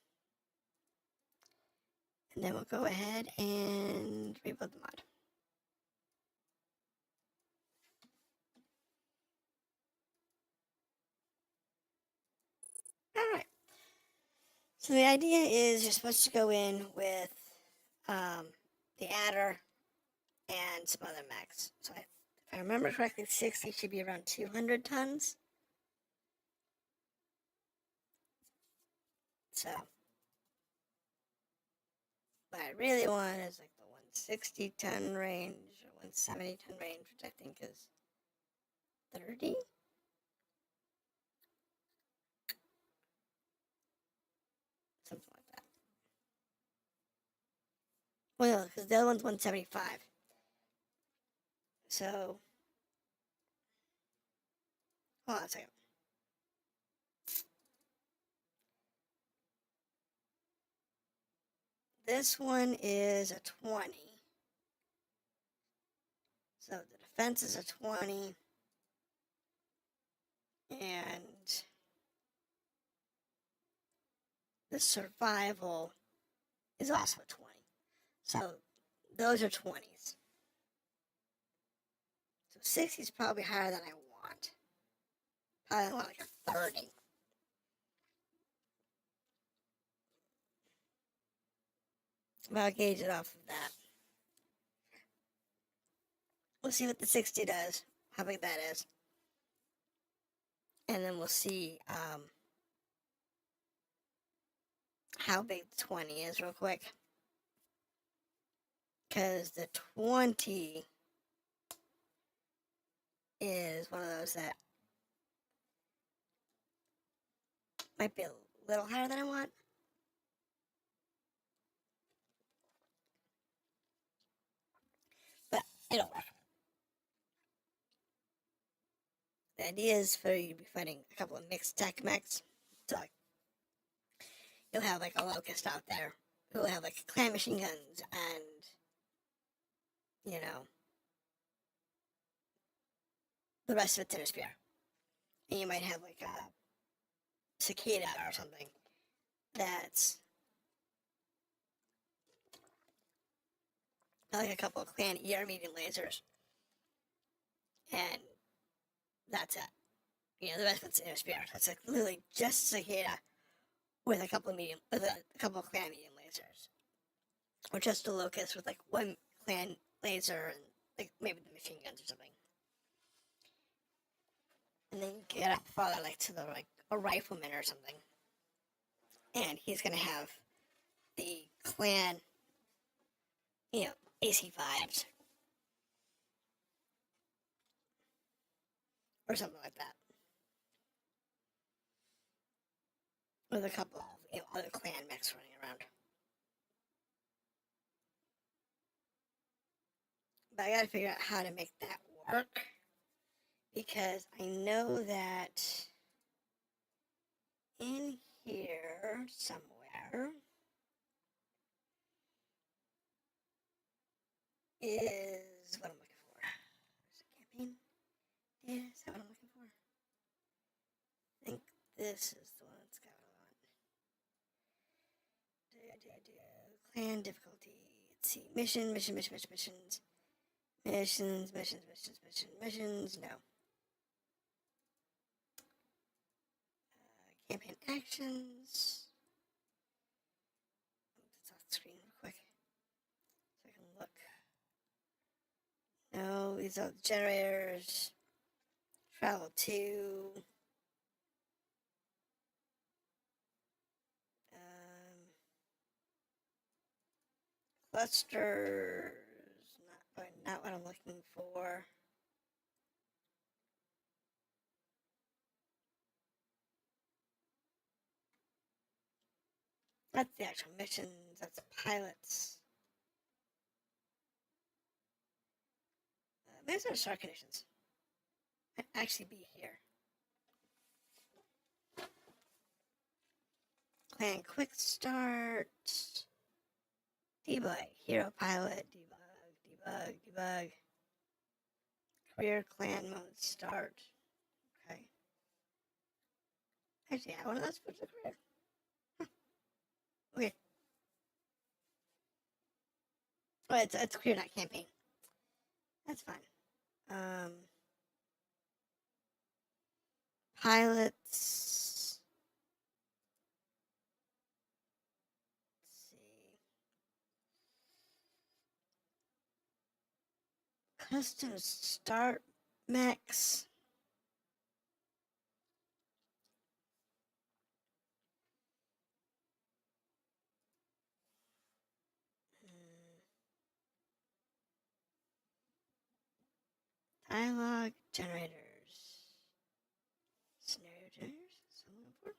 And then we'll go ahead and rebuild the mod. Alright. So the idea is you're supposed to go in with the adder and some other mechs. So if I remember correctly, 60 should be around 200 tons. So what I really want is like the 160 ton range or 170 ton range, which I think is 30. Something like that. Well, because the other one's 175. So, hold on a second. This one is a 20. So the defense is a 20. And the survival is also a 20. So those are 20s. So 60 is probably higher than I want. Probably want like a 30. But I'll gauge it off of that. We'll see what the 60 does, how big that is. And then we'll see how big the 20 is real quick. Because the 20 is one of those that might be a little higher than I want. But it'll work. The idea is for you to be fighting a couple of mixed tech mechs. So like, you'll have like a locust out there who'll have like clan machine guns and, you know, the rest of it's in a spear. And you might have like a cicada or something that's like a couple of clan ER medium lasers. And that's it. You know, the rest of it's in a spear. It's like literally just cicada with a couple of clan medium lasers. Or just a locust with like one clan laser and like maybe the machine guns or something. And then you get up farther like to the like a rifleman or something. And he's gonna have the clan, you know, AC5s. Or something like that. With a couple of, you know, other clan mechs running around. But I gotta figure out how to make that work. Because I know that in here somewhere is what I'm looking for. Is it campaign? Yeah, is that what I'm looking for? I think this is the one that's got what I want. Clan difficulty. see. Missions. No. Campaign actions. It's off the screen real quick so I can look. No, these are the generators. Travel to. Clusters. Not what I'm looking for. That's the actual missions. That's pilots. Maybe there's start conditions. Might actually be here. Clan quick start. Debug. Hero pilot. Debug. Career clan mode start. Okay. Actually, I want to switch the career. Huh. Okay. Oh, it's career, not campaign. That's fine. Pilots. Let's see. Custom start mechs. Dialogue generators. Scenario generators? So I'm looking for.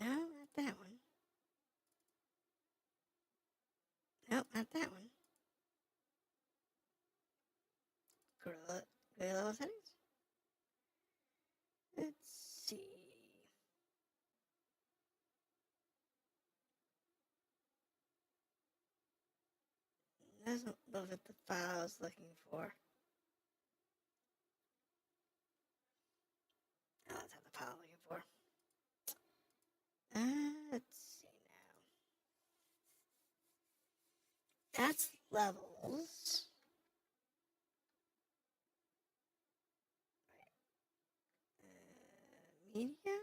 No, not that one. Nope, not that one. Gorilla level settings? Let's see. Doesn't look at the file I was looking for. Oh, that's not the file I'm looking for. Let's see now. That's levels. Media?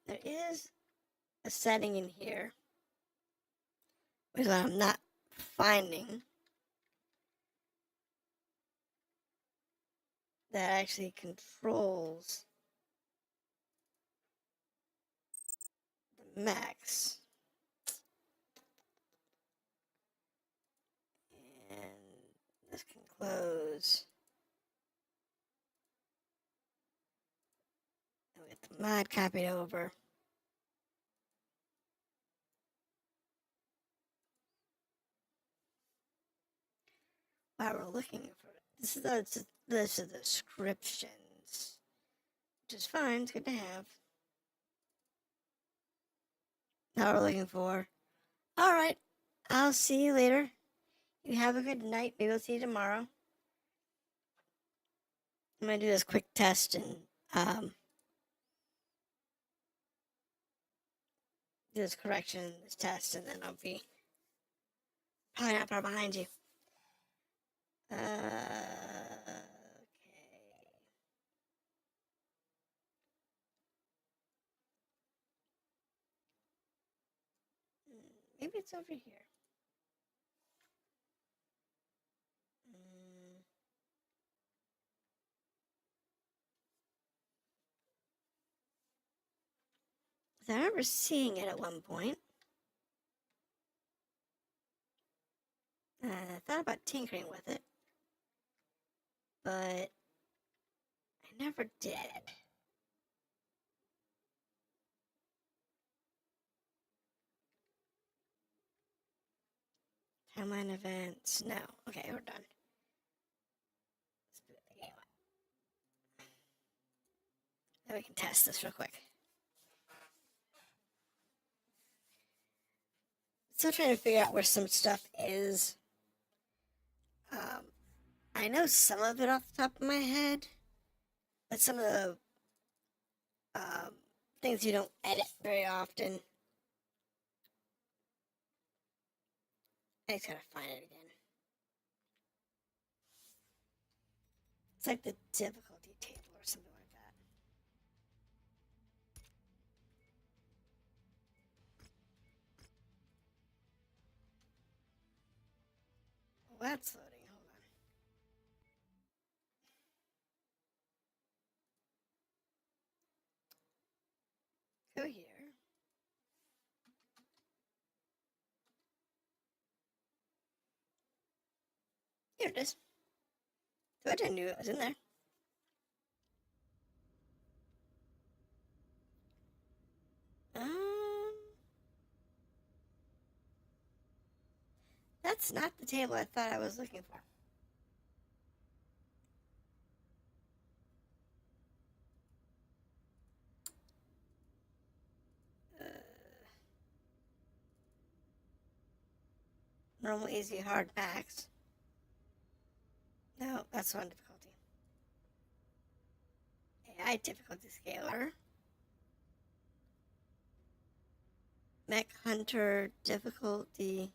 There is a setting in here, which I'm not finding, that actually controls the mechs. And this can close. And we get the mod copied over. While we're looking for it, this is the descriptions, which is fine. It's good to have. Now we're looking for. All right, I'll see you later. You have a good night. Maybe I'll see you tomorrow. I'm gonna do this quick test and do this correction, this test, and then I'll be probably not far behind you. Okay. Maybe it's over here. I remember seeing it at one point. I thought about tinkering with it, but I never did. Timeline events. No. Okay, we're done. Let's boot the game up. Then we can test this real quick. Still trying to figure out where some stuff is. I know some of it off the top of my head, but some of the things you don't edit very often. I just gotta find it again. It's like the difficulty table or something like that. Well, that's loading. Hold on. Go here. Here it is. Good, I knew it was in there. That's not the table I thought I was looking for. Normal, easy, hard, max. No, that's one difficulty. AI difficulty scaler. Mech hunter difficulty.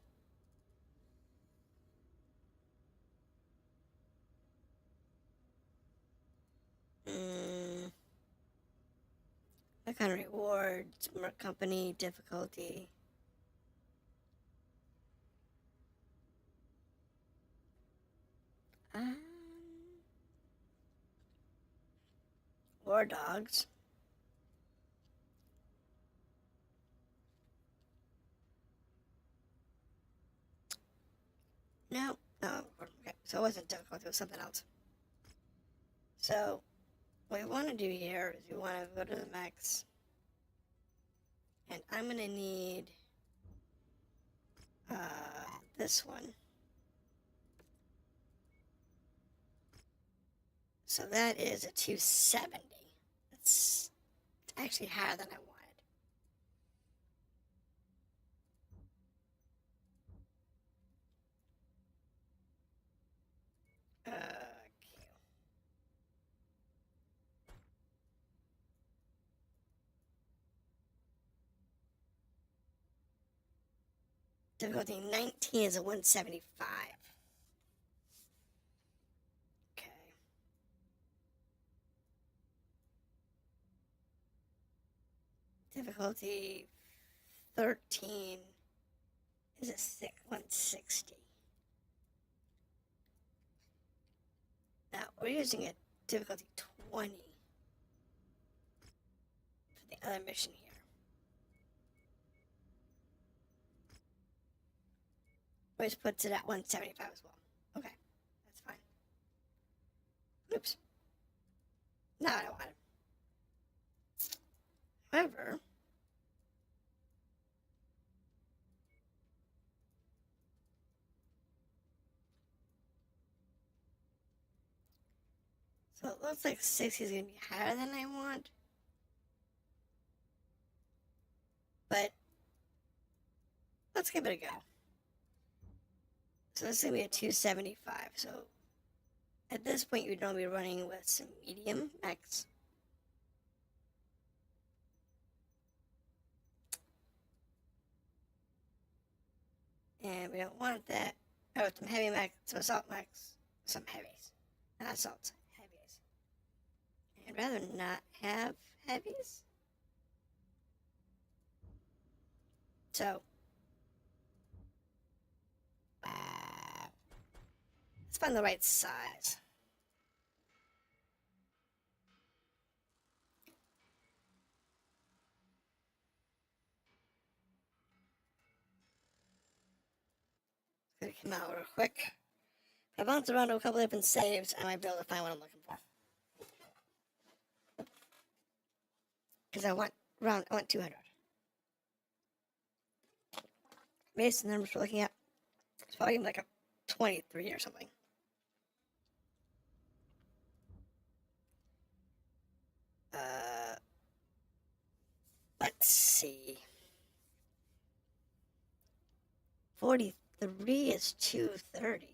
Mech hunter rewards. Company difficulty. War dogs. No, okay. So it wasn't difficult, it was something else. So what we want to do here is we want to go to the mechs, and I'm going to need this one. So that is a 270. It's actually higher than I wanted. Difficulty 19 is a 175. Okay. Difficulty 13 is a 160. Now we're using a difficulty 20 for the other mission here. Which puts it at 175 as well. Okay, that's fine. Oops. Not what I wanted. However, so it looks like 60 is going to be higher than I want. But let's give it a go. So this is going to be a 275. So at this point, you'd normally be running with some medium mechs. And we don't want that. Oh, some heavy mechs, some assault mechs, some heavies. Not assaults, heavies. I'd rather not have heavies. So, let's find the right size. Gonna come out real quick. If I bounce around to a couple different saves, I might be able to find what I'm looking for. Because I want 200. Based on the numbers we're looking at, it's probably like a 23 or something. Let's see. 43 is 230.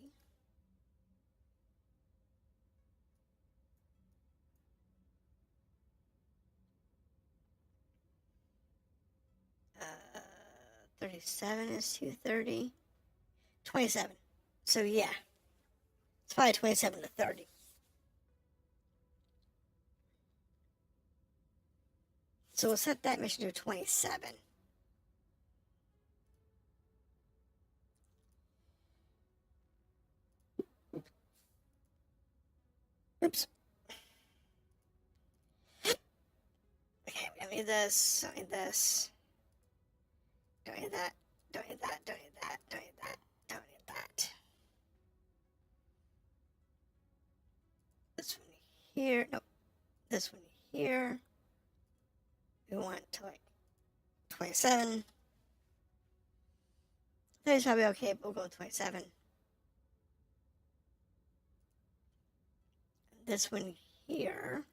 27 is 230. 27. So yeah. It's probably 27 to 30. So we'll set that mission to 27. Oops. Okay, we don't need this, don't need this. Don't need that, don't need that, don't need that, don't need that, don't need that. This one here, nope. This one here. We want to like 27. 30 is probably okay, but we'll go with 27. This one here,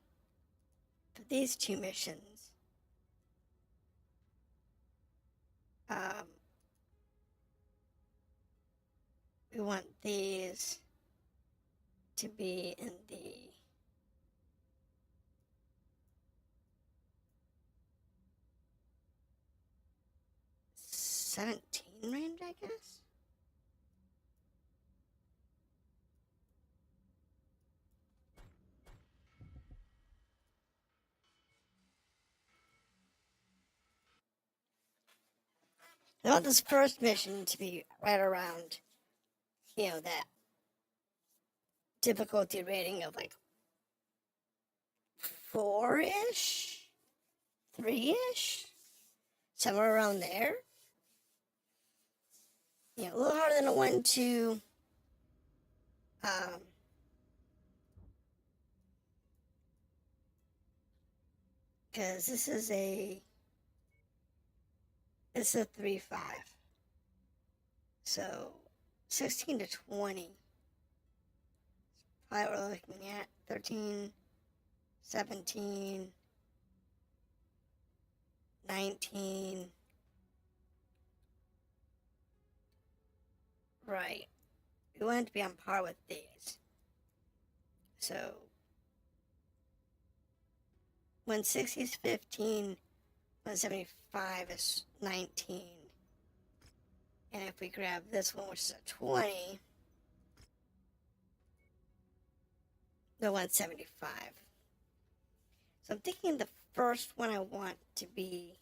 for these two missions, we want these to be in the 17 range, I guess. I want this first mission to be right around, that difficulty rating of like 4-ish, 3-ish, somewhere around there. A little harder than a 1-2. Because this is a 3-5. So 16 to 20. Probably what we're looking at. 13, 17, 19. Right. We want it to be on par with these. So 160 is 15, 175 is 19. And if we grab this one, which is a 20, the 175. So I'm thinking the first one I want to be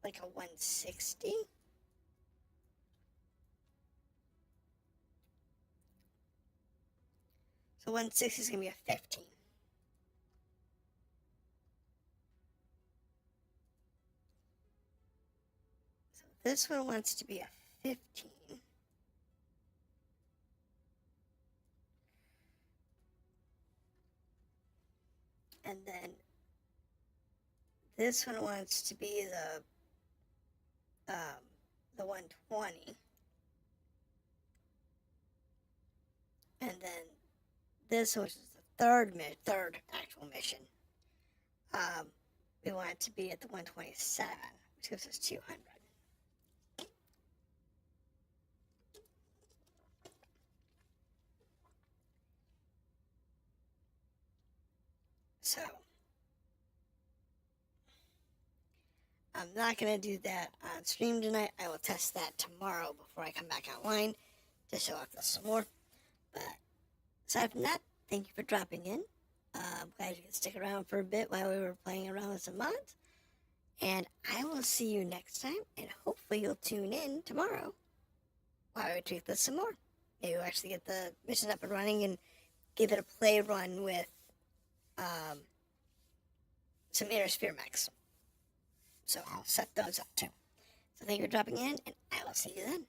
like a 160. So 160 is going to be a 15. So this one wants to be a 15. And then this one wants to be the 120. And then this, which is the third actual mission, we want it to be at the 127, which gives us 200. So I'm not going to do that on stream tonight. I will test that tomorrow before I come back online to show off this some more. But aside from that, thank you for dropping in. I'm glad you could stick around for a bit while we were playing around with some mods. And I will see you next time, and hopefully you'll tune in tomorrow while we tweak this some more. Maybe we'll actually get the mission up and running and give it a play run with some inner sphere mechs. So I'll set those up too. So thank you for dropping in, and I will see you then.